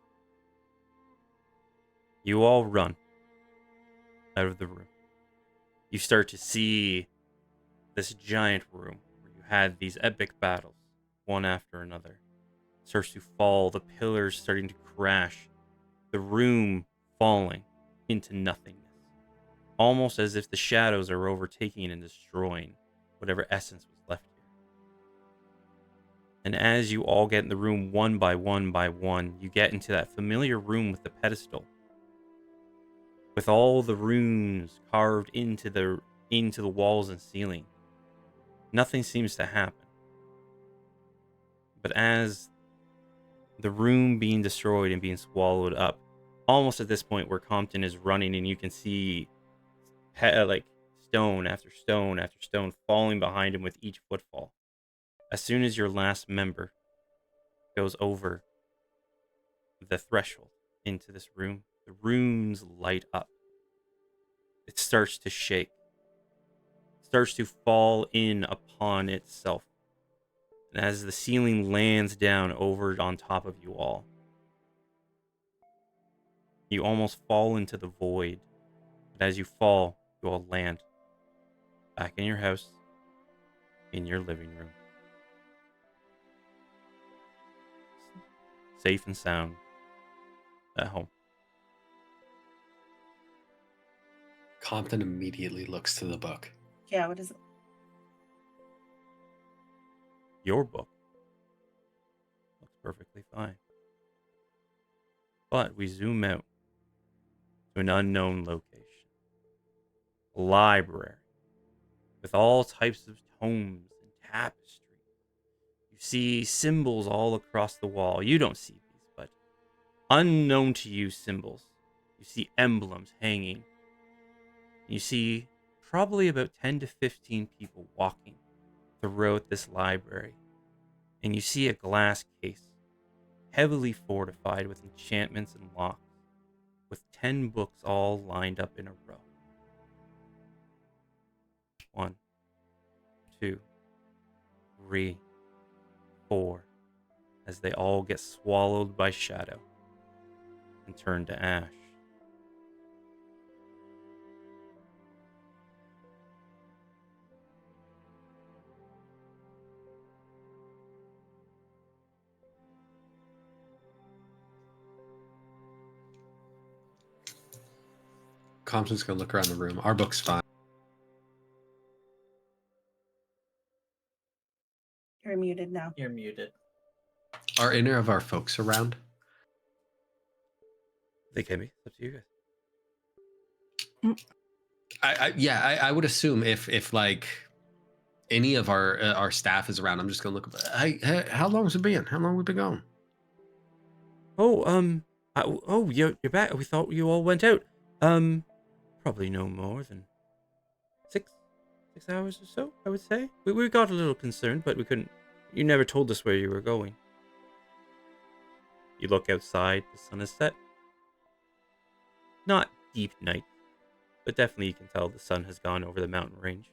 You all run out of the room. You start to see this giant room where you had these epic battles, one after another. It starts to fall, the pillars starting to crash, the room falling into nothingness. Almost as if the shadows are overtaking and destroying whatever essence was left here. And as you all get in the room one by one, you get into that familiar room with the pedestal, with all the runes carved into the walls and ceiling. Nothing seems to happen. But as the room being destroyed and being swallowed up, almost at this point where Compton is running and you can see like stone after stone after stone falling behind him with each footfall. As soon as your last member goes over the threshold into this room, the runes light up. It starts to shake. It starts to fall in upon itself. And as the ceiling lands down over on top of you all, you almost fall into the void. But as you fall, you all land back in your house, in your living room. Safe and sound at home. Compton immediately looks to the book. Yeah, what is it? Your book looks perfectly fine. But we zoom out to an unknown location. A library with all types of tomes and tapestry. You see symbols all across the wall. You don't see these, but unknown to you symbols. You see emblems hanging. You see probably about 10 to 15 people walking throughout this library. And you see a glass case, heavily fortified with enchantments and locks, with 10 books all lined up in a row. 1, 2, 3, 4, as they all get swallowed by shadow and turn to ash. Compton's gonna look around the room. Our book's fine. You're muted now. You're muted. Are any of our folks around? They can be. It's up to you guys. I would assume if like any of our staff is around, I'm just gonna look. Hey, how long has it been? How long have we been gone? Oh, you're back. We thought you all went out. Probably no more than 6 hours or so, I would say. We got a little concerned, but we couldn't. You never told us where you were going. You look outside, the sun is set. Not deep night, but definitely you can tell the sun has gone over the mountain range.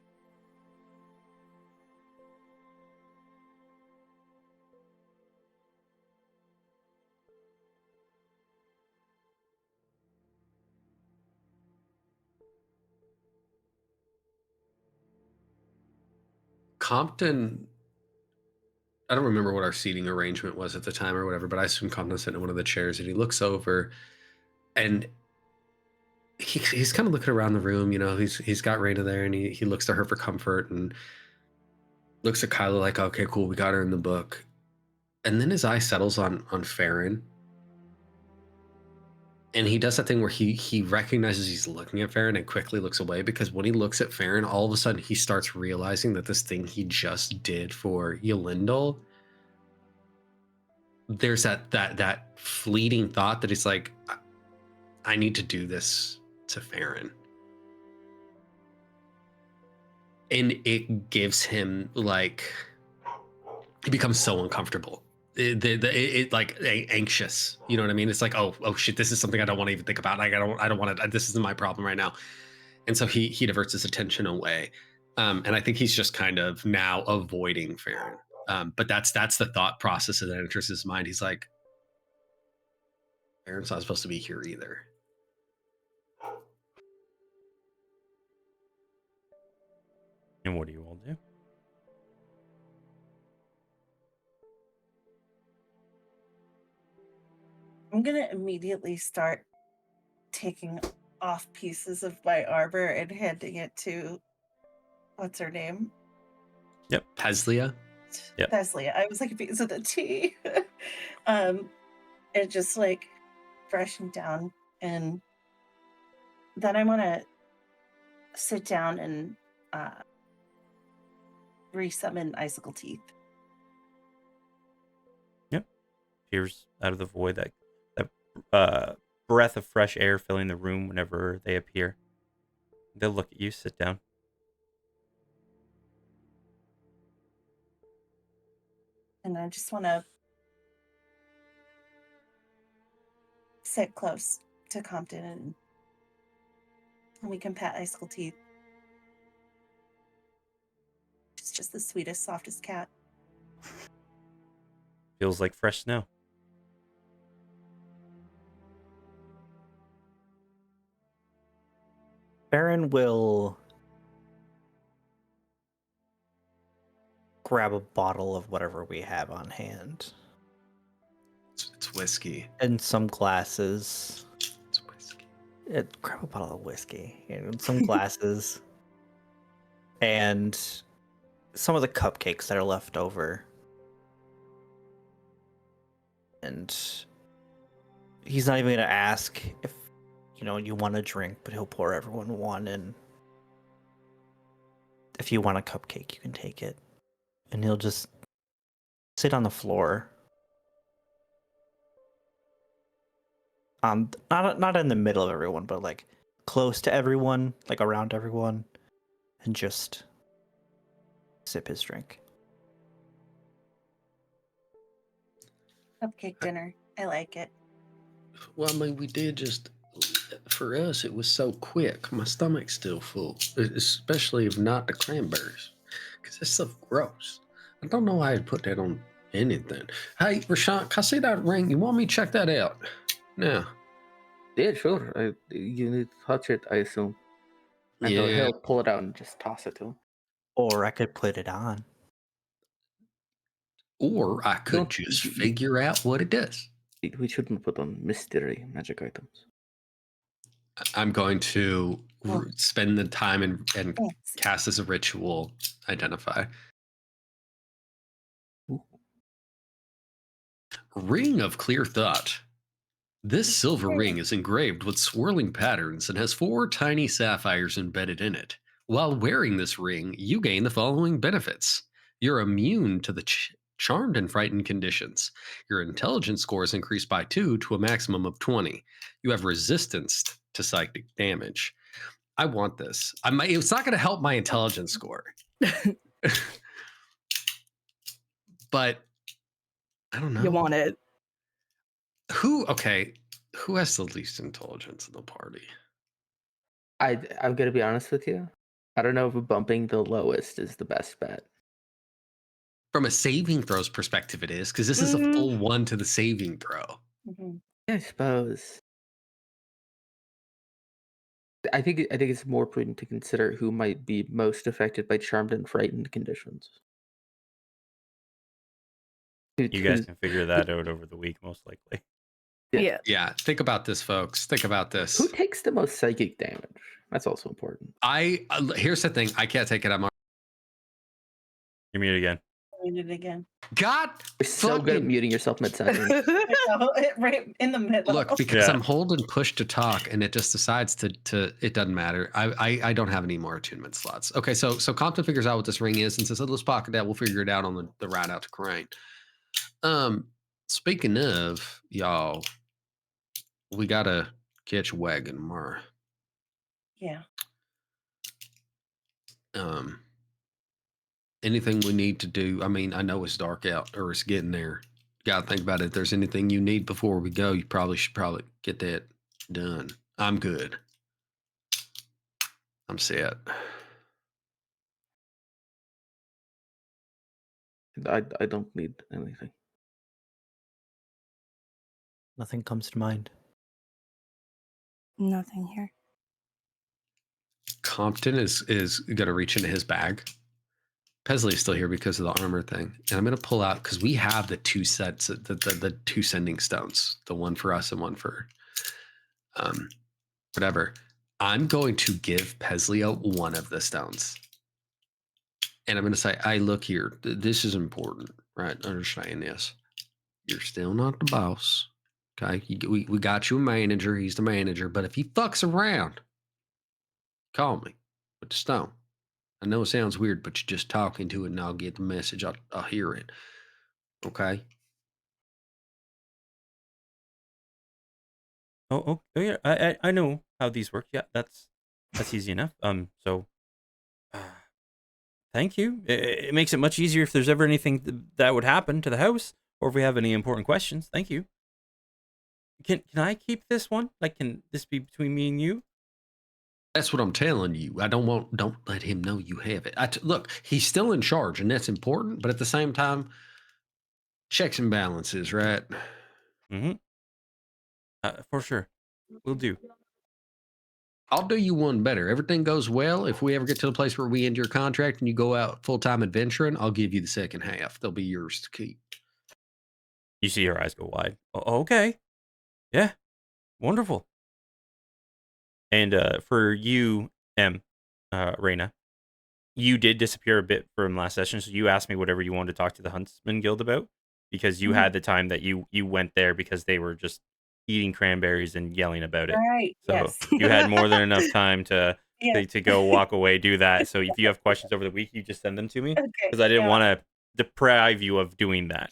Compton, I don't remember what our seating arrangement was at the time or whatever, but I assume Compton's sitting in one of the chairs and he looks over and he's kind of looking around the room. You know, he's got Raina there and he looks to her for comfort and looks at Kyla like, okay, cool, we got her in the book. And then his eye settles on Farron. And he does that thing where he recognizes he's looking at Farron and quickly looks away, because when he looks at Farron, all of a sudden he starts realizing that this thing he just did for Yolindel, there's that fleeting thought that he's like, I need to do this to Farron. and it gives him like he becomes so uncomfortable. Like anxious. You know what I mean? It's like, oh shit, this is something I don't want to even think about. Like I don't want to. This isn't my problem right now. And so he diverts his attention away. And I think he's just kind of now avoiding Farron. But that's the thought process that enters his mind. He's like, Farron's not supposed to be here either. And what do you all do? I'm gonna immediately start taking off pieces of my armor and handing it to what's her name? Yep. Teslia. Yep. Teslia. I was like a piece of the T. And just like brushing down, and then I want to sit down and resummon Icicle Teeth. Yep. Appears out of the void that breath of fresh air filling the room whenever they appear. They'll look at you, sit down. And I just want to sit close to Compton and we can pet Icicle Teeth. She's just the sweetest, softest cat. Feels like fresh snow. Baron will grab a bottle of whatever we have on hand. It's whiskey. And some glasses. It's whiskey. Grab a bottle of whiskey and some glasses. And some of the cupcakes that are left over. And he's not even going to ask if, you want a drink, but he'll pour everyone one. And if you want a cupcake, you can take it. And he'll just sit on the floor. Not in the middle of everyone, but like close to everyone, like around everyone, and just sip his drink. Cupcake dinner. I like it. Well, I mean, we did just, for us, it was so quick. My stomach's still full, especially if not the cranberries, because that's so gross. I don't know why I'd put that on anything. Hey, Rashawn, can I see that ring? You want me to check that out? No. Yeah, sure. You need to touch it, I assume. And he'll pull it out and just toss it to him. Or I could put it on. Or I could just figure out what it does. We shouldn't put on mystery magic items. I'm going to spend the time and cast as a ritual identify. Ooh. Ring of Clear Thought. This silver ring is engraved with swirling patterns and has 4 tiny sapphires embedded in it. While wearing this ring, you gain the following benefits. You're immune to the charmed and frightened conditions. Your intelligence score is increased by 2 to a maximum of 20. You have resistance to psychic damage. I want this. It's not going to help my intelligence score. But I don't know. You want it. Who has the least intelligence in the party? I'm going to be honest with you. I don't know if bumping the lowest is the best bet. From a saving throws perspective, it is, because this is a full 1 to the saving throw. Mm-hmm. I suppose. I think it's more prudent to consider who might be most affected by charmed and frightened conditions. You guys can figure that out over the week, most likely. Yeah. Think about this, folks. Think about this. Who takes the most psychic damage? That's also important. Here's the thing. I can't take it. You're muted again. Muted again. God, you're so good at muting yourself mid-sentence. Right in the middle. Look, because I'm holding push to talk, and it just decides to. It doesn't matter. I don't have any more attunement slots. Okay, so Compton figures out what this ring is and says, "Let's pocket that. We'll figure it out on the ride out to Crane." Speaking of y'all, we gotta catch a wagon tomorrow. Yeah. anything we need to do? I mean, I know it's dark out or it's getting there. Gotta think about it. If there's anything you need before we go, you should get that done. I'm good. I'm set. I don't need anything. Nothing comes to mind. Nothing here. Compton is going to reach into his bag. Pesley is still here because of the armor thing. And I'm going to pull out, because we have the two sets, the two sending stones, the one for us and one for whatever. I'm going to give Pesley one of the stones. And I'm going to say, hey, look here, this is important, right? Understand this. You're still not the boss. Okay. We got you a manager. He's the manager. But if he fucks around, call me with the stone. I know it sounds weird, but you're just talking to it and I'll get the message. I'll hear it. Okay. Oh, yeah. I know how these work. Yeah, that's easy enough. So thank you. It makes it much easier if there's ever anything that would happen to the house, or if we have any important questions. Thank you. Can I keep this one? Like, can this be between me and you? That's what I'm telling you. Don't let him know you have it. Look, he's still in charge, and that's important. But at the same time, checks and balances, right? Mm-hmm. For sure, we'll do. I'll do you one better. Everything goes well. If we ever get to the place where we end your contract and you go out full-time adventuring, I'll give you the second half. They'll be yours to keep. You see her eyes go wide. Okay. Yeah. Wonderful. And for you, Reina, you did disappear a bit from last session, so you asked me whatever you wanted to talk to the Huntsman Guild about, because you had the time that you went there because they were just eating cranberries and yelling about it. Right. So Yes. you had more than enough time to go walk away, do that. So if you have questions over the week, you just send them to me, because I didn't want to deprive you of doing that.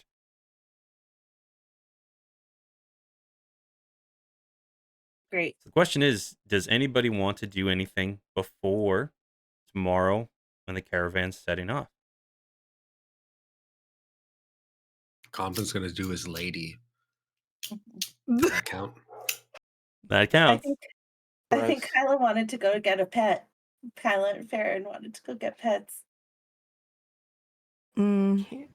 Great. So the question is, does anybody want to do anything before tomorrow when the caravan's setting off? Compton's going to do his lady. Does that count? That counts. I think Kyla wanted to go get a pet. Kyla and Farron wanted to go get pets. Getting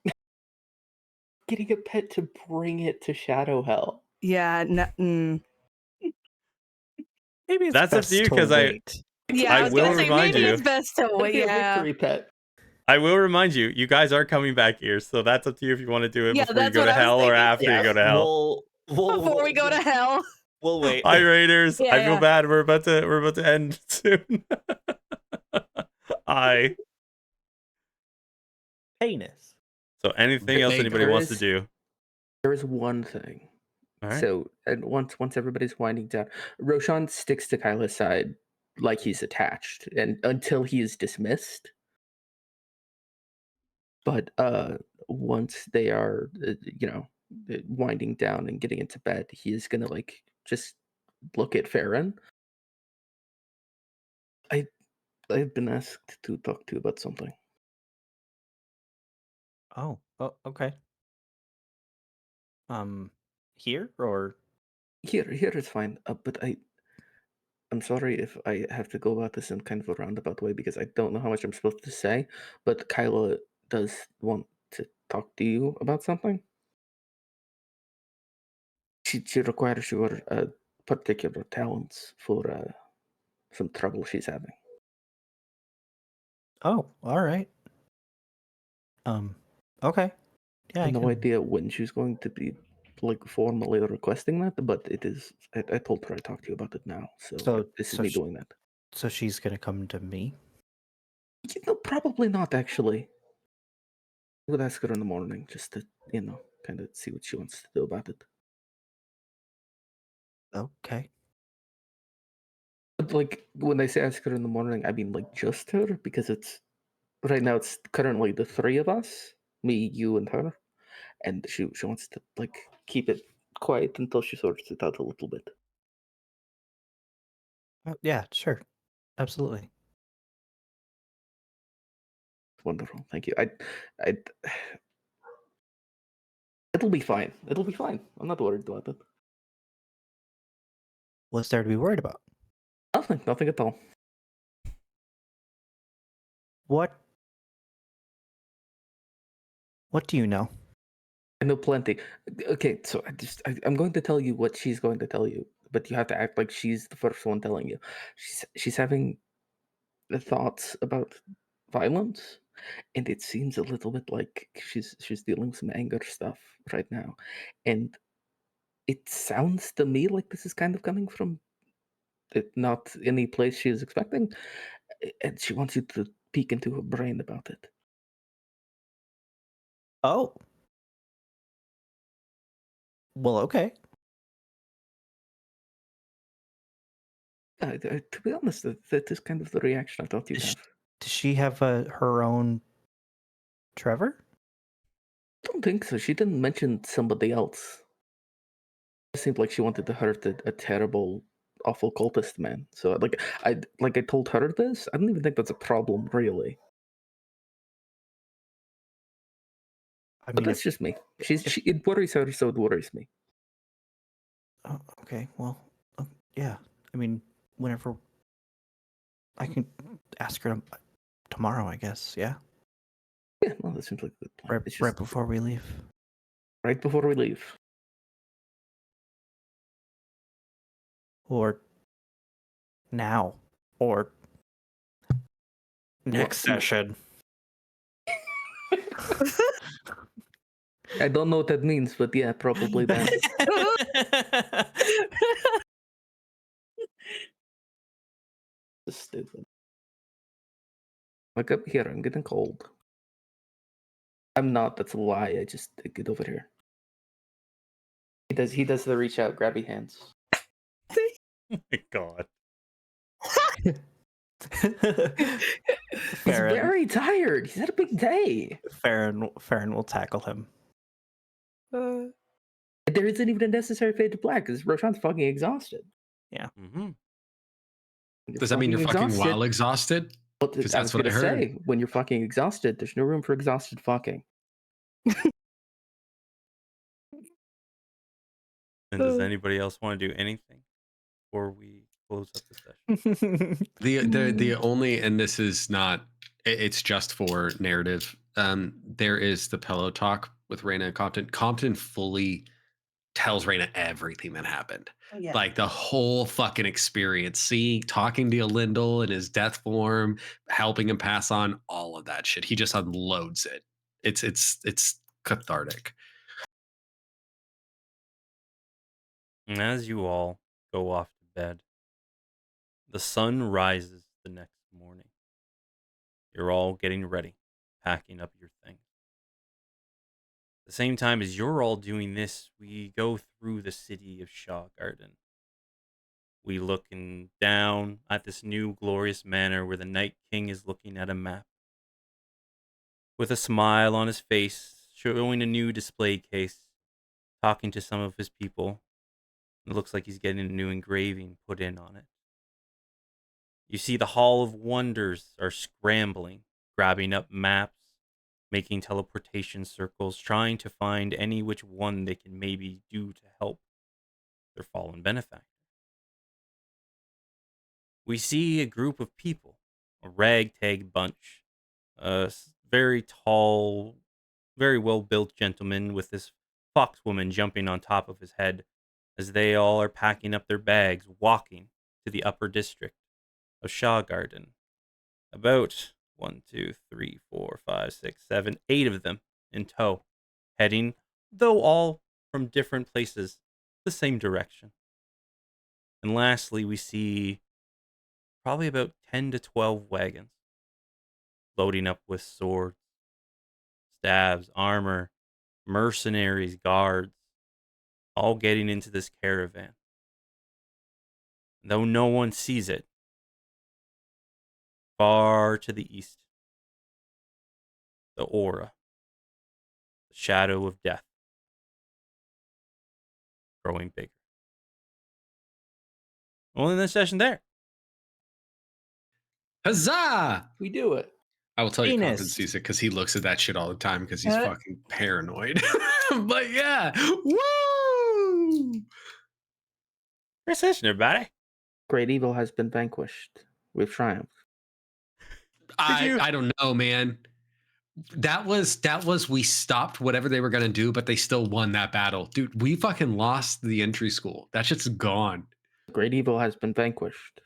a pet to bring it to Shadow Hell. Yeah. Maybe it's that's up to you, because I will remind you. Maybe it's best to wait. Yeah. Victory pet. I will remind you, you guys are coming back here, so that's up to you if you want to do it before you go what to I was hell or thinking. after you go to hell. Before we go to hell. We'll wait. Hi, Raiders. I feel Yeah. bad. We're about to end soon. Penis. So anything else anybody wants to do? There is one thing. All right. So, and once everybody's winding down, Roshan sticks to Kyla's side like he's attached, and until he is dismissed. But once they are, winding down and getting into bed, he is gonna like just look at Farron. I've been asked to talk to you about something. Oh, okay. Here or Here is fine. But I'm sorry if I have to go about this in kind of a roundabout way, because I don't know how much I'm supposed to say. But Kyla does want to talk to you about something. She requires your particular talents for some trouble she's having. Oh, all right. Okay. Yeah, I have no idea when she's going to be like formally requesting that, but it is. I told her I talked to you about it now, so this is me doing that. So she's gonna come to me? Probably not actually. I would ask her in the morning just to kind of see what she wants to do about it. Okay. But like when I say ask her in the morning, I mean like just her, because it's right now it's currently the three of us, me, you, and her, and she wants to like keep it quiet until she sorts it out a little bit. Yeah, sure, absolutely. wonderful. Thank you. It'll be fine. It'll be fine. I'm not worried about it. What's there to be worried about? Nothing. Nothing at all. What do you know? I know plenty. Okay, so I'm going to tell you what she's going to tell you, but you have to act like she's the first one telling you. She's having the thoughts about violence, and it seems a little bit like she's dealing with some anger stuff right now, and it sounds to me like this is kind of coming from not any place she is expecting, and she wants you to peek into her brain about it. Oh. Well, okay. To be honest, that is kind of the reaction I thought you'd have. Does she have her own Trevor? I don't think so. She didn't mention somebody else. It seemed like she wanted to hurt a terrible, awful cultist man. So, I told her this. I don't even think that's a problem, really. I But mean, that's just me. It worries her, so it worries me. Oh, okay. Well, yeah. I mean, whenever I can ask her tomorrow, I guess. Yeah. Yeah, well, that seems like a good plan. Right before we leave. Right before we leave. Or now. Or next session. I don't know what that means, but yeah, probably then. Stupid. Like up here, I'm getting cold. I'm not. That's a lie. Get over here. He does the reach out, grabby hands. Oh my god. He's very tired. He's had a big day. Farron will tackle him. There isn't even a necessary fade to black because Roshan's fucking exhausted. Yeah. Mm-hmm. Does that mean you're fucking while exhausted? Because that's what I heard. Say, when you're fucking exhausted, there's no room for exhausted fucking. And does anybody else want to do anything before we close up the session? the only, and this is not, it's just for narrative. There is the pillow talk with Raina and Compton. Compton fully tells Raina everything that happened. Yeah. Like the whole fucking experience, talking to Elendil in his death form, helping him pass on all of that shit. He just unloads it. It's cathartic. And as you all go off to bed, the sun rises the next morning. You're all getting ready, packing up your things. At the same time as you're all doing this, we go through the city of Shaw Garden. We looking down at this new glorious manor where the Night King is looking at a map. With a smile on his face, showing a new display case, talking to some of his people. It looks like he's getting a new engraving put in on it. You see the Hall of Wonders are scrambling, grabbing up maps, making teleportation circles, trying to find any which one they can maybe do to help their fallen benefactor. We see a group of people, a ragtag bunch, a very tall, very well-built gentleman with this foxwoman jumping on top of his head as they all are packing up their bags, walking to the upper district of Shaw Garden. About 1, 2, 3, 4, 5, 6, 7, 8 of them in tow, heading, though all from different places, the same direction. And lastly, we see probably about 10 to 12 wagons loading up with swords, staves, armor, mercenaries, guards, all getting into this caravan. Though no one sees it, far to the east, the aura, the shadow of death, growing bigger. We'll end this session there. Huzzah! We do it. I will tell you, Venus. Convin sees it because he looks at that shit all the time because he's fucking paranoid. But yeah, woo! Great session, everybody. Great evil has been vanquished. We've triumphed. I don't know, man. That was we stopped whatever they were gonna do, but they still won that battle, dude. We fucking lost the entry school. That shit's gone. Great evil has been vanquished.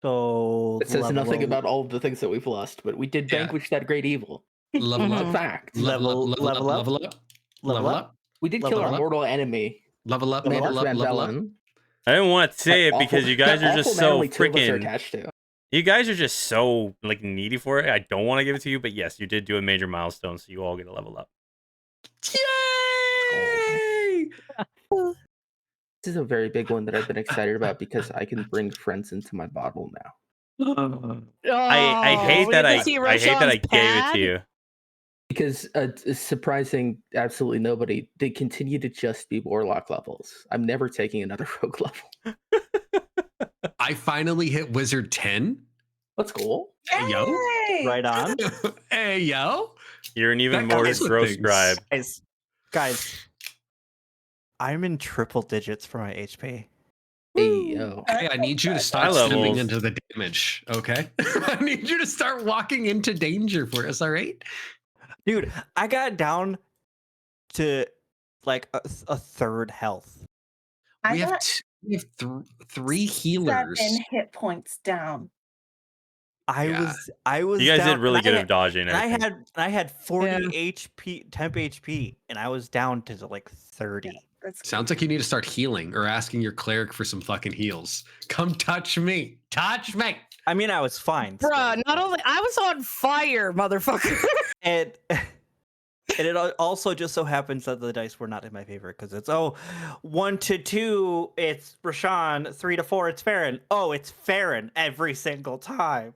So It says nothing about all of the things that we've lost, but we did vanquish that great evil. Level up, Fact. Level up. We did kill our mortal enemy. Level up. I didn't want to say it because you guys are just so freaking attached to. You guys are just so like needy for it. I don't want to give it to you, but yes, you did do a major milestone, so you all get a level up. Yay! This is a very big one that I've been excited about because I can bring friends into my bottle now. I hate that I gave it to you. Because it's surprising absolutely nobody. They continue to just be warlock levels. I'm never taking another rogue level. I finally hit wizard 10. That's cool. Hey, yo. Right on. Hey, yo. You're an even more gross scribe. Guys, I'm in triple digits for my HP. Hey, yo. Hey, I need you to start stepping into the damage, okay? I need you to start walking into danger for us, all right? Dude, I got down to like a third health. We have three healers. 7 hit points down. I was. You guys down, did really good at dodging. I had 40 HP, temp HP, and I was down to like 30. Yeah, sounds like you need to start healing or asking your cleric for some fucking heals. Come touch me. Touch me. I mean, I was fine. Bruh, not only I was on fire, motherfucker. And it also just so happens that the dice were not in my favor because it's 1 to 2, it's Rashawn, 3 to 4, it's Farron. Oh, it's Farron every single time.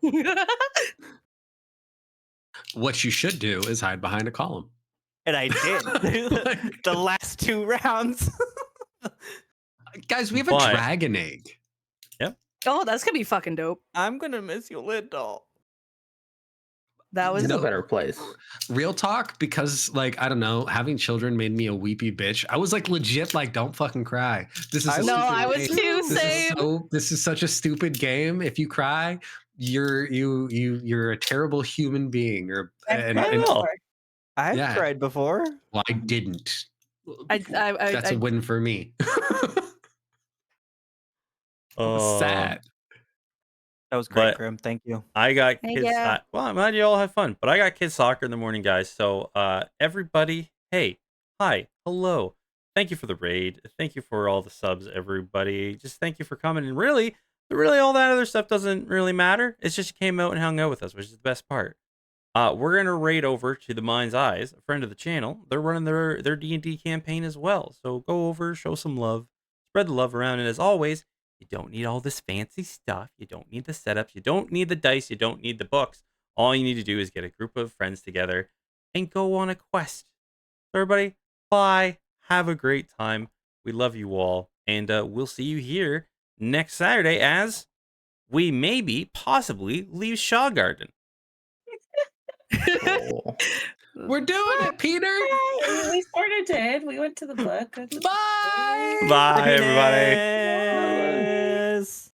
What you should do is hide behind a column. And I did. The last 2 rounds. Guys, we have a dragon egg. Yep. Oh, that's gonna be fucking dope. I'm gonna miss you, Lindell. That was a better place. Real talk, because like I don't know, having children made me a weepy bitch. I was like legit, like don't fucking cry. This is I was too. Same. This is such a stupid game. If you cry, you're a terrible human being. I've cried before. Well, I didn't. That's a win for me. Sad. That was great, Grim. Thank you. I got kids. Well, I'm glad you all had fun, but I got kids soccer in the morning, guys. So, everybody, hey, hi, hello. Thank you for the raid. Thank you for all the subs, everybody. Just thank you for coming. And really all that other stuff doesn't really matter. It's just you came out and hung out with us, which is the best part. We're gonna raid over to the Mind's Eyes, a friend of the channel. They're running their D&D campaign as well. So go over, show some love, spread the love around, and as always, you don't need all this fancy stuff. You don't need the setups. You don't need the dice. You don't need the books. All you need to do is get a group of friends together and go on a quest. So everybody, bye. Have a great time. We love you all. And we'll see you here next Saturday as we possibly leave Shaw Garden. We're doing it, Peter. We sort of did. We went to the book. Bye. Bye, everybody. Yes.